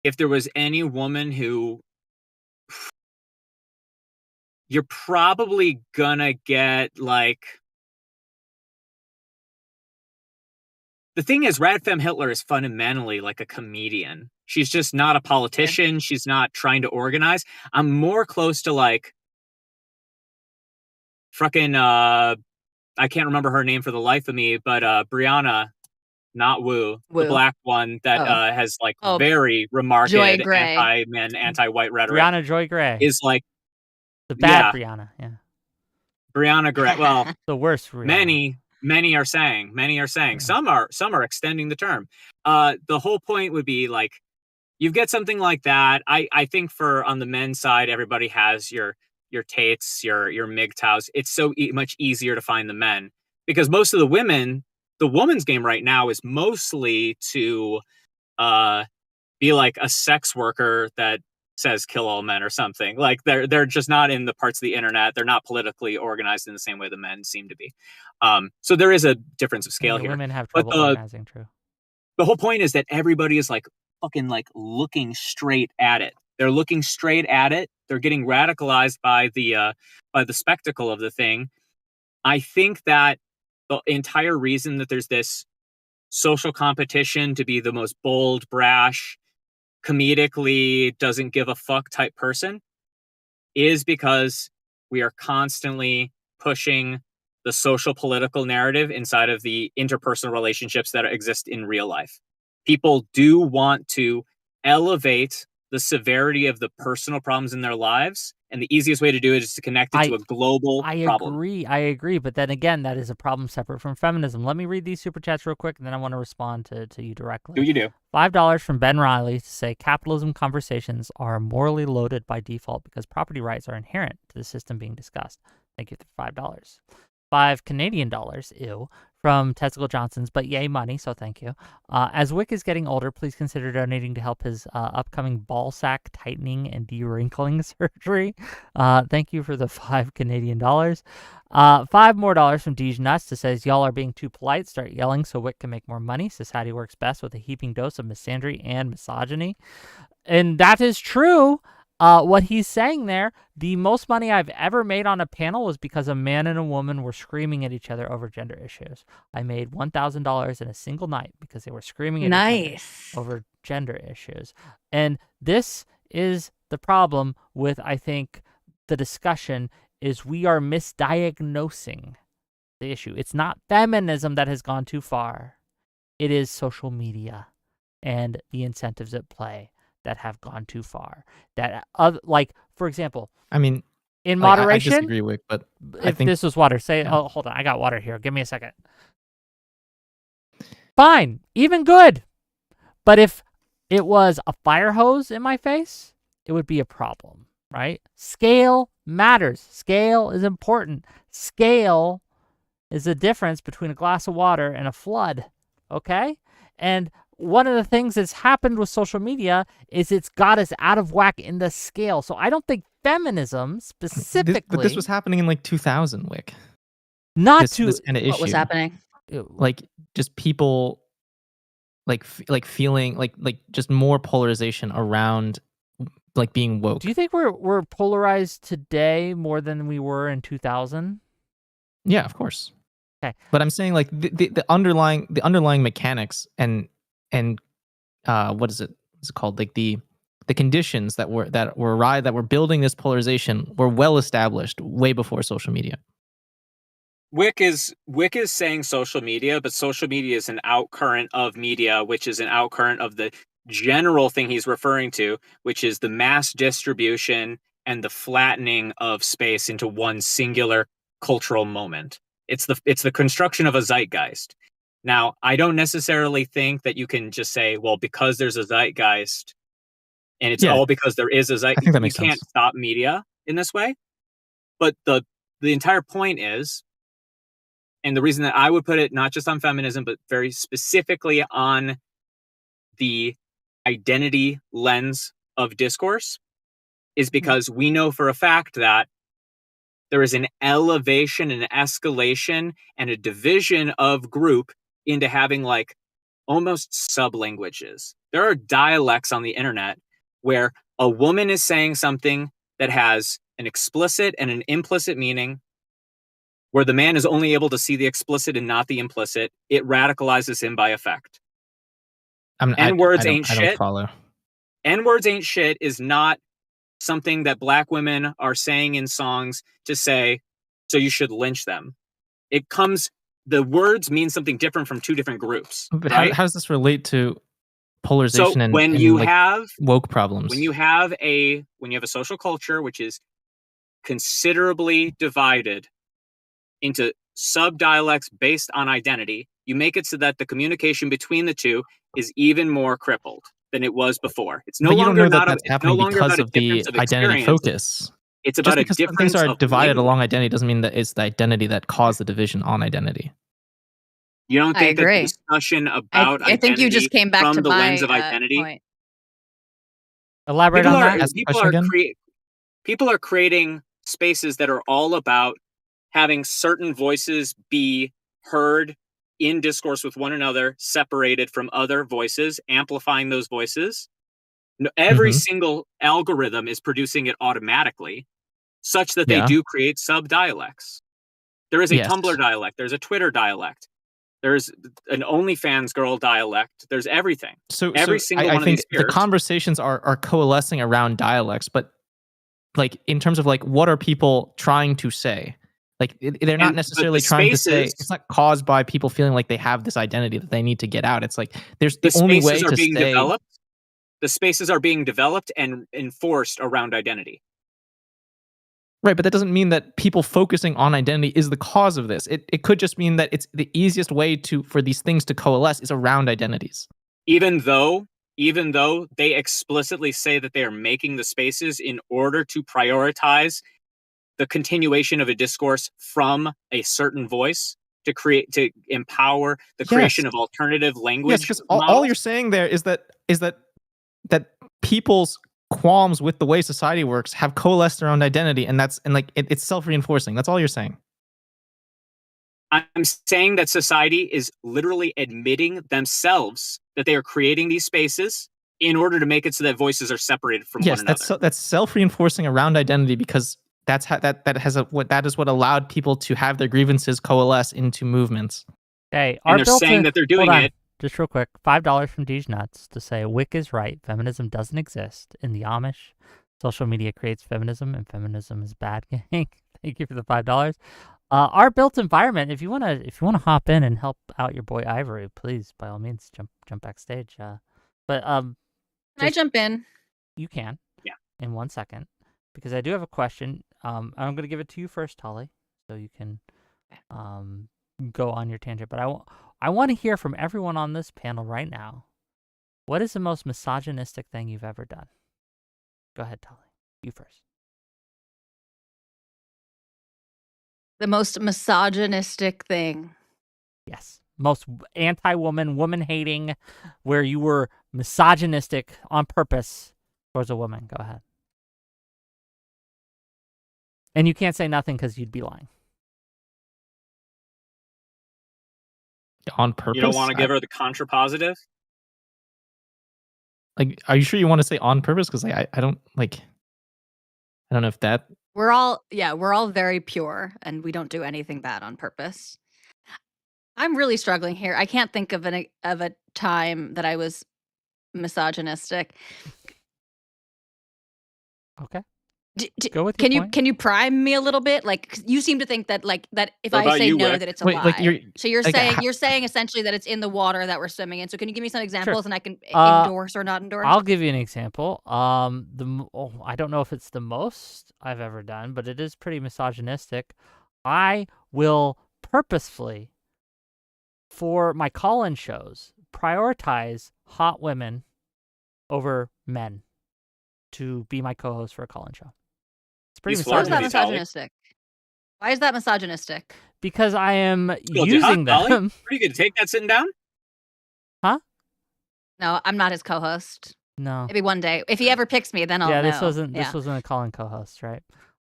if there was any woman who you're probably gonna get like. The thing is, Radfem Hitler is fundamentally like a comedian. She's just not a politician. She's not trying to organize. I'm more close to like fucking I can't remember her name for the life of me, but Brianna, not Wu, the black one that has like very remarked anti-men, anti-white rhetoric. Brianna Joy Gray is like the bad Brianna, yeah. Brianna Gray. Well, the worst Brianna. Many are saying. Yeah. Some are extending the term. The whole point would be like you get something like that. I think for on the men's side, everybody has your Tates, your MGTOWs. It's so much easier to find the men because most of the women's game right now is mostly to be like a sex worker that says kill all men or something. Like they're just not in the parts of the internet. They're not politically organized in the same way the men seem to be. So there is a difference of scale here. Women have trouble organizing, true. The whole point is that everybody is like fucking like looking straight at it. They're looking straight at it. They're getting radicalized by the spectacle of the thing. I think that the entire reason that there's this social competition to be the most bold, brash, comedically doesn't give a fuck type person is because we are constantly pushing the social political narrative inside of the interpersonal relationships that exist in real life. People do want to elevate the severity of the personal problems in their lives, and the easiest way to do it is to connect it to a global problem. I agree, but then again, that is a problem separate from feminism. Let me read these super chats real quick, and then I want to respond to you directly. Do you do? $5 from Ben Riley to say capitalism conversations are morally loaded by default because property rights are inherent to the system being discussed. Thank you for $5. 5 Canadian dollars, ew, from Testicle Johnson's, but yay money, so thank you. As Wick is getting older, please consider donating to help his upcoming ball sack tightening and de-wrinkling surgery. Thank you for the 5 Canadian dollars. 5 more dollars from Deej Nuts that says, y'all are being too polite, start yelling so Wick can make more money. Society works best with a heaping dose of misandry and misogyny. And that is true. What he's saying there, the most money I've ever made on a panel was because a man and a woman were screaming at each other over gender issues. I made $1,000 in a single night because they were screaming at each other over gender issues. And this is the problem with, I think, the discussion is we are misdiagnosing the issue. It's not feminism that has gone too far. It is social media and the incentives at play that have gone too far. That, like, for example, I mean, in moderation. I disagree with, but if this was water, say, oh, hold on, I got water here. Give me a second. Fine, even good. But if it was a fire hose in my face, it would be a problem, right? Scale matters. Scale is important. Scale is the difference between a glass of water and a flood, okay? And one of the things that's happened with social media is it's got us out of whack in the scale. So I don't think feminism specifically... But this was happening in like 2000, Wick. This kind of issue. What was happening? Like just people like feeling like just more polarization around like being woke. Do you think we're polarized today more than we were in 2000? Yeah, of course. Okay. But I'm saying like the underlying mechanics and what is it? What's it called? Like the conditions that were building this polarization were well established way before social media. Wick is saying social media, but social media is an outcurrent of media, which is an outcurrent of the general thing he's referring to, which is the mass distribution and the flattening of space into one singular cultural moment. It's the construction of a zeitgeist. Now, I don't necessarily think that you can just say, well, because there's a zeitgeist, and it's all because there is a zeitgeist. I think that makes sense. You can't stop media in this way. But the entire point is, and the reason that I would put it not just on feminism, but very specifically on the identity lens of discourse, is because we know for a fact that there is an elevation, an escalation, and a division of group into having like almost sub-languages. There are dialects on the internet where a woman is saying something that has an explicit and an implicit meaning, where the man is only able to see the explicit and not the implicit. It radicalizes him by effect. N-words ain't shit. I don't follow. N-words ain't shit is not something that black women are saying in songs to say, so you should lynch them. The words mean something different from two different groups. But right? How does this relate to polarization so and when you have woke problems? When you have a social culture which is considerably divided into sub-dialects based on identity, you make it so that the communication between the two is even more crippled than it was before. It's no longer that's happening because of the identity focus. It's about a difference just because things are divided language. Along identity doesn't mean that it's the identity that caused the division on identity. You don't think that the discussion about I think you just came back from to the my lens of identity point. Elaborate on that. People are creating spaces that are all about having certain voices be heard in discourse with one another, separated from other voices, amplifying those voices. Every single algorithm is producing it automatically, such that they do create sub-dialects. There is a Tumblr dialect. There's a Twitter dialect. There's an OnlyFans girl dialect. There's everything. Every single one of these the conversations are coalescing around dialects, but like in terms of like what are people trying to say? Like they're not necessarily trying to say. It's not caused by people feeling like they have this identity that they need to get out. It's like there's the only way to stay. The spaces are being developed and enforced around identity. Right, but that doesn't mean that people focusing on identity is the cause of this. It could just mean that it's the easiest way for these things to coalesce is around identities. Even though they explicitly say that they are making the spaces in order to prioritize the continuation of a discourse from a certain voice to empower the creation of alternative language. Yes, because all you're saying there is that people's qualms with the way society works have coalesced around identity, and it's self-reinforcing. That's all you're saying. I'm saying that society is literally admitting themselves that they are creating these spaces in order to make it so that voices are separated from one another. That's self-reinforcing around identity, because that's how that is what allowed people to have their grievances coalesce into movements. Hey, And they're saying that they're doing it. Just real quick, $5 from Deej Nuts to say Wick is right. Feminism doesn't exist in the Amish. Social media creates feminism, and feminism is bad. Gang. Thank you for the $5. Our built environment. If you wanna hop in and help out your boy Ivory, please by all means jump backstage. But Can I jump in? You can. Yeah. In 1 second, because I do have a question. I'm going to give it to you first, Tali, so you can go on your tangent. But I want to hear from everyone on this panel right now. What is the most misogynistic thing you've ever done? Go ahead, Tali. You first. The most misogynistic thing. Yes. Most anti-woman, woman-hating, where you were misogynistic on purpose towards a woman. Go ahead. And you can't say nothing because you'd be lying. On purpose? You don't want to give her the contrapositive? Like, are you sure you want to say on purpose? Because I don't know if that... We're all very pure, and we don't do anything bad on purpose. I'm really struggling here. I can't think of a time that I was misogynistic. Okay. Go with can your you point. can you prime me a little bit? Like, 'cause you seem to think that that if What I about say you, no, Wick? that it's a Wait, lie. like, So you're like, saying essentially that it's in the water that we're swimming in. So can you give me some examples and I can Uh, endorse or not endorse? I'll give you an example. I don't know if it's the most I've ever done, but it is pretty misogynistic. I will purposefully, for my call-in shows, prioritize hot women over men to be my co-host for a call-in show. It's pretty He's How is that flirting, Tali. misogynistic? Why is that misogynistic? because I am Well, you hot, using Tali? them. Pretty good. Take that sitting down. No, I'm not his co-host. No. Maybe one day. If he ever picks me, then I'll know. This wasn't a call-in co-host, right?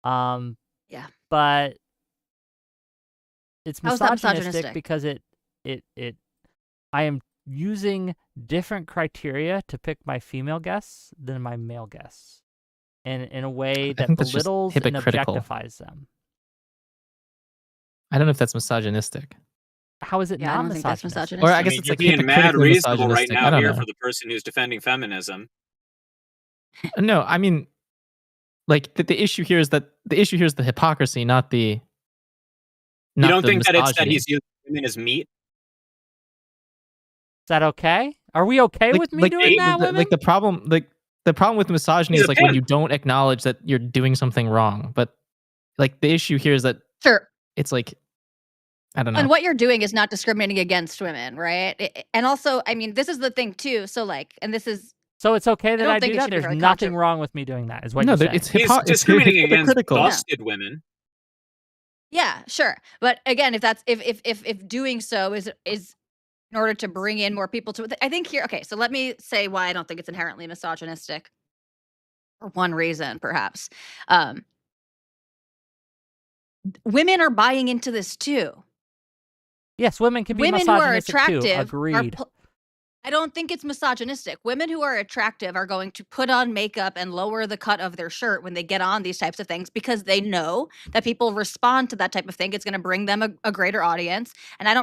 Yeah. But it's How is that misogynistic misogynistic? because I am using different criteria to pick my female guests than my male guests, and in a way that think that's just belittles and hypocritical. objectifies them. I don't know if that's misogynistic. How is it Yeah, I not don't think that's misogynistic? Or I I guess mean, it's you're like being mad hypocritically reasonable right misogynistic. I now don't here know. for the person who's defending feminism. No, I mean, like the issue here is the hypocrisy, not the You don't the think that it's that misogyny. he's using women as meat? Is that okay? Are we okay with me doing that, women? Like the problem with misogyny He's is a like when pimp. you don't acknowledge that you're doing something wrong. But like the issue here is that Sure. it's like, I don't know. And what you're doing is not discriminating against women, right? And also, I mean, this is the thing too. So like, and this is So it's okay that don't I think do it that? should be There's very nothing wrong with me doing that, is what you're saying. It's He's it's discriminating against hypocritical. busted women. yeah, sure. But again, if that's if doing so is in order to bring in more people to it, I think here. Okay, so let me say why I don't think it's inherently misogynistic. For one reason, perhaps, women are buying into this too. Yes, women can be Women who are misogynistic too. attractive Agreed. I don't think it's misogynistic. Women who are attractive are going to put on makeup and lower the cut of their shirt when they get on these types of things because they know that people respond to that type of thing. It's going to bring them a greater audience, and I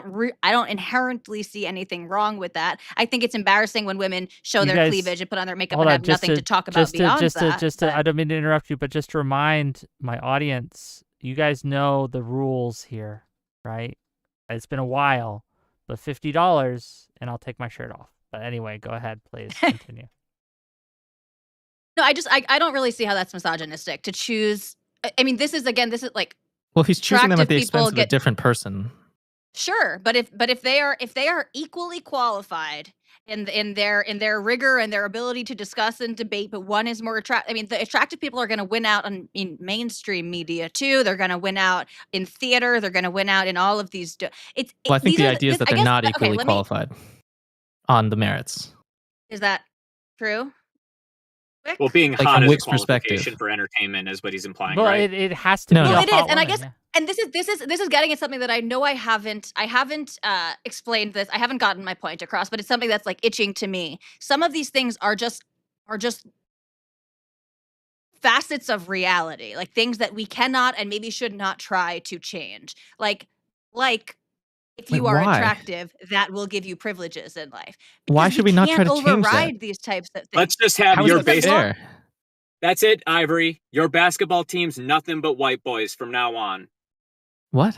don't inherently see anything wrong with that. I think it's embarrassing when women show You their guys- cleavage and put on their makeup Hold and on, have nothing to talk about beyond that. I don't mean to interrupt you, but just to remind my audience, you guys know the rules here, right? It's been a while, but $50 and I'll take my shirt off. But anyway, go ahead, please continue. No, I don't really see how that's misogynistic to choose. I mean, this is like, Well, he's choosing them at the attractive people expense of a different person. sure, but if they are equally qualified in their rigor and their ability to discuss and debate, but one is more attractive. I mean, the attractive people are going to win out in mainstream media too. They're going to win out in theater. They're going to win out in all of these. Well, I think the idea is that they're not equally qualified on the merits. Is that true? Wick? Well, being Like, hot from is a Wick's qualification perspective. for entertainment, is what he's implying, Well, right? it has to No, be no. a Well, it is, hot and I woman, guess, yeah. and this is getting at something that I know I haven't explained this. I haven't gotten my point across, but it's something that's like itching to me. Some of these things are just facets of reality, like things that we cannot and maybe should not try to change. Like if Like, you are why? attractive, that will give you privileges in life. Why Because should we not try can't to change that? override these types of things. Let's just have How is your that basic. fair? That's it, Ivory. Your basketball team's nothing but white boys from now on. What?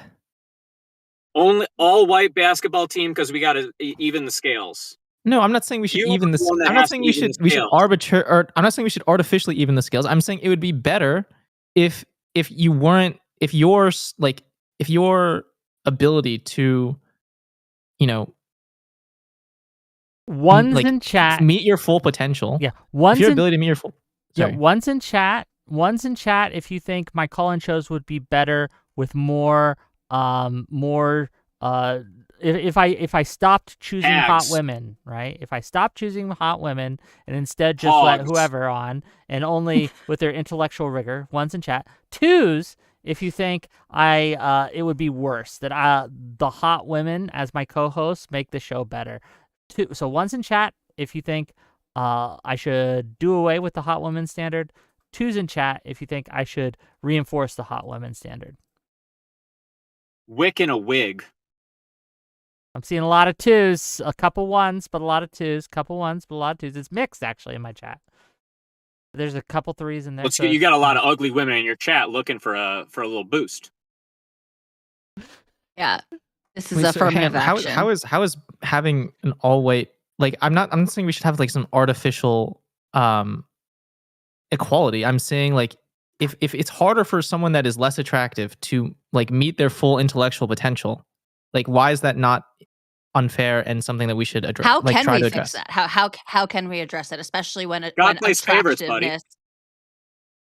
Only all white basketball team because we got to even the scales. No, I'm not saying we should You even are the. the one that I'm not has saying to we even should the scales. or I'm not saying we should artificially even the scales. I'm saying it would be better if you weren't if your ability to, you know, One's like, in chat. meet your full potential. Yeah, If one's your in ability to meet your full. yeah, Sorry. one's in chat. One's in chat. If you think my call-in shows would be better with more if I stopped choosing hot Hags. women, right? If I stopped choosing hot women and instead just let Hogs. whoever on and only with their intellectual rigor, one's in chat. Twos, if you think it would be worse that the hot women as my co-hosts make the show better. So one's in chat if you think I should do away with the hot women standard. Two's in chat if you think I should reinforce the hot women standard. Wick in a wig. I'm seeing a lot of twos, a couple ones, but a lot of twos, couple ones, but a lot of twos. It's mixed actually in my chat. There's a couple threes in there. So you got a lot of ugly women in your chat looking for a little boost. Yeah, this is affirmative action. How is having an all white, like, I'm not saying we should have like some artificial equality. I'm saying, like, if it's harder for someone that is less attractive to, like, meet their full intellectual potential, like, why is that not unfair and something that we should address? How like, can try we to fix address that? How can we address it, especially when God plays favorites, buddy. attractiveness?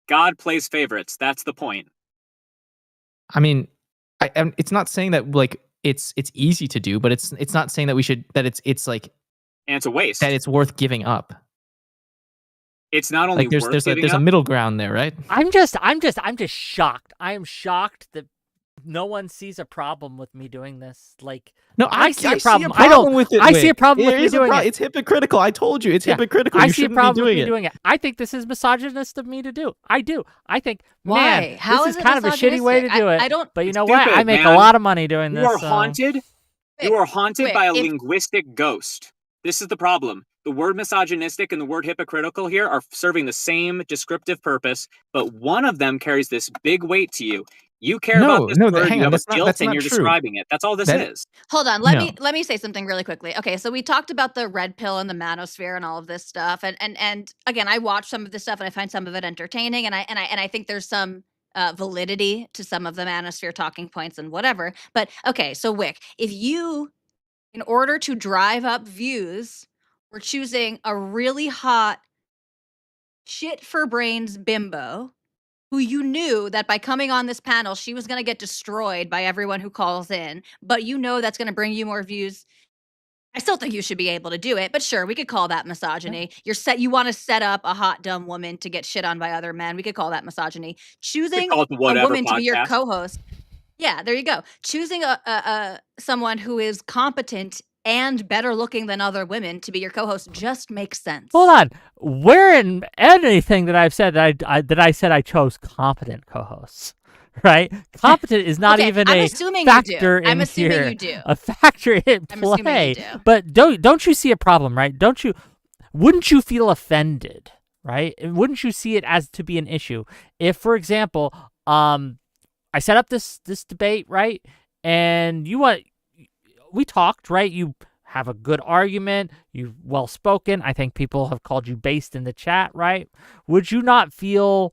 God plays favorites. That's the point. I mean, it's not saying that, like, it's easy to do, but it's not saying that we should, that it's like, And it's a waste. that it's worth giving up. It's not only Like, there's worth giving a up. middle ground there, right? I'm just shocked. I am shocked that no one sees a problem with me doing this. Like, No, I see a problem. with it. I see a Wick. problem with It me is a doing it. It's hypocritical. I told you, it's Yeah, hypocritical. I You see a shouldn't problem be with doing me it. doing it. I think this is misogynist of me to do. I do. I think, Why? man, How this is is it kind of a shitty way to misogynistic? do it. I don't. But you It's know what? I stupid, make man. a lot of money doing this. You are so- haunted. You are haunted by a Wick, linguistic ghost. This is the problem. The word misogynistic and the word hypocritical here are serving the same descriptive purpose, but one of them carries this big weight to you. You care about this word, hang you on, have that's a guilt, not and you're true. describing it. That's all this That- is. Hold on, No. let me say something really quickly. Okay, so we talked about the red pill and the manosphere and all of this stuff, and again, I watch some of this stuff and I find some of it entertaining, and I think there's some validity to some of the manosphere talking points and whatever. But okay, so Wick, if you, in order to drive up views, were choosing a really hot shit for brains bimbo who you knew that by coming on this panel, she was going to get destroyed by everyone who calls in, but you know that's going to bring you more views. I still think you should be able to do it, but sure, we could call that misogyny. You want to set up a hot, dumb woman to get shit on by other men. We could call that misogyny. Choosing call it the a Whatever woman to be your podcast. co-host. Yeah, there you go. Choosing someone who is competent and better looking than other women to be your co-host just makes sense. Hold on. Where in anything that I've said that I said I chose competent co-hosts, right? Competent is not Okay, even I'm a assuming you do. factor in I'm assuming here. you do. A factor in I'm assuming play. you do. But don't you see a problem, right? Wouldn't you feel offended, right? Wouldn't you see it as to be an issue if, for example, I set up this debate, right? And we talked, right? You have a good argument. You're well spoken. I think people have called you based in the chat, right? Would you not feel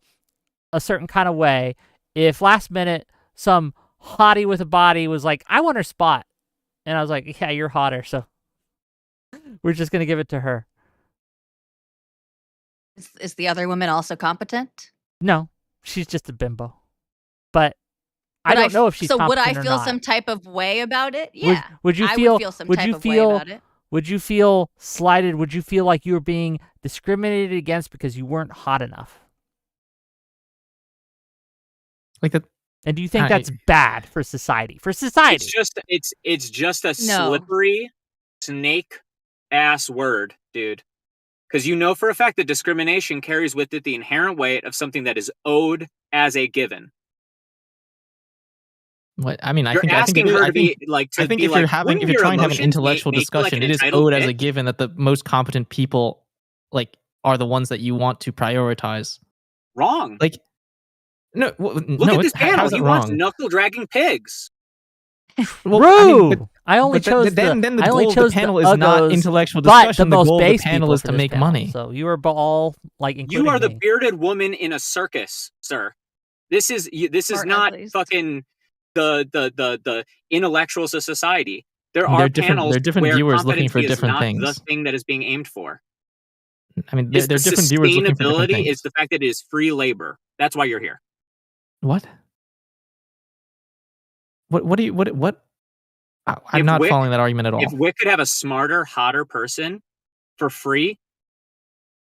a certain kind of way if last minute some hottie with a body was like, I want her spot? And I was like, yeah, you're hotter, so we're just going to give it to her. Is the other woman also competent? No, she's just a bimbo. But I don't know if she's so would I competent or feel not. some type of way about it? Yeah. Would you I feel? would feel some would type you of feel? way about it. Would you feel slighted? Would you feel like you were being discriminated against because you weren't hot enough? Like that. And do you think that's bad for society? For society, it's just a No. slippery snake ass word, dude. Because you know for a fact that discrimination carries with it the inherent weight of something that is owed as a given. What I mean, I You're think asking her to be like I think if you're trying to have an intellectual discussion, it is owed as a given that the most competent people like are the ones that you want to prioritize. Wrong. Like, no, look at this panel. He wants knuckle dragging pigs. Well, I only chose then the I only goal chose of the panel the is not uggos, intellectual but discussion. the most goal of base the panel is to make money. So you are all like, including you are the me. bearded woman in a circus, sir. This is not fucking the intellectuals of society. There are panels. They're different where viewers looking for competency is different not things. the thing that is being aimed for. I mean, they're different viewers looking for different things. Sustainability is the fact that it is free labor. That's why you're here. What? What? I'm not following that argument at all. If Wick could have a smarter, hotter person for free,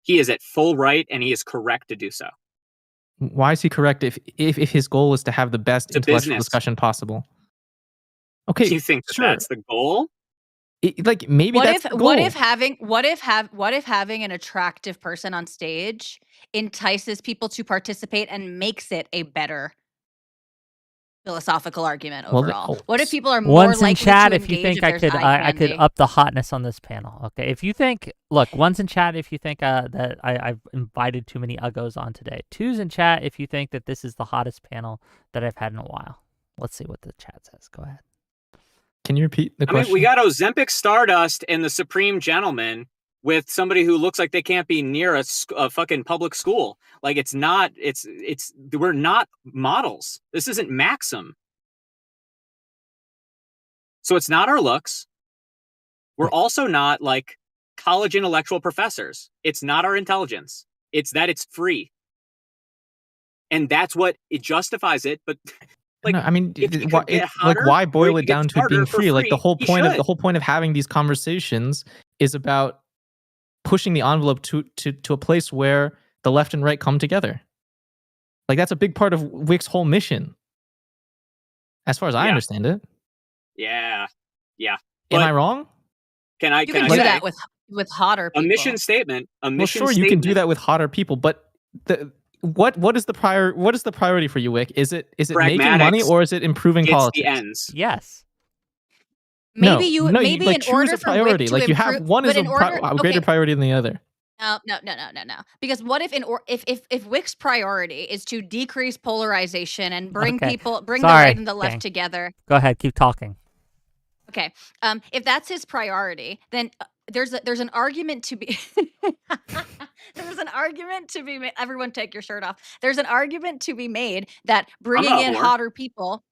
he is at full right and he is correct to do so. Why is he correct if his goal is to have the best intellectual discussion possible? Okay, do you think that's the goal? Like maybe that's the goal. What if having an attractive person on stage entices people to participate and makes it a better philosophical argument overall? What if people are more likely in chat to if you think I could up the hotness on this panel? Okay, if you think, look, one's in chat if you think that I've invited too many uggos on today. Two's in chat if you think that this is the hottest panel that I've had in a while. Let's see what the chat says. Go ahead. Can you repeat the question? I mean, we got Ozempic Stardust and the Supreme Gentleman with somebody who looks like they can't be near a fucking public school. Like we're not models. This isn't Maxim. So it's not our looks. We're also not like college intellectual professors. It's not our intelligence. It's that it's free. And that's what it justifies it. But like, no, I mean, why boil it down to it being free? Like the whole point of having these conversations is about pushing the envelope to a place where the left and right come together. Like that's a big part of Wick's whole mission, as far as I understand it. Yeah. Am I wrong? You can do that with hotter people. A mission statement. Well, sure, you can do that with hotter people, but what is the priority for you, Wick? Is it making money or is it improving politics? The ends. Yes. Maybe in order for priority, like you have one is a greater priority than the other. No. Because what if Wick's priority is to decrease polarization and bring the right and the left together? Go ahead, keep talking. Okay. If that's his priority, then there's an argument to be there's an argument to be made. Everyone take your shirt off. There's an argument to be made that bringing in hotter people,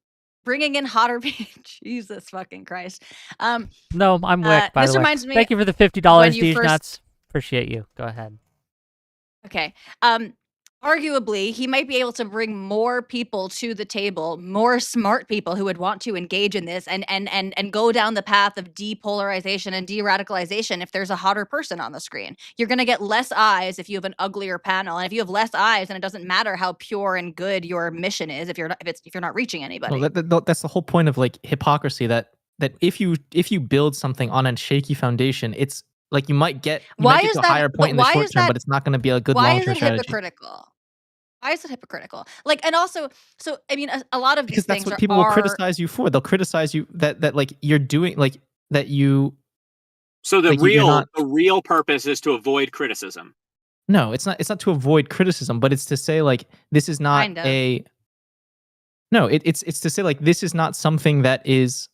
Jesus fucking Christ. No, I'm Wick, by the way. Thank you for the $50, Deej Nuts. Appreciate you. Go ahead. Okay. Arguably, he might be able to bring more people to the table, more smart people who would want to engage in this and go down the path of depolarization and de-radicalization if there's a hotter person on the screen. You're going to get less eyes if you have an uglier panel. And if you have less eyes, then it doesn't matter how pure and good your mission is if you're not reaching anybody. No, that's the whole point of like hypocrisy, that if you build something on a shaky foundation, it's like you might get to a higher point in the short term, but it's not going to be a good long-term strategy. Why is it hypocritical? Why is it hypocritical? Like, and also, so I mean, a lot of these things that's what people will criticize you for. They'll criticize you that like you're doing like that you. So the real purpose is to avoid criticism. No, it's not. It's not to avoid criticism, but it's to say like this is not a. No, it's to say like this is not something that is.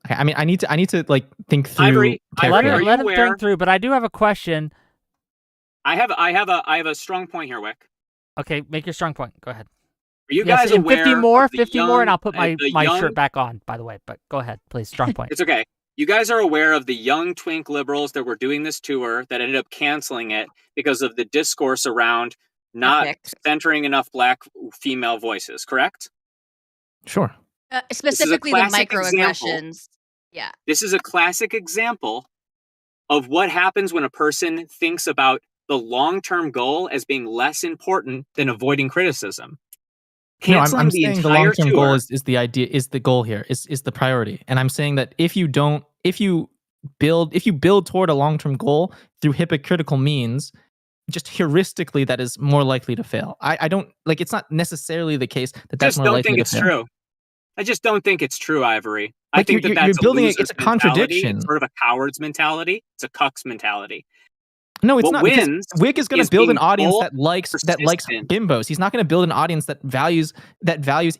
Okay, I mean, I need to like think through. Let him think through, but I do have a question. I have a strong point here, Wick. Okay, make your strong point. Go ahead. Are you guys aware 50 more, and I'll put my shirt back on, by the way. But go ahead, please. Strong point. It's okay. You guys are aware of the young twink liberals that were doing this tour that ended up canceling it because of the discourse around not centering enough Black female voices, correct? Sure. Specifically the microaggressions. Yeah. This is a classic example of what happens when a person thinks about the long-term goal as being less important than avoiding criticism. No, Canceling I'm the saying the entire long-term goal tour. is the idea, is the goal here, is the priority. And I'm saying that if you build toward a long-term goal through hypocritical means, just heuristically that is more likely to fail. I don't like, it's not necessarily the case that that's Just more don't likely think to it's fail. true. I just don't think it's true, Ivory. I Like, think that you're that's a building loser's it's a mentality. contradiction. It's sort of a coward's mentality. It's a cuck's mentality. No, it's What not, because wins Wick is going to is build an being audience bold, that likes persistent. bimbos. He's not going to build an audience that values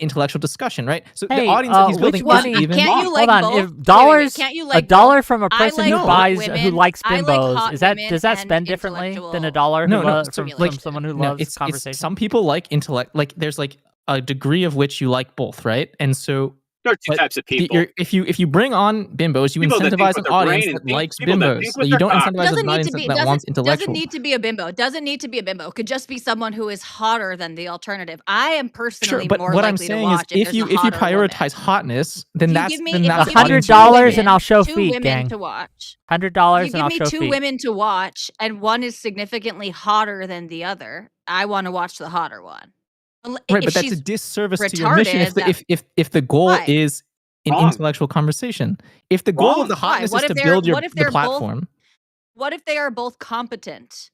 intellectual discussion, right? So the Hey, audience that he's which building one? isn't even. Can't you like Hold on. both? If Wait, dollars, can't you a like dollar both? from a I person like who hot buys, women. who likes I like bimbos, hot is that, women does that and spend differently than a intellectual dollar No, from stimulation. someone who No, loves it's conversation? some people like intellect. Like, there's like a degree of which you like both, right? And so, There are two but types of people. if you bring on bimbos, you People that think incentivize with an their audience brain and that likes people that bimbos. think But with you their don't cock. incentivize an audience that wants Doesn't intellectual. need to be a bimbo. Doesn't need to be a bimbo. Could just be someone who is hotter than the alternative. I am Sure, personally but more what I'm likely to saying is, watch if if you there's a hotter prioritize woman. hotness, then If you that's give me- then if that's you give me audience. two $100 women- and I'll show two feet, women gang. to watch. $100 If and you I'll give show me two feet. women to watch, and one is significantly hotter than the other, I want to watch the hotter one. Right, If but that's a she's disservice to your mission retarded, if the goal Why? is an Wrong. intellectual conversation. If the goal of the Why? hotness What is if to they're- build what if the they're both- platform, What if they are both competent?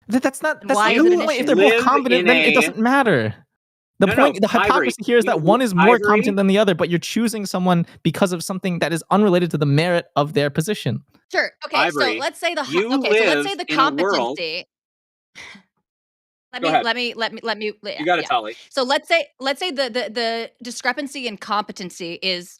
that's not. That's Why not is it the an point. If issue? they're both Live competent, in then it a- doesn't matter. The No, point, the Ivory, hypocrisy here is that one is more Ivory- competent than the other, but you're choosing someone because of something that is unrelated to the merit of their position. Sure. Okay. Ivory, so let's say the you so let's say live the in a world- competency. Go ahead. Let me. You got it, Tali. So let's say the discrepancy in competency is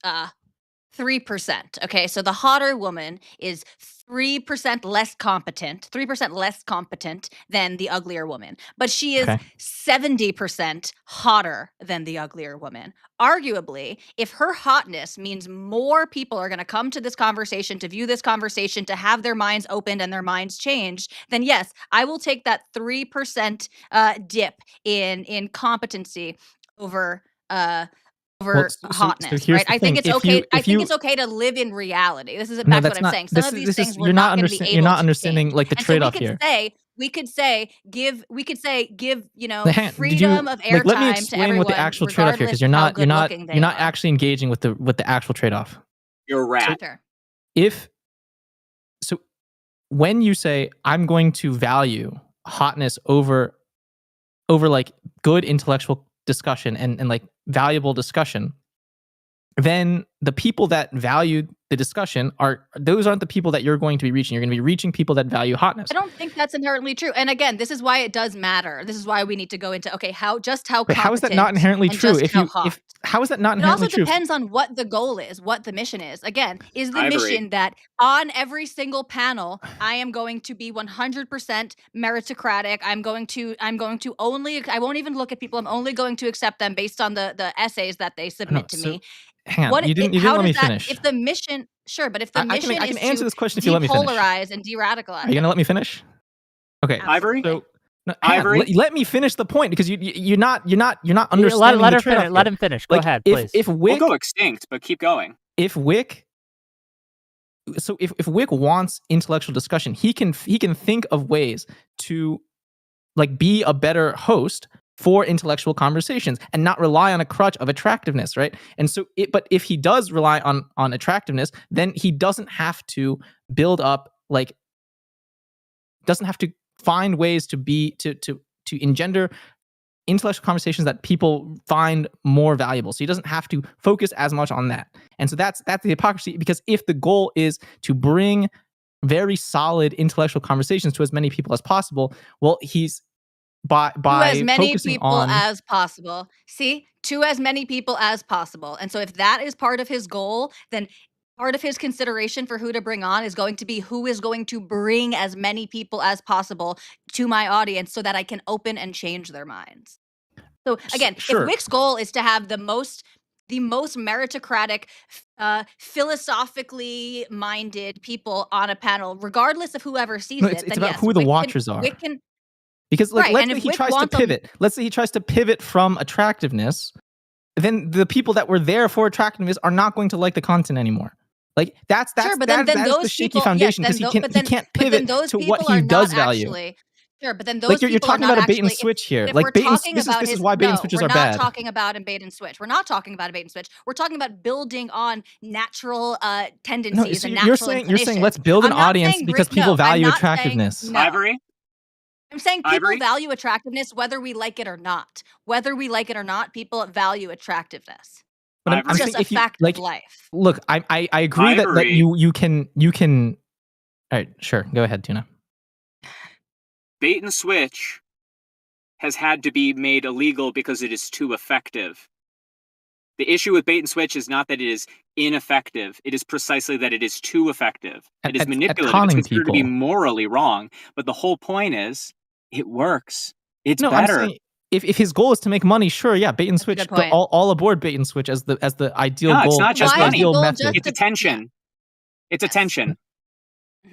3%. Okay, so the hotter woman is 3% less competent, 3% less competent than the uglier woman, but she is Okay. 70% hotter than the uglier woman. Arguably, if her hotness means more people are going to come to this conversation, to view this conversation, to have their minds opened and their minds changed, then yes, I will take that 3% dip in competency over Well, so hotness, here's right? the I think thing. it's If okay. you- I if think you- it's okay to live in reality. This is No, back to that's what I'm not. saying. Some of these This things is we're you're not not going to be understanding. able You're not to understanding change. like the And so trade-off here. we could say give Did you freedom of like? Let me airtime to explain everyone, what the actual trade-off here, because you're not actually engaging with the actual trade-off. You're a rat. So when you say I'm going to value hotness over like good intellectual discussion and like valuable discussion, then the people that value the discussion aren't the people that you're going to be reaching. You're going to be reaching people that value hotness. I don't think that's inherently true. And again, this is why it does matter. This is why we need to go into how But how is that not inherently and true? just How is that not It inherently also true? depends on what the goal is, what the mission is. Again, is the Ivory. mission that on every single panel, I am going to be 100% meritocratic. I won't even look at people. I'm only going to accept them based on the essays that they submit to me. Hang on, you didn't let me finish. If the mission, sure, but if the mission I can is answer to this question if you let me finish. depolarize and de-radicalize. Are you going to let me finish? Okay. Ivory? So, no, hang on, Ivory? let me finish the point, because you're not understanding Let the her trade-off finish. Let here. him finish. Go Like, ahead, if please. if We'll Wick go extinct, but keep going. if Wick wants intellectual discussion, he can think of ways to like be a better host for intellectual conversations and not rely on a crutch of attractiveness, right? And so but if he does rely on attractiveness, then he doesn't have to build up doesn't have to find ways to engender intellectual conversations that people find more valuable. So he doesn't have to focus as much on that. And so that's the hypocrisy, because if the goal is to bring very solid intellectual conversations to as many people as possible, well, he's by to as many focusing people on as possible. See, to as many people as possible. And so if that is part of his goal, then part of his consideration for who to bring on is going to be who is going to bring as many people as possible to my audience so that I can open and change their minds. So again, sure. if Wick's goal is to have the most meritocratic, philosophically minded people on a panel, regardless of whoever sees No, it, it's then about yes, who the Wick watchers are. Wick can, Because like, Right, let's and say if he Wick tries to wants 'em- pivot. Let's say he tries to pivot from attractiveness, then the people that were there for attractiveness are not going to like the content anymore. Like that's Sure, but then that is the those shaky people, yes, foundation because then he can't pivot those to what people he are not does value. actually sure, but then Like those you're people are talking not about a bait and actually switch here. if Like we're bait and talking this about is his why bait and no, switches we're are not bad. talking about a bait and switch. We're not talking about a bait and switch. We're talking about building on natural No, tendencies so and you're natural saying let's build an I'm not audience saying because no, people I'm value not saying attractiveness. no. Ivory, I'm saying people Ivory? value attractiveness whether we like it or not. Whether we like it or not, people value attractiveness. But I'm It's Ivory? just saying a if you fact like, of life. look, I agree that Ivory. you can. All right, sure, go ahead, Tuna. Bait and switch has had to be made illegal because it is too effective. The issue with bait and switch is not that it is ineffective. It is precisely that it is too effective. It is At manipulative. It's conning considered to be people. morally wrong. But the whole point is, it works. It's No, I'm better. saying if his goal is to make money, sure, yeah, bait and That's a switch, good point. all aboard bait and switch as the ideal No, it's goal, not as just the Why is money. the ideal goal method. just It's attention. It's Yes. attention.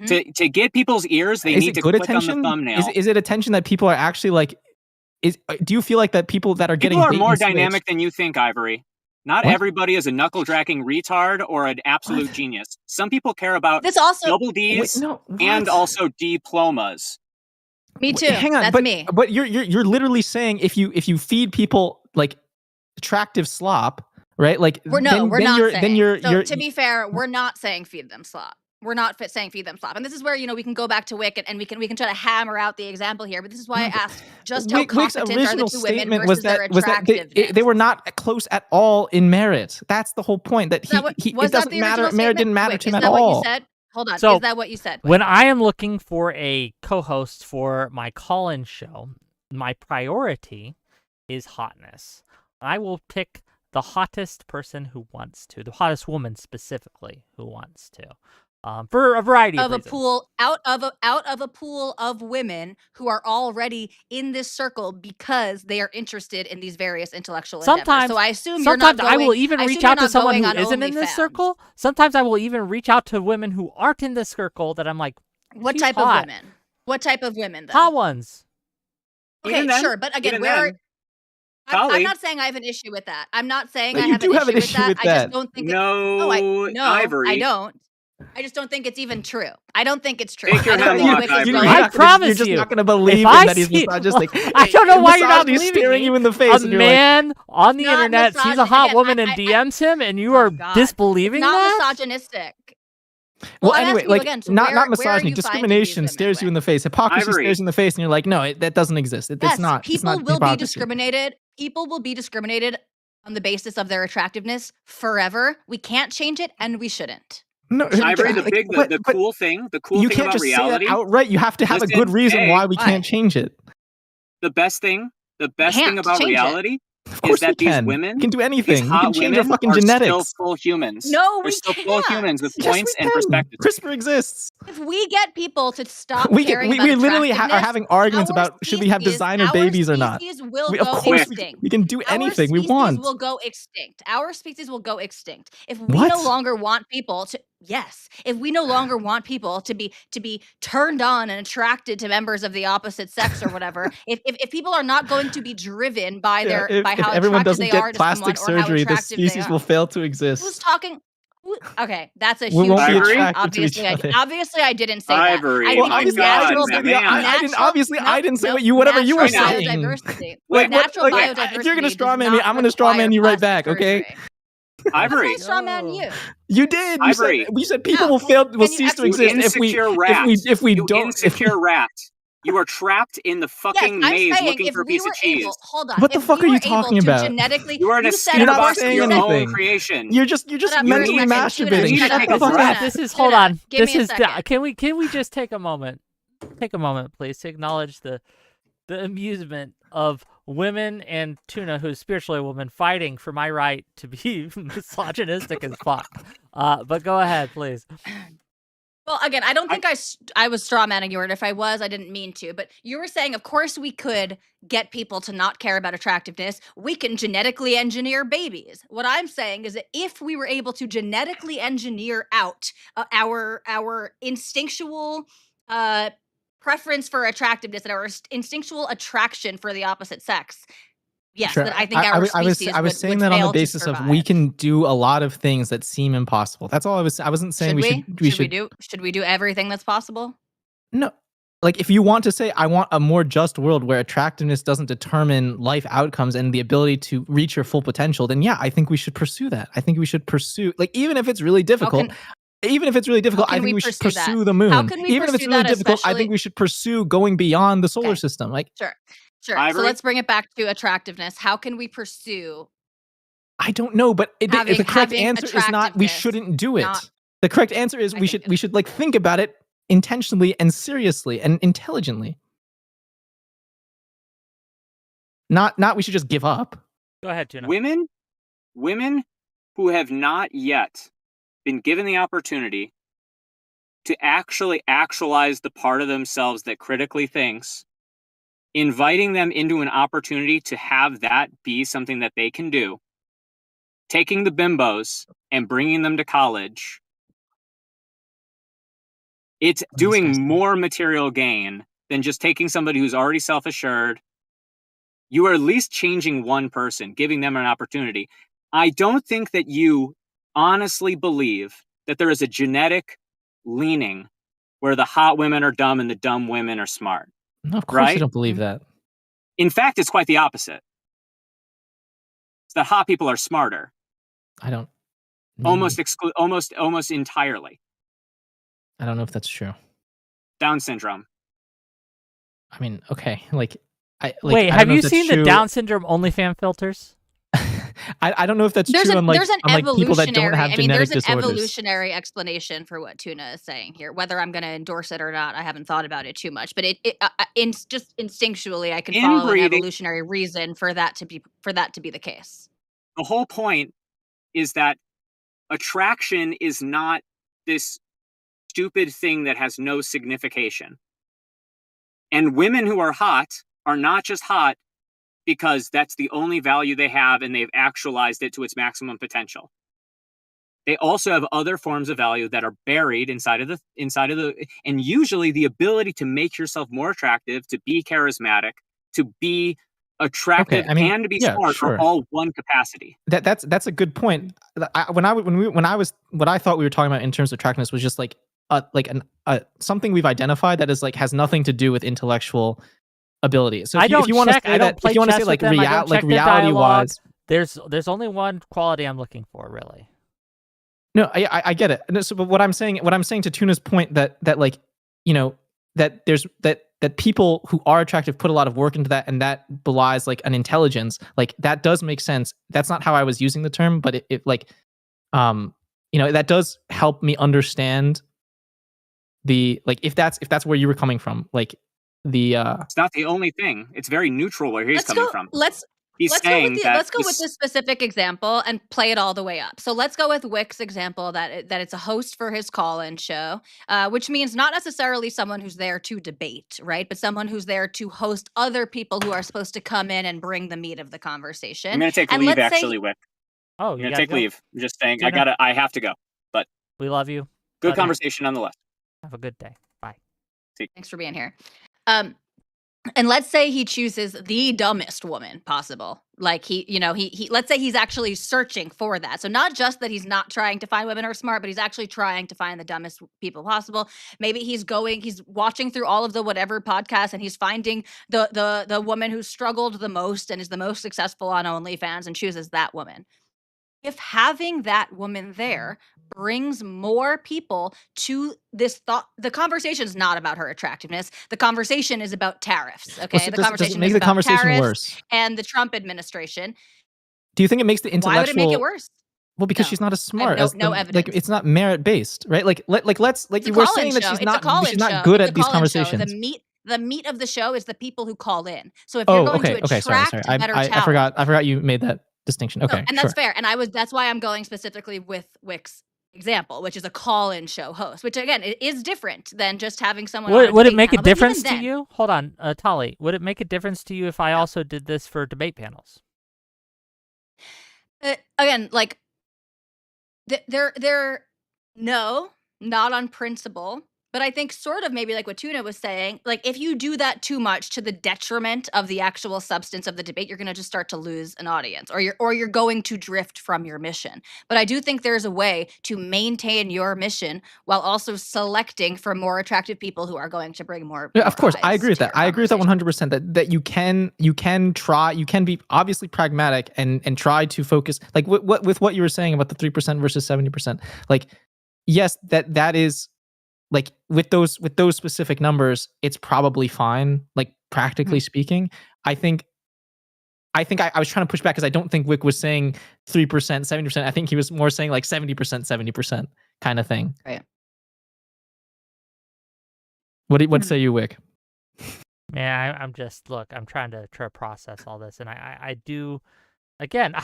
Mhm. To get people's ears, they Is need it to good click on attention? the thumbnail. Is it attention that people are actually like? Do you feel like that people that are getting People are bait more and switch- dynamic than you think, Ivory. Not What? everybody is a knuckle-dragging retard or an absolute What? genius. Some people care about This also double Wait, D's no, and what? also diplomas. me too. Hang on, That's me. but you're literally saying if you feed people like attractive slop, right? Like We're then not you're saying. then you're To be fair, we're not saying feed them slop. We're not saying feed them slop. And this is where, we can go back to Wick and we can try to hammer out the example here. But this is why I asked just how Wick's competent are the original two women statement versus their was that attractiveness. they were not close at all in merit. That's the whole point. That Was that what- it was that doesn't the matter. original Merit statement? didn't matter Wick, to him is at that what you all. said? Hold on. So, is that what you said? Wick? When I am looking for a co-host for my call-in show, my priority is hotness. I will pick the hottest person who wants to, the hottest woman specifically who wants to, for a variety of of a reasons. pool out of a pool of women who are already in this circle because they are interested in these various intellectual endeavors. Sometimes, So I assume you're not sometimes I will going- even I reach assume you're out to not someone going who on isn't in this OnlyFans. circle. Sometimes I will even reach out to women who aren't in this circle that I'm like, What she's type hot. of women? What type of women, though? Hot ones. Okay, Even then- sure, but again, even where then, I'm Tali. not saying I have an issue with that. I'm not saying No, I you have do an have an issue with issue that. with I just that. don't think No, Ivory. I don't. I just don't think it's even true. I don't think it's true. Take your I don't think hemlock, Wick is Ivory. going- I promise you're just you, not going to believe if I him that he's see- misogynistic. I don't know why you're not Misogyny believing staring me. you in the face, A and you're like, man on the Not internet sees a misogyn- hot again, woman I- and I- DMs him, and you Oh, are God. disbelieving It's not that? misogynistic. well, I'm anyway, asking you like again, so not where are misogyny, you finding these discrimination women, stares you in Wick? the face. Hypocrisy Ivory. stares you in the face, and you're like, no, that doesn't exist. Yes, It's not. people It's not will be hypocrisy. discriminated. People will be discriminated on the basis of their attractiveness forever. We can't change it, and we shouldn't. No, Ivory, like, the cool thing you thing can't about just reality. say that outright. You have to have a good Listen, reason hey, why we why? can't change it. The best thing can't about change it. reality Of is course we that these can. women, We can do these anything. We hot can change our women fucking are still genetics. full humans. No, They're we still full humans with can't. Yes, points we and can. perspectives. CRISPR exists. If we get people to stop We caring about literally are attractiveness, having arguments our about should we have species- designer our babies or not. species will Of go course, extinct. we can do anything we Our want. species will go extinct. Our species will go extinct if we What? no longer want people to. Yes, if we no longer want people to be turned on and attracted to members of the opposite sex or whatever, if people are not going to be driven by Yeah, by if how everyone attracted doesn't they are get to plastic someone or how surgery, the attractive they species are. will fail to Who's exist. talking? Okay, that's a We huge won't be lie. attracted to each Obviously, other. obviously, I didn't say Ivory, that. I Well, think obviously, God, I didn't say the, man. I didn't. Obviously, no, I didn't say no, what you whatever you were natural saying. biodiversity. Like, Natural if biodiversity you're gonna does straw man me, not I'm gonna straw man require you right plastic back. Okay. surgery. Ivory, Why did I straw man you? You did. You Ivory. said people No, will you cease to actually- exist if we insecure rat. if we you don't. insecure rat. You are trapped in the Yes, fucking I'm maze saying looking if for a we piece were of cheese. able, hold on. What the if fuck we are you were talking able to about? genetically, You are an you said You're escape not box saying of your anything. own creation. You're just Shut up, mentally for a second. Tuna, masturbating. shut Shut up. the Take a fuck breath. up. This is Tuna, hold on. give This me a is second. can we just take a moment? Take a moment, please, to acknowledge the amusement of women and Tuna, who's spiritually a woman, fighting for my right to be misogynistic as fuck. But go ahead, please. Well, again, I don't think I was straw manning you, and if I was, I didn't mean to. But you were saying, of course, we could get people to not care about attractiveness. We can genetically engineer babies. What I'm saying is that if we were able to genetically engineer out our instinctual preference for attractiveness and our instinctual attraction for the opposite sex, Yes, Sure. that I think our species I was would saying that on the fail to basis of we survive. can do a lot of things that seem impossible. That's all I wasn't saying Should we we? should Should we do everything that's possible? no. Like if you want to say I want a more just world where attractiveness doesn't determine life outcomes and the ability to reach your full potential, then yeah, I think we should pursue that. I think we should pursue like even if it's really difficult, How I can think we we should pursue that? pursue the How moon. can we Even if it's pursue really that, difficult, I think especially? we should pursue going beyond the solar Okay, system. Like sure, sure. So Ivory? let's bring it back to attractiveness. How can we pursue I don't know, but the correct having answer is not we attractiveness? shouldn't do Not, it. The correct answer is I think we should like think about it intentionally and seriously and intelligently. Not we should just give up. Go ahead, Tuna. Women who have not yet been given the opportunity to actually actualize the part of themselves that critically thinks, inviting them into an opportunity to have that be something that they can do, taking the bimbos and bringing them to college, it's doing Disgusting. more material gain than just taking somebody who's already self-assured. You are at least changing one person, giving them an opportunity. I don't think that you honestly believe that there is a genetic leaning where the hot women are dumb and the dumb women are smart. No, of course I Right? don't believe that. In fact, it's quite the opposite. It's that hot people are smarter, I don't almost entirely. I don't know if that's true. Down syndrome. I mean, okay, like Wait, I don't have know you if that's seen the true. Down syndrome OnlyFans filters? I don't know if that's there's true an on like there's an people that don't evolutionary. have I mean, genetic there's an disorders. evolutionary explanation for what Tuna is saying here. Whether I'm going to endorse it or not, I haven't thought about it too much. But just instinctually, I can follow an Inbreeding, evolutionary reason for that to be the case. the whole point is that attraction is not this stupid thing that has no signification. And women who are hot are not just hot because that's the only value they have and they've actualized it to its maximum potential. They also have other forms of value that are buried inside of the, and usually the ability to make yourself more attractive, to be charismatic, to be attractive, Okay, I mean, and to be yeah, smart are sure. all one capacity. That's a good point. What I thought we were talking about in terms of attractiveness was just like something we've identified that is like has nothing to do with intellectual ability. So if you want to say that, if you want to say like reality wise, there's only one quality I'm looking for, really. no, I get it. No, so, but what I'm saying to Tuna's point that like you know that there's that people who are attractive put a lot of work into that, and that belies like an intelligence. Like that does make sense. That's not how I was using the term, but it like that does help me understand the like if that's where you were coming from, like the It's not the only thing. It's very neutral where he's coming from. Let's saying let's go with this specific example and play it all the way up. So let's go with Wick's example that it's a host for his call-in show, which means not necessarily someone who's there to debate, right? But someone who's there to host other people who are supposed to come in and bring the meat of the conversation. I'm going to take And leave, let's say- actually, Wick. Oh, I'm you going to gotta take go? leave. I'm just saying, Tuna? I have to go. But We love you. good Love you. conversation nonetheless. Have a good day. Bye. Thanks for being here. And let's say he chooses the dumbest woman possible. Like he let's say he's actually searching for that. So not just that he's not trying to find women who are smart, but he's actually trying to find the dumbest people possible. Maybe he's watching through all of the whatever podcasts and he's finding the woman who struggled the most and is the most successful on OnlyFans and chooses that woman. If having that woman there brings more people to this thought, the conversation is not about her attractiveness. The conversation is about tariffs. Okay, so the does conversation it make is the about conversation tariffs worse? and the Trump administration. Do you think it makes the intellectual? Why would it make it worse? Well, because No. she's not as smart. no as evidence. Like it's not merit based, right? Like let's like It's a you were call-in saying that show. she's It's a not call-in show. good It's at a these call-in show. conversations. The meat of the show is the people who call in. So if you're going to attract better talent, I forgot you made that distinction. Okay, and that's fair. And that's why I'm going specifically with Wick's example, which is a call-in show host, which again, it is different than just having someone. Would it make a difference to then, you? Hold on, Tali. Would it make a difference to you if I also did this for debate panels? Again, like they're no, not on principle. But I think sort of maybe like what Tuna was saying, like if you do that too much to the detriment of the actual substance of the debate, you're going to just start to lose an audience, or you're going to drift from your mission. But I do think there's a way to maintain your mission while also selecting for more attractive people who are going to bring more. Yeah, more of course, I eyes agree with to that. your I agree with that conversation. 100%. That you can try, you can be obviously pragmatic and try to focus, like with what you were saying about the 3% versus 70%. Like, yes, that is like with those specific numbers, it's probably fine. Like practically Mhm. speaking, I think. I was trying to push back because I don't think Wick was saying 3%, 70%. I think he was more saying like 70%, 70% kind of thing. Right. What Hmm. say you, Wick? Yeah, I'm just I'm trying to process all this, and I do again.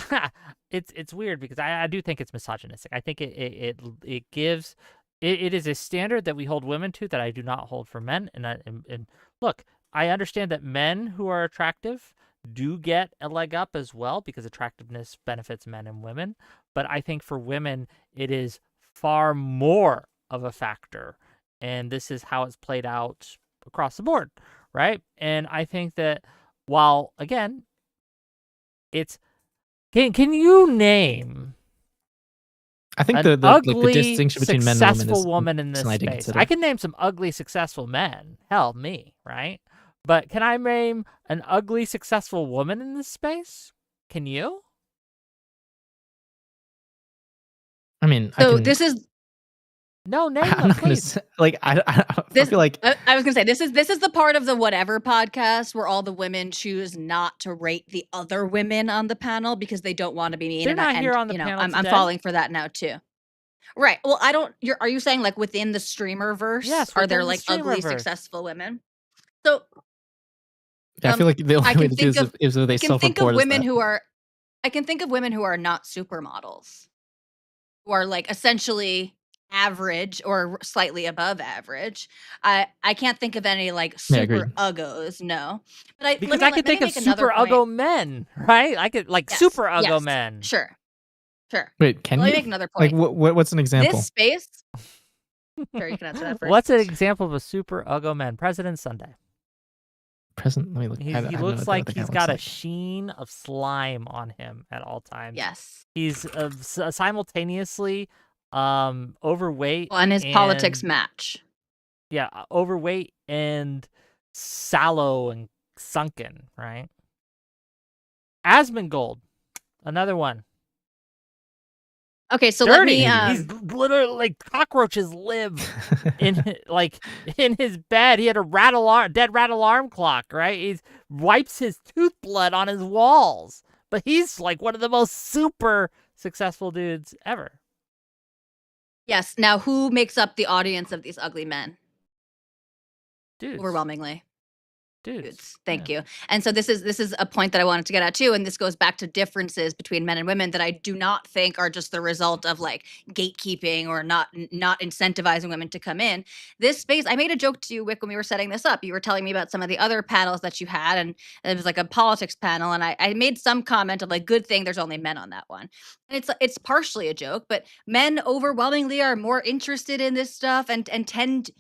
It's weird because I do think it's misogynistic. I think it gives it is a standard that we hold women to that I do not hold for men. And look, I understand that men who are attractive do get a leg up as well because attractiveness benefits men and women. But I think for women, it is far more of a factor, and this is how it's played out across the board, right? And I think that while again, it's can you name I think an the ugly, distinction between men and women successful is woman in this something I didn't space? I consider. can name some ugly, successful men. Hell, me, right? But can I name an ugly, successful woman in this space? Can you? I mean, I So can. this is No, name I'm them, not gonna please. say, like I this. feel like I was gonna say this is the part of the whatever podcast where all the women choose not to rate the other women on the panel because they don't want to be mean, They're not here and on the panel I'm today. falling for that now too. Right. Well, I don't. Are you saying like within the streamer verse, Yes, are there within the like ugly streamerverse. successful women? So, I feel like the I only way can to do think is of if they I can think of self-report as women that. who are I can think of women who are not supermodels, who are like essentially average or slightly above average. I can't think of any like Yeah, agreed. super uggos, no. But I Because I could let me think of make another super point. uggo men, right? I could like Yes. super uggo Yes. men. Sure. Sure. Wait, can Let me you? make another Like point. what's an This example? space. Sure, you can answer that first. What's an example of a super uggo man? President Sunday. Present. Let me look. I He have no looks idea what like the guy he's looks got a like. sheen of slime on him at all times. Yes. He's simultaneously overweight Well, and his politics and match. yeah, overweight and sallow and sunken, right? Asmongold, another one. Okay, so let Dirty. me He's literally like cockroaches live in his bed. He had a dead rat alarm clock, right? He wipes his tooth blood on his walls. But he's like one of the most super successful dudes ever. Yes. Now, who makes up the audience of these ugly men? Dudes. Overwhelmingly. Dudes. Thank Yeah. you. And so this is a point that I wanted to get at too, and this goes back to differences between men and women that I do not think are just the result of like gatekeeping or not incentivizing women to come in. This space, I made a joke to you, Wick, when we were setting this up. You were telling me about some of the other panels that you had, and it was like a politics panel, and I made some comment of like, good thing there's only men on that one. And it's partially a joke, but men overwhelmingly are more interested in this stuff and tend.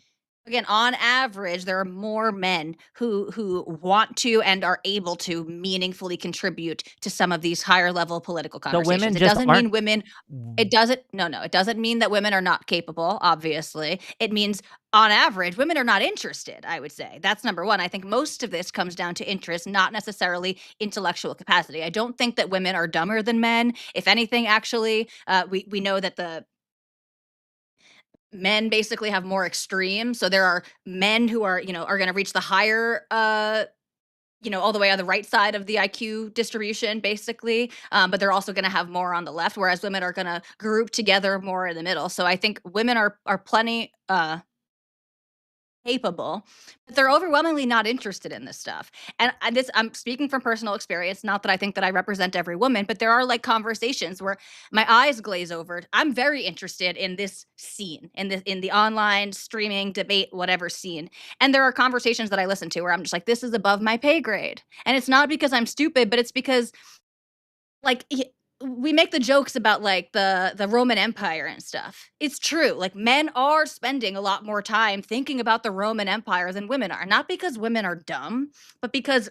Again, on average, there are more men who want to and are able to meaningfully contribute to some of these higher level political The women conversations. It just doesn't aren't. mean women it doesn't no, it doesn't mean that women are not capable, obviously. It means on average, women are not interested, I would say. That's number one. I think most of this comes down to interest, not necessarily intellectual capacity. I don't think that women are dumber than men. If anything, actually, we know that the men basically have more extremes. So there are men who are, are going to reach the higher, all the way on the right side of the IQ distribution, basically. But they're also going to have more on the left, whereas women are going to group together more in the middle. So I think women are plenty capable, but they're overwhelmingly not interested in this stuff. And I'm speaking from personal experience, not that I think that I represent every woman, but there are like conversations where my eyes glaze over. I'm very interested in this scene, in the online streaming debate, whatever scene. And there are conversations that I listen to where I'm just like, this is above my pay grade. And it's not because I'm stupid, but it's because like we make the jokes about like the Roman Empire and stuff. It's true. Like men are spending a lot more time thinking about the Roman Empire than women are. Not because women are dumb, but because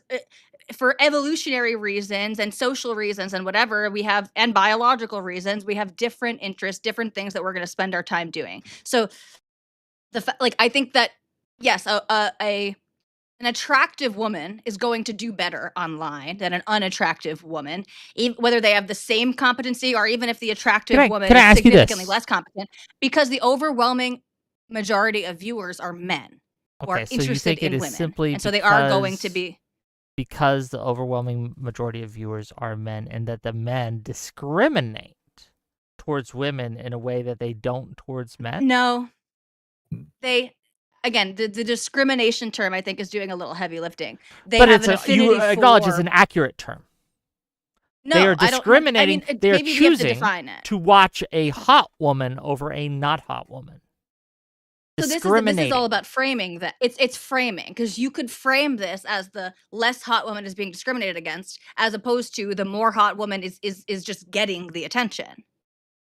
for evolutionary reasons and social reasons and whatever we have, and biological reasons, we have different interests, different things that we're going to spend our time doing. So like I think that yes, an attractive woman is going to do better online than an unattractive woman, whether they have the same competency or even if the attractive woman can I is ask you significantly this? less competent, because the overwhelming majority of viewers are men who are Okay, so you interested think it in is women. simply And so they are going to because the overwhelming majority of viewers are men, and that the men discriminate towards women in a way that they don't towards men? No, again, the discrimination term I think is doing a little heavy lifting. They But have it's an you affinity acknowledge it's for. an accurate term. No, They are I don't. I discriminating. mean, They are maybe we have to choosing define it. to watch a hot woman over a not hot woman. So this is all about framing that. It's framing, because you could frame this as the less hot woman is being discriminated against, as opposed to the more hot woman is just getting the attention.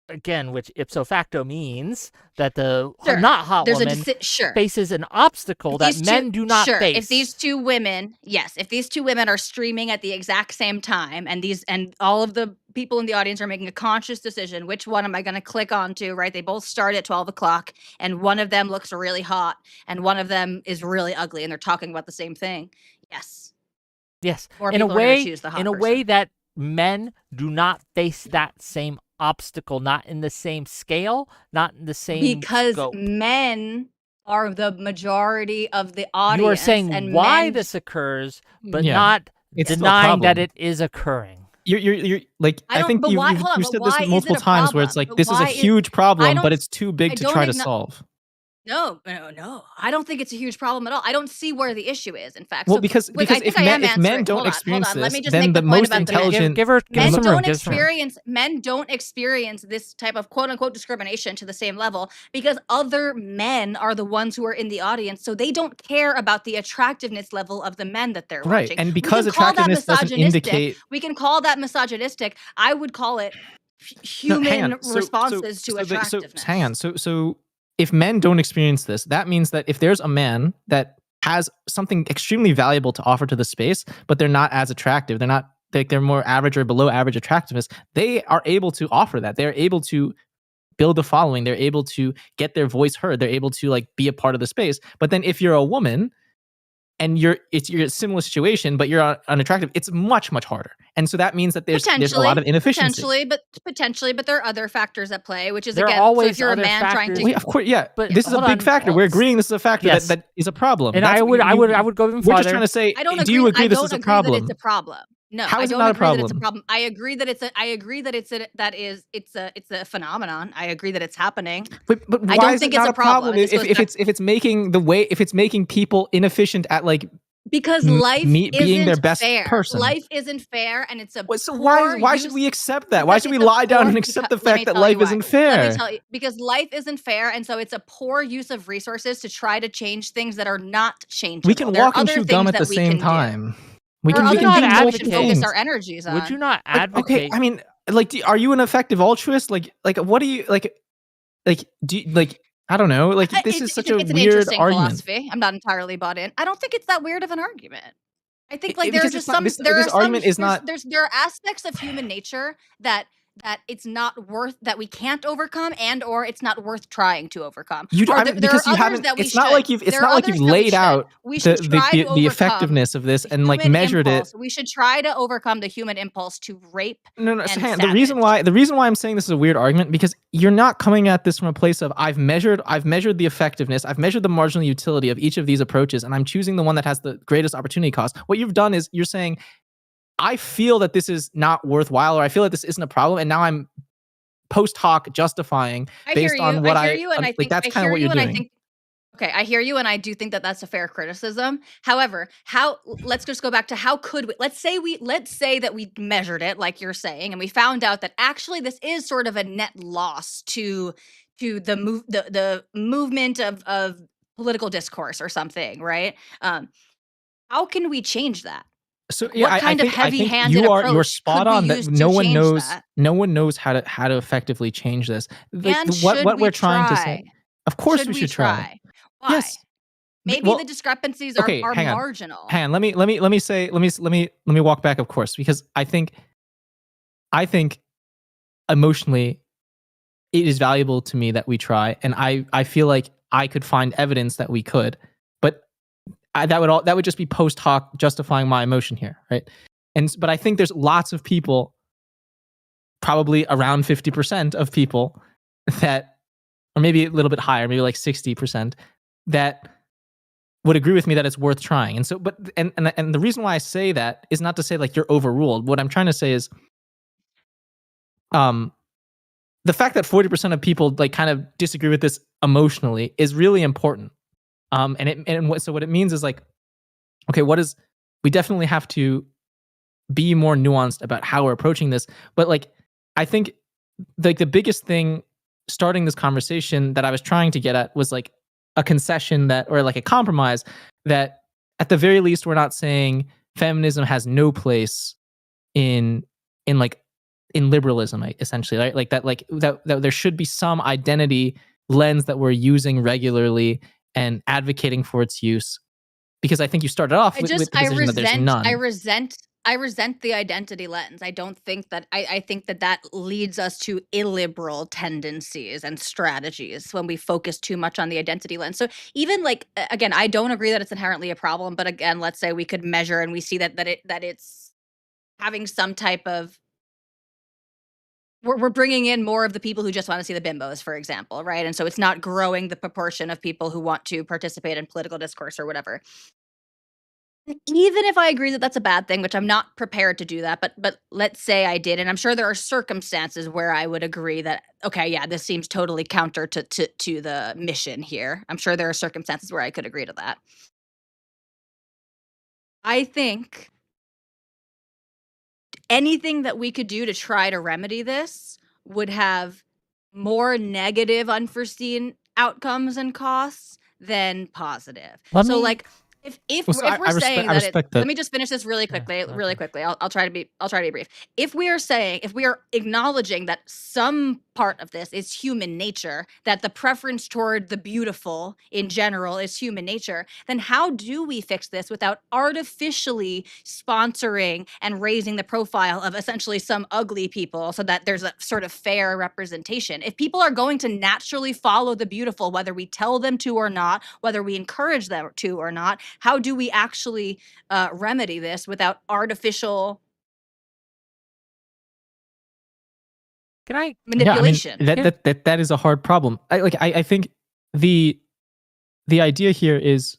Again, which ipso facto means that the Sure. not hot There's woman sure. faces an obstacle that men do not Sure. face. If these two women, if these two women are streaming at the exact same time, and all of the people in the audience are making a conscious decision, which one am I going to click onto, right? They both start at 12 o'clock, and one of them looks really hot, and one of them is really ugly, and they're talking about the same thing. Yes. Yes. More in a people are way, gonna choose the hot in a person. way that men do not face that same obstacle, not in the same scale, not in the same because scope. men are the majority of the audience. You are saying and why men this occurs, but Yeah, not it's still a denying that problem. it is occurring. You're like, I I don't- think but you've why- hold on, said but this why is multiple it a times where it's problem? like, But this is a why huge I problem, don't- but it's too big I to don't try to acknow- solve. No, I don't think it's a huge problem at all. I don't see where the issue is, in fact. Well, So, because I think if I am men answering. don't Hold on, experience Let me this, just then make the the point most about the men. intelligent Give her Men some room. men don't experience this type of quote unquote discrimination to the same level, because other men are the ones who are in the audience, so they don't care about the attractiveness level of the men that they're right, watching. and We because can call that attractiveness doesn't misogynistic. indicate. We can call that misogynistic. I would call it No, hang human on. responses to attractiveness. So hang on. So if men don't experience this, that means that if there's a man that has something extremely valuable to offer to the space, but they're not as attractive, they're more average or below average attractiveness, they are able to offer that. They're able to build a following. They're able to get their voice heard. They're able to like be a part of the space. But then if you're a woman and you're a similar situation, but you're unattractive, it's much, much harder. And so that means that there's a lot of inefficiency. Potentially, but there are other factors at play, which is There are again, always so if you're a other man trying factors. to, Well, of course, yeah. But this is a hold big on. factor. We're agreeing this is a factor Yes. that is a problem. And That's I would go even farther. We're just trying to say, I don't do you agree this I is don't a agree that problem? it's a problem. No, How is I it don't not a agree that it's a problem? problem. I agree that it's a phenomenon. I agree that it's happening. But I why don't is think it it's not a problem. if it's making people inefficient at like because life being their isn't best fair. person? Life isn't fair, and it's a So poor why should use- we accept that? Why because should we it's a lie down poor- and accept the because- let me fact that tell you life why. isn't fair? Let me tell you, because life isn't fair, and so it's a poor use of resources to try to change things that are not changeable. We can There are walk and other chew gum things at the that we same can do. time. We There can are do other things that we multiple should focus things. our energies on. Would you not Like, advocate? okay, I mean, like, are you an effective altruist? Like, what do you like? Do you, like? I don't know. Like, this is such a it's an weird interesting argument. philosophy. I'm not entirely bought in. I don't think it's that weird of an argument. I think like It- there are because just it's not- some this- there this are some argument is there's- not- there are aspects of human nature that it's not worth that we can't overcome, and or it's not worth trying to overcome. You Or I mean, because you haven't. It's not like you've laid out the effectiveness of this and like measured it. We should try to overcome the human impulse to rape. No. and So hang on. savage. The reason why I'm saying this is a weird argument, because you're not coming at this from a place of I've measured the effectiveness, I've measured the marginal utility of each of these approaches, and I'm choosing the one that has the greatest opportunity cost. What you've done is you're saying, I feel that this is not worthwhile, or I feel that this isn't a problem, and now I'm post hoc justifying based on what I think that's kind of what you're doing. Okay, I hear you, and I do think that that's a fair criticism. However, let's just go back to how could we? Let's say that we measured it, like you're saying, and we found out that actually this is sort of a net loss to the movement of political discourse or something, right? How can we change that? So What I kind of think heavy-handed you're approach spot could we on that use no to one change knows that? no one knows how to effectively change this. And What should we we're trying to say, try? of course Should we we should try. try? Why? Yes. Maybe the Well, discrepancies okay, are hang on. marginal. Hang on. Let me walk back, of course, because I think emotionally it is valuable to me that we try, and I feel like I could find evidence that we could, but that would just be post hoc justifying my emotion here, right? But I think there's lots of people, probably around 50% of people that, or maybe a little bit higher, maybe like 60%, that would agree with me that it's worth trying. And so, but and the reason why I say that is not to say like you're overruled. What I'm trying to say is, um, the fact that 40% of people like kind of disagree with this emotionally is really important. So what it means is like, okay, we definitely have to be more nuanced about how we're approaching this. But like, I think like the biggest thing starting this conversation that I was trying to get at was like a concession that, or like a compromise that at the very least, we're not saying feminism has no place in like in liberalism, essentially, right? Like that there should be some identity lens that we're using regularly and advocating for its use. Because I think you started off with the position that there's none. I resent the identity lens. I don't think that I think that leads us to illiberal tendencies and strategies when we focus too much on the identity lens. So even like again, I don't agree that it's inherently a problem, but again, let's say we could measure and we see that it's having some type of we're bringing in more of the people who just want to see the bimbos, for example, right? And so it's not growing the proportion of people who want to participate in political discourse or whatever. Even if I agree that that's a bad thing, which I'm not prepared to do that, but let's say I did, and I'm sure there are circumstances where I would agree that, okay, yeah, this seems totally counter to the mission here. I'm sure there are circumstances where I could agree to that. I think anything that we could do to try to remedy this would have more negative unforeseen outcomes and costs than positive. Like if we're saying that let me just finish this really quickly, I'll try to be brief. If we are acknowledging that some part of this is human nature, that the preference toward the beautiful in general is human nature, then how do we fix this without artificially sponsoring and raising the profile of essentially some ugly people so that there's a sort of fair representation? If people are going to naturally follow the beautiful, whether we tell them to or not, whether we encourage them to or not, how do we actually remedy this without artificial manipulation? Yeah, I mean, that is a hard problem. I think the idea here is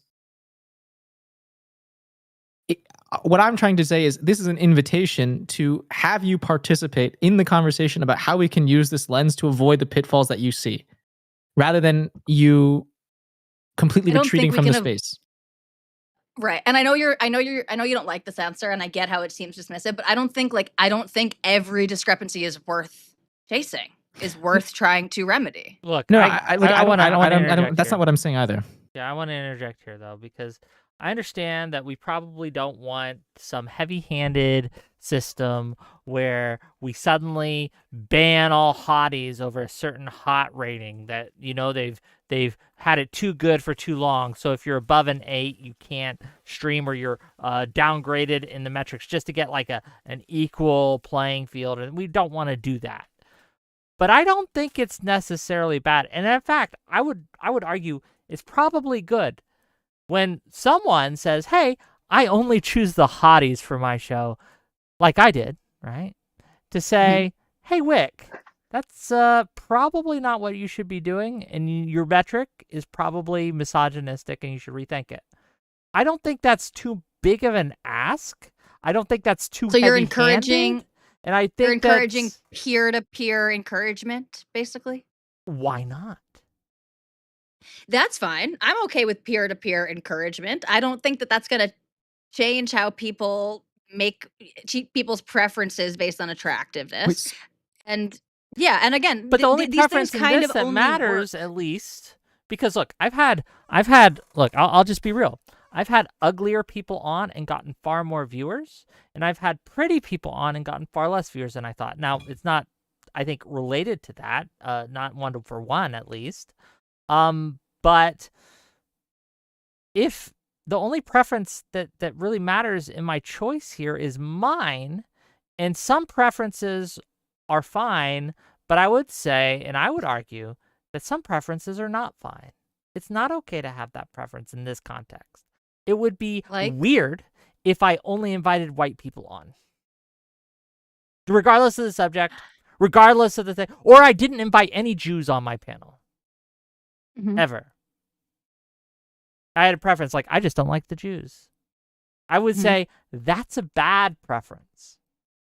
what I'm trying to say is this is an invitation to have you participate in the conversation about how we can use this lens to avoid the pitfalls that you see, rather than you completely retreating from the space. Right. And I know you don't like this answer, and I get how it seems dismissive, but I don't think every discrepancy is worth chasing, is worth trying to remedy. Look, no, I don't. That's not what I'm saying either. Yeah, I want to interject here though, because I understand that we probably don't want some heavy-handed system where we suddenly ban all hotties over a certain hot rating that they've had it too good for too long. So if you're above an 8, you can't stream, or you're downgraded in the metrics just to get like an equal playing field, and we don't want to do that. But I don't think it's necessarily bad, and in fact, I would argue it's probably good when someone says, hey, I only choose the hotties for my show, like I did, right? To say, hey, Wick, that's probably not what you should be doing, and your metric is probably misogynistic, and you should rethink it. I don't think that's too big of an ask. I don't think that's too So you're encouraging, and I think you're encouraging peer-to-peer encouragement, basically? Why not? That's fine. I'm okay with peer-to-peer encouragement. I don't think that that's going to change how people make people's preferences based on attractiveness. And yeah, and again, but the only preference kind of that matters, at least, because look, I've had look, I'll just be real. I've had uglier people on and gotten far more viewers, and I've had pretty people on and gotten far less viewers than I thought. Now, it's not, I think, related to that, not one for one at least. But if the only preference that really matters in my choice here is mine, and some preferences are fine, but I would say, and I would argue, that some preferences are not fine. It's not okay to have that preference in this context. It would be weird if I only invited white people on, regardless of the subject, regardless of the thing, or I didn't invite any Jews on my panel, ever. I had a preference, like, I just don't like the Jews. I would say that's a bad preference.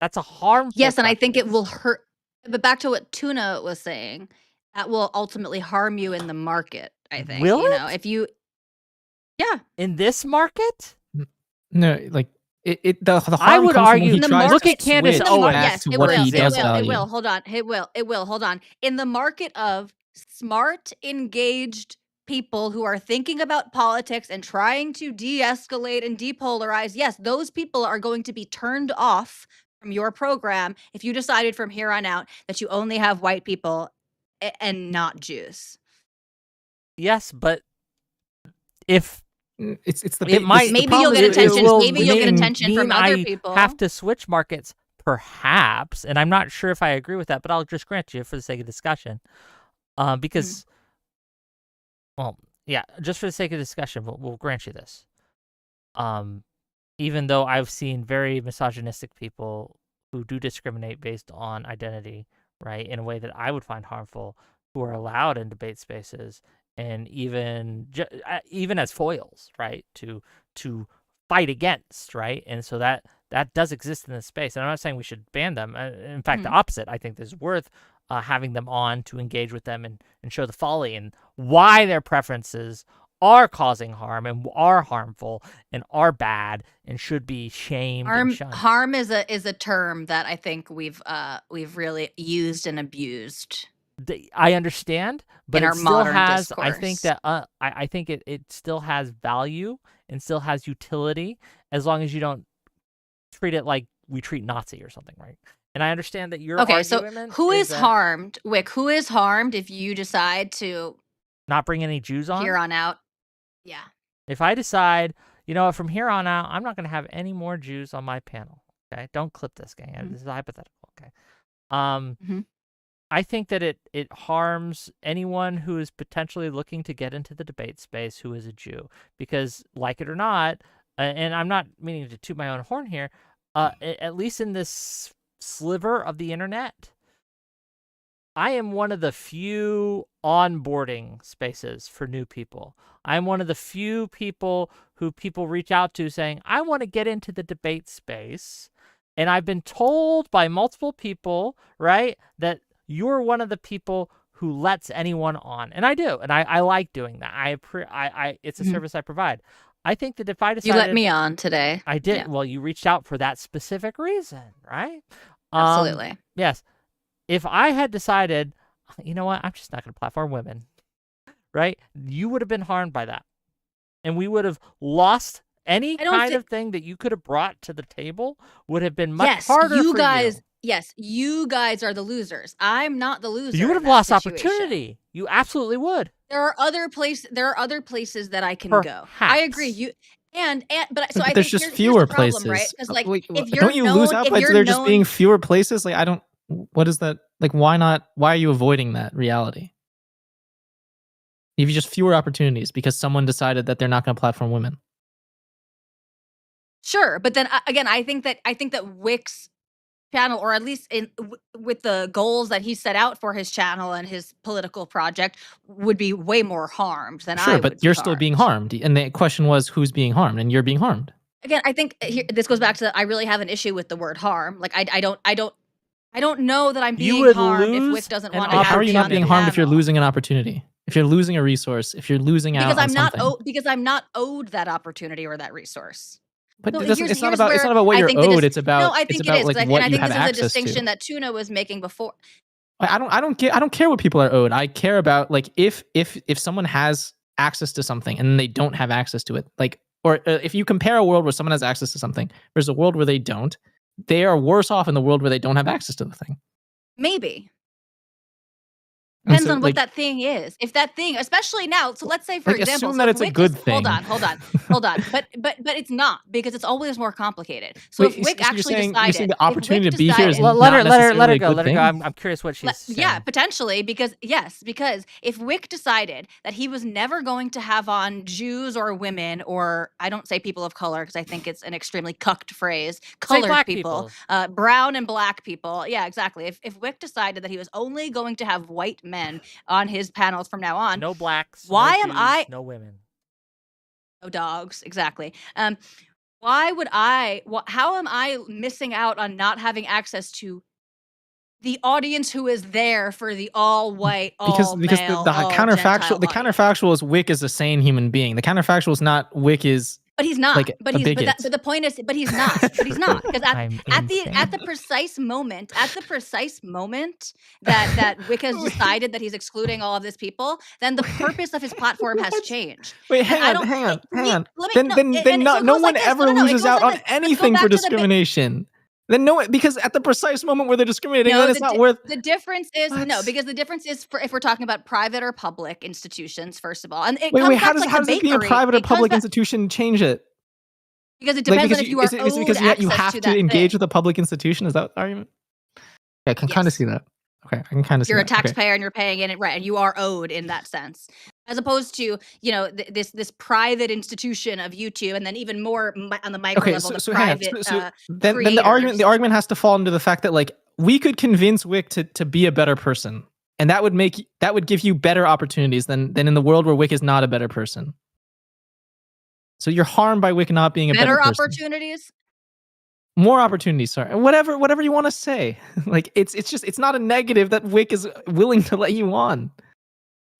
That's a harmful Yes, and preference. I think it will hurt. But back to what Tuna was saying, that will ultimately harm you in the market, I think. Will you it? know, if you In this market? No, like the harm I would comes from when argue, he tries look to at Candace switch Owens. back yes, to it what will. he does It value. will. Hold on. It will. Hold on. In the market of smart, engaged people who are thinking about politics and trying to de-escalate and depolarize, yes, those people are going to be turned off from your program if you decided from here on out that you only have white people and not Jews. Yes, but if it's the it might, maybe you'll get attention. Maybe you'll get attention from other people. Have to switch markets, perhaps, and I'm not sure if I agree with that, but I'll just grant you for the sake of discussion, because, well, yeah, just for the sake of discussion, we'll grant you this. Even though I've seen very misogynistic people who do discriminate based on identity, right, in a way that I would find harmful, who are allowed in debate spaces, and even as foils, right, to fight against, right, and so that does exist in this space. And I'm not saying we should ban them. In fact, the opposite. I think this is worth having them on to engage with them and show the folly and why their preferences are causing harm and are harmful and are bad and should be shamed and shunned. Harm is a term that I think we've really used and abused. I understand, but in our it still modern has. discourse. I think that I think it still has value and still has utility as long as you don't treat it like we treat Nazi or something, right? And I understand that your okay. So argument who is harmed, Wick? Who is harmed if you decide to not bring any Jews on here on out? Yeah. If I decide, you know what, from here on out, I'm not going to have any more Jews on my panel. Okay, don't clip this, gang. This is hypothetical. Okay. I think that it harms anyone who is potentially looking to get into the debate space who is a Jew, because, like it or not, and I'm not meaning to toot my own horn here, at least in this sliver of the internet, I am one of the few onboarding spaces for new people. I'm one of the few people who people reach out to saying, I want to get into the debate space. And I've been told by multiple people, right, that you're one of the people who lets anyone on. And I do. And I like doing that. It's a service I provide. I think that if I decided... You let me on today. I did. Yeah. Well, you reached out for that specific reason, right? Absolutely. Yes. If I had decided, you know what, I'm just not going to platform women, right? You would have been harmed by that. And we would have lost any kind of thing that you could have brought to the table would have been much harder for you. Yes, you guys are the losers. I'm not the loser. You would have lost opportunity. You absolutely would. There are other places that I can go. I agree. You but so I there's think just fewer places, right? Because like, if you're don't you lose out by there just being fewer places? Like, I don't. What is that? Like, why not? Why are you avoiding that reality? If you just fewer opportunities because someone decided that they're not going to platform women. Sure, but then again, I think that Wick's channel, or at least with the goals that he set out for his channel and his political project, would be way more harmed than I would. Sure, but you're still being harmed, and the question was who's being harmed, and you're being harmed. Again, I think this goes back to I really have an issue with the word harm. Like I don't know that I'm being harmed if Wick doesn't want to. How are you not being harmed if you're losing an opportunity? If you're losing a resource, if you're losing out on something? Because I'm not owed that opportunity or that resource. But it's not about what you're owed. It's about no, I think it is. Like, and what I you think have this is a access distinction to. that Tuna was making before. I don't care what people are owed. I care about, like, if someone has access to something and they don't have access to it, like, or if you compare a world where someone has access to something versus a world where they don't, they are worse off in the world where they don't have access to the thing. Maybe. And Depends so, on what that thing is. If that thing, especially now, so let's say for example, assume so that if it's a Wick good just, thing. hold on. But it's not, because it's always more complicated. So Wait, if Wick so you're actually saying decided, the opportunity if to Wick be here is decided, Let her not necessarily a go. good Let her thing? go. I'm curious what she's saying. yeah, potentially, because if Wick decided that he was never going to have on Jews or women, or I don't say people of color because I think it's an extremely cucked phrase, colored black people, people. brown and black people. Yeah, exactly. If Wick decided that he was only going to have white men on his panels from now on, No blacks, why no am Jews, I no women. no dogs, exactly. Why would I? How am I missing out on not having access to the audience who is there for the all white, all because male, the all counterfactual Gentile audience? is Wick is a sane human being. The counterfactual is not Wick is But he's not. like But a he's bigot. but the point is, but he's not. But he's not, because I'm at the insane. precise moment, that Wick has decided that he's excluding all of these people, then the purpose of his platform has What? changed. Wait, And hang I on, don't. hang on, Let hang on. me Then no. then So it no goes one like this. ever No, it loses goes out like on this. Let's go anything back for to the discrimination. Then because at the precise moment where they're discriminating, No, then it's not worth. the difference is What? no, because the difference is for if we're talking about private or public institutions, first of all, and it Wait, comes how back to does like the it being a bakery. private or It comes public back institution change it? because it Like depends on because if you are is it owed because you access have to to that engage thing. with a public institution? Is that the argument? Yeah, I can kind of Yes. see that. Okay, I can kind of see You're a that. Okay. taxpayer and you're paying in it, right? And you are owed in that sense, as opposed to this private institution of YouTube, and then even more on the micro Okay, level, the so hang on. private Then creators. the argument has to fall into the fact that like we could convince Wick to be a better person, and that would give you better opportunities than in the world where Wick is not a better person. So you're harmed by Wick not being a better Better person. opportunities. More opportunities, sorry. Whatever you want to say. Like it's not a negative that Wick is willing to let you on.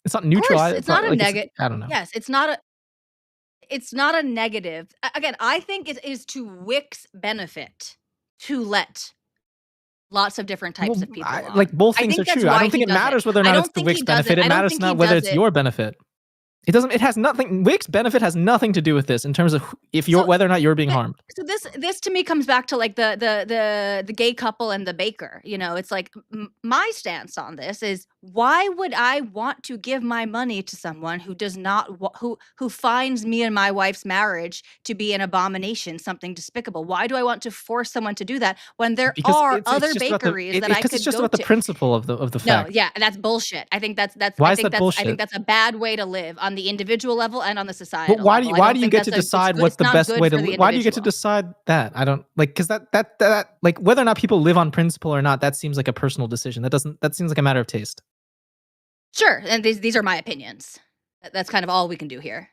It's not Of neutral. course, it's not a like negative. I don't know. Yes, it's not a negative. Again, I think it is to Wick's benefit to let lots of different types of people on. Like both I things are think that's true. I why don't think he it does it. matters whether or I not it's don't to think he Wick's does benefit. it. It I don't matters think not he whether does it's it. your benefit. It doesn't. It has nothing. Wick's benefit has nothing to do with this in terms of whether or not you're being harmed. So this to me comes back to like the gay couple and the baker. It's like my stance on this is, why would I want to give my money to someone who does not who finds me and my wife's marriage to be an abomination, something despicable? Why do I want to force someone to do that when there Because are it's other just bakeries that I because could it's just go about the to? principle of the No, fact. yeah, that's bullshit. I think that's Why is that bullshit? I think that's a bad way to live on the individual level and on the But societal level. I why don't do you think get to it's decide good. what's It's the not best good way to for the live? Why do you get to individual. decide that? I don't like, because that like whether or not people live on principle or not, that seems like a personal decision. That seems like a matter of taste. Sure, and these are my opinions. That's kind of all we can do here.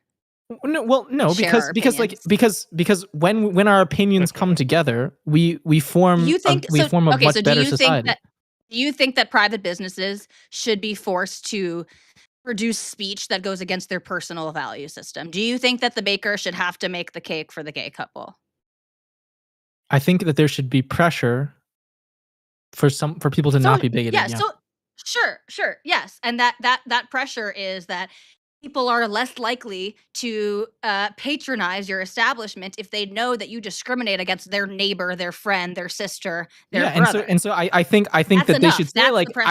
No, Share our opinions. because when our opinions come together, we form You think we so? form a Okay, so much better society. do you think that private businesses should be forced to produce speech that goes against their personal value system? Do you think that the baker should have to make the cake for the gay couple? I think that there should be pressure for people to not So be bigoted. yeah, Yeah. so sure, yes, and that pressure is that people are less likely to patronize your establishment if they know that you discriminate against their neighbor, their friend, their sister, their Yeah, brother. and so I think That's that they should enough. say, That's like, the pressure.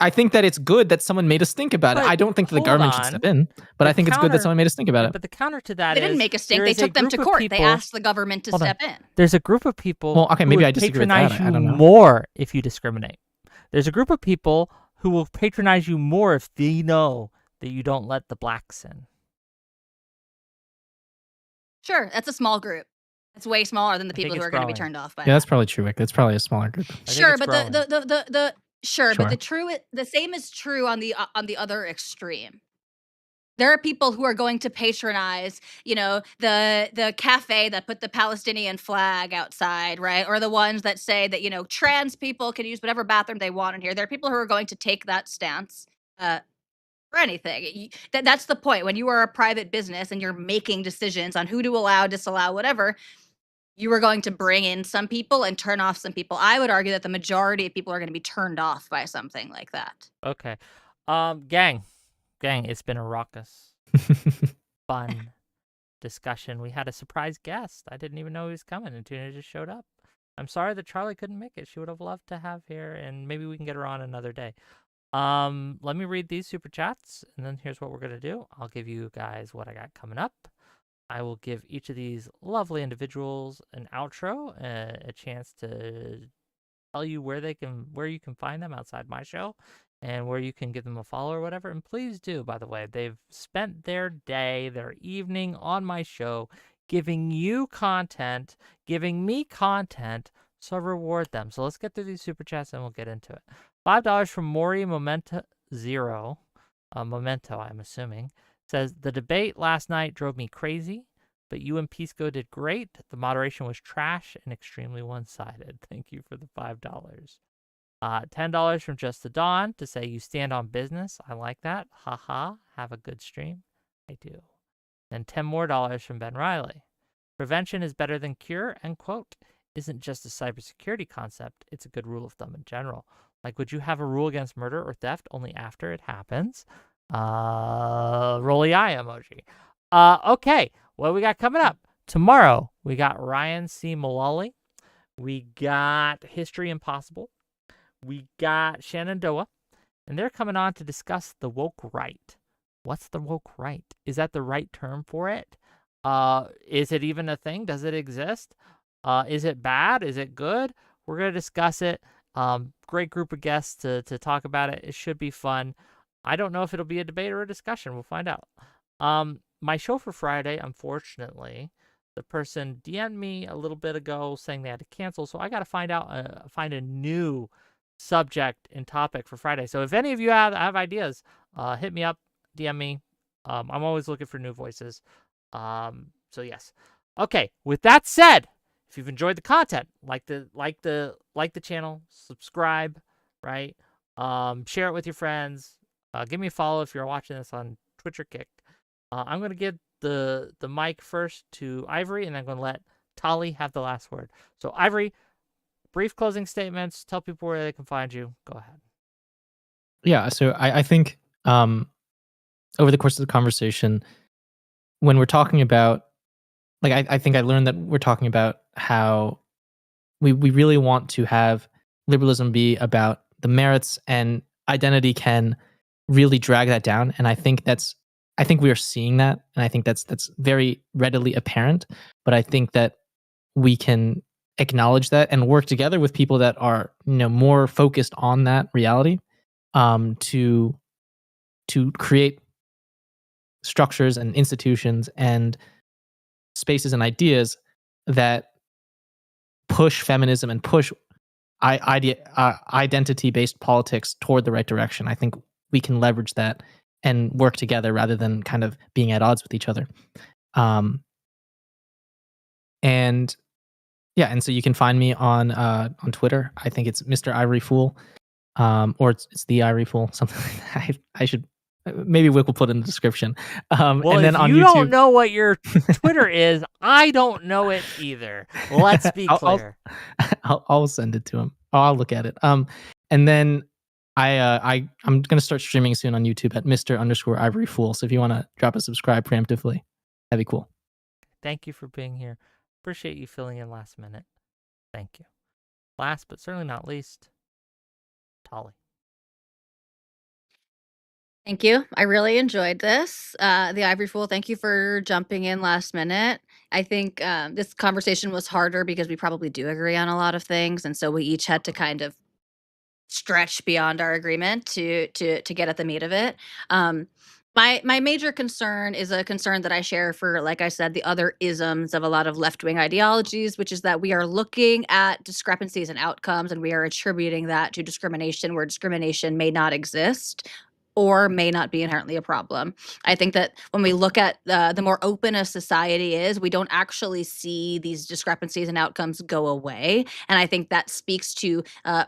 I think that it's good that someone made us think about it. But I don't think that the hold government should step on. in, but The I think it's good that counter- someone made us think about it. But the counter to that They didn't is make a stink. there They is a took them to group of court. They people- asked the government to Hold on. step in. There's a group of people Well, okay, who maybe would I disagree with patronize that. I don't you know. more if you discriminate. There's a group of people who will patronize you more if they know that you don't let the blacks in. Sure, that's a small group. It's way smaller than the I think people who it's are going to be growing. turned off by Yeah, that's that. probably true, Wick. That's probably a smaller group. Sure, it's but growing. but the same is true on the other extreme. There are people who are going to patronize, the cafe that put the Palestinian flag outside, right? Or the ones that say that, trans people can use whatever bathroom they want in here. There are people who are going to take that stance for anything. That's the point. When you are a private business and you're making decisions on who to allow, disallow, whatever, you are going to bring in some people and turn off some people. I would argue that the majority of people are going to be turned off by something like that. Okay. Gang, it's been a raucous, fun, discussion. We had a surprise guest. I didn't even know he was coming, and Tuna just showed up. I'm sorry that Charlie couldn't make it. She would have loved to have here, and maybe we can get her on another day. Let me read these super chats, and then here's what we're gonna do. I'll give you guys what I got coming up. I will give each of these lovely individuals an outro, a chance to tell you where you can find them outside my show, and where you can give them a follow or whatever. And please do, by the way, they've spent their day, their evening on my show, giving you content, giving me content, so reward them. So let's get through these super chats and we'll get into it. $5 from Mori Momento Zero, Memento, I'm assuming, says, the debate last night drove me crazy, but you and Pisco did great. The moderation was trash and extremely one-sided. Thank you for the $5. $10 from Just the Dawn to say you stand on business. I like that. Haha. Have a good stream. I do. And $10 more from Ben Riley. Prevention is better than cure, end quote, isn't just a cybersecurity concept. It's a good rule of thumb in general. Like, would you have a rule against murder or theft only after it happens? Rolly eye emoji. Okay, what we got coming up? Tomorrow, we got Ryan C. Mullally. We got History Impossible. We got Shenandoah. And they're coming on to discuss the woke right. What's the woke right? Is that the right term for it? Is it even a thing? Does it exist? Is it bad? Is it good? We're going to discuss it. Great group of guests to talk about it. It should be fun. I don't know if it'll be a debate or a discussion. We'll find out. My show for Friday, unfortunately, the person DM'd me a little bit ago saying they had to cancel, so I got to find a new subject and topic for Friday. So if any of you have ideas, hit me up, DM me. I'm always looking for new voices. So yes. Okay, with that said, if you've enjoyed the content, like the channel, subscribe, right? Share it with your friends. Give me a follow if you're watching this on Twitch or Kick. I'm going to give the mic first to Ivory, and I'm going to let Tali have the last word. So Ivory, brief closing statements. Tell people where they can find you. Go ahead. Yeah, so I think over the course of the conversation, when we're talking about, like, I think I learned that we're talking about how we really want to have liberalism be about the merits, and identity can really drag that down. And I think we are seeing that, and I think that's very readily apparent. But I think that we can acknowledge that and work together with people that are, more focused on that reality, to create structures and institutions and spaces and ideas that push feminism and push identity-based politics toward the right direction. I think we can leverage that and work together rather than kind of being at odds with each other. And so you can find me on Twitter. I think it's Mr. IvoryFool, or it's TheIvoryFool, something like that. I should, maybe Wick will put it in the description. Well, and then if on you YouTube, don't know what your Twitter is, I don't know it either. Let's be clear. I'll send it to him. I'll look at it. And then I'm gonna start streaming soon on YouTube at Mr._IvoryFool. So if you want to drop a subscribe preemptively, that'd be cool. Thank you for being here. Appreciate you filling in last minute. Thank you. Last but certainly not least, Tali. Thank you. I really enjoyed this. The Ivory Fool, thank you for jumping in last minute. I think this conversation was harder because we probably do agree on a lot of things, and so we each had to kind of stretch beyond our agreement to get at the meat of it. My major concern is a concern that I share for, like I said, the other isms of a lot of left-wing ideologies, which is that we are looking at discrepancies and outcomes, and we are attributing that to discrimination where discrimination may not exist or may not be inherently a problem. I think that when we look at the more open a society is, we don't actually see these discrepancies and outcomes go away. And I think that speaks to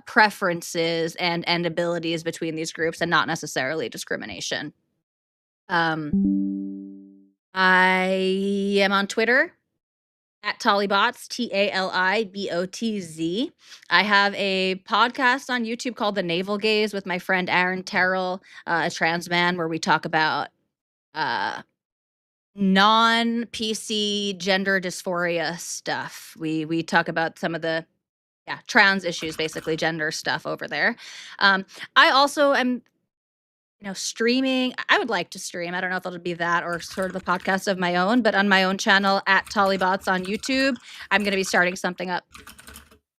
preferences and abilities between these groups and not necessarily discrimination. I am on Twitter at Talibots, TALIBOTZ. I have a podcast on YouTube called The Navel Gaze with my friend Aaron Terrell, a trans man, where we talk about non-PC gender dysphoria stuff. We talk about some of the trans issues, basically gender stuff over there. I also am streaming. I would like to stream. I don't know if it'll be that or sort of a podcast of my own, but on my own channel at Talibots on YouTube, I'm going to be starting something up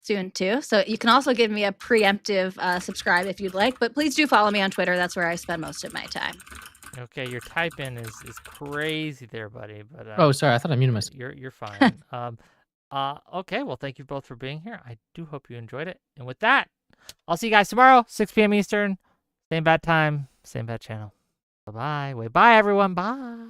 soon too. So you can also give me a preemptive subscribe if you'd like, but please do follow me on Twitter. That's where I spend most of my time. Okay, your type in is crazy there, buddy. But Oh, sorry, I thought I muted myself. You're fine. Okay, well, thank you both for being here. I do hope you enjoyed it. And with that, I'll see you guys tomorrow, 6 p.m. Eastern. Same bad time, same bad channel. Bye-bye. Wait, bye, everyone. Bye.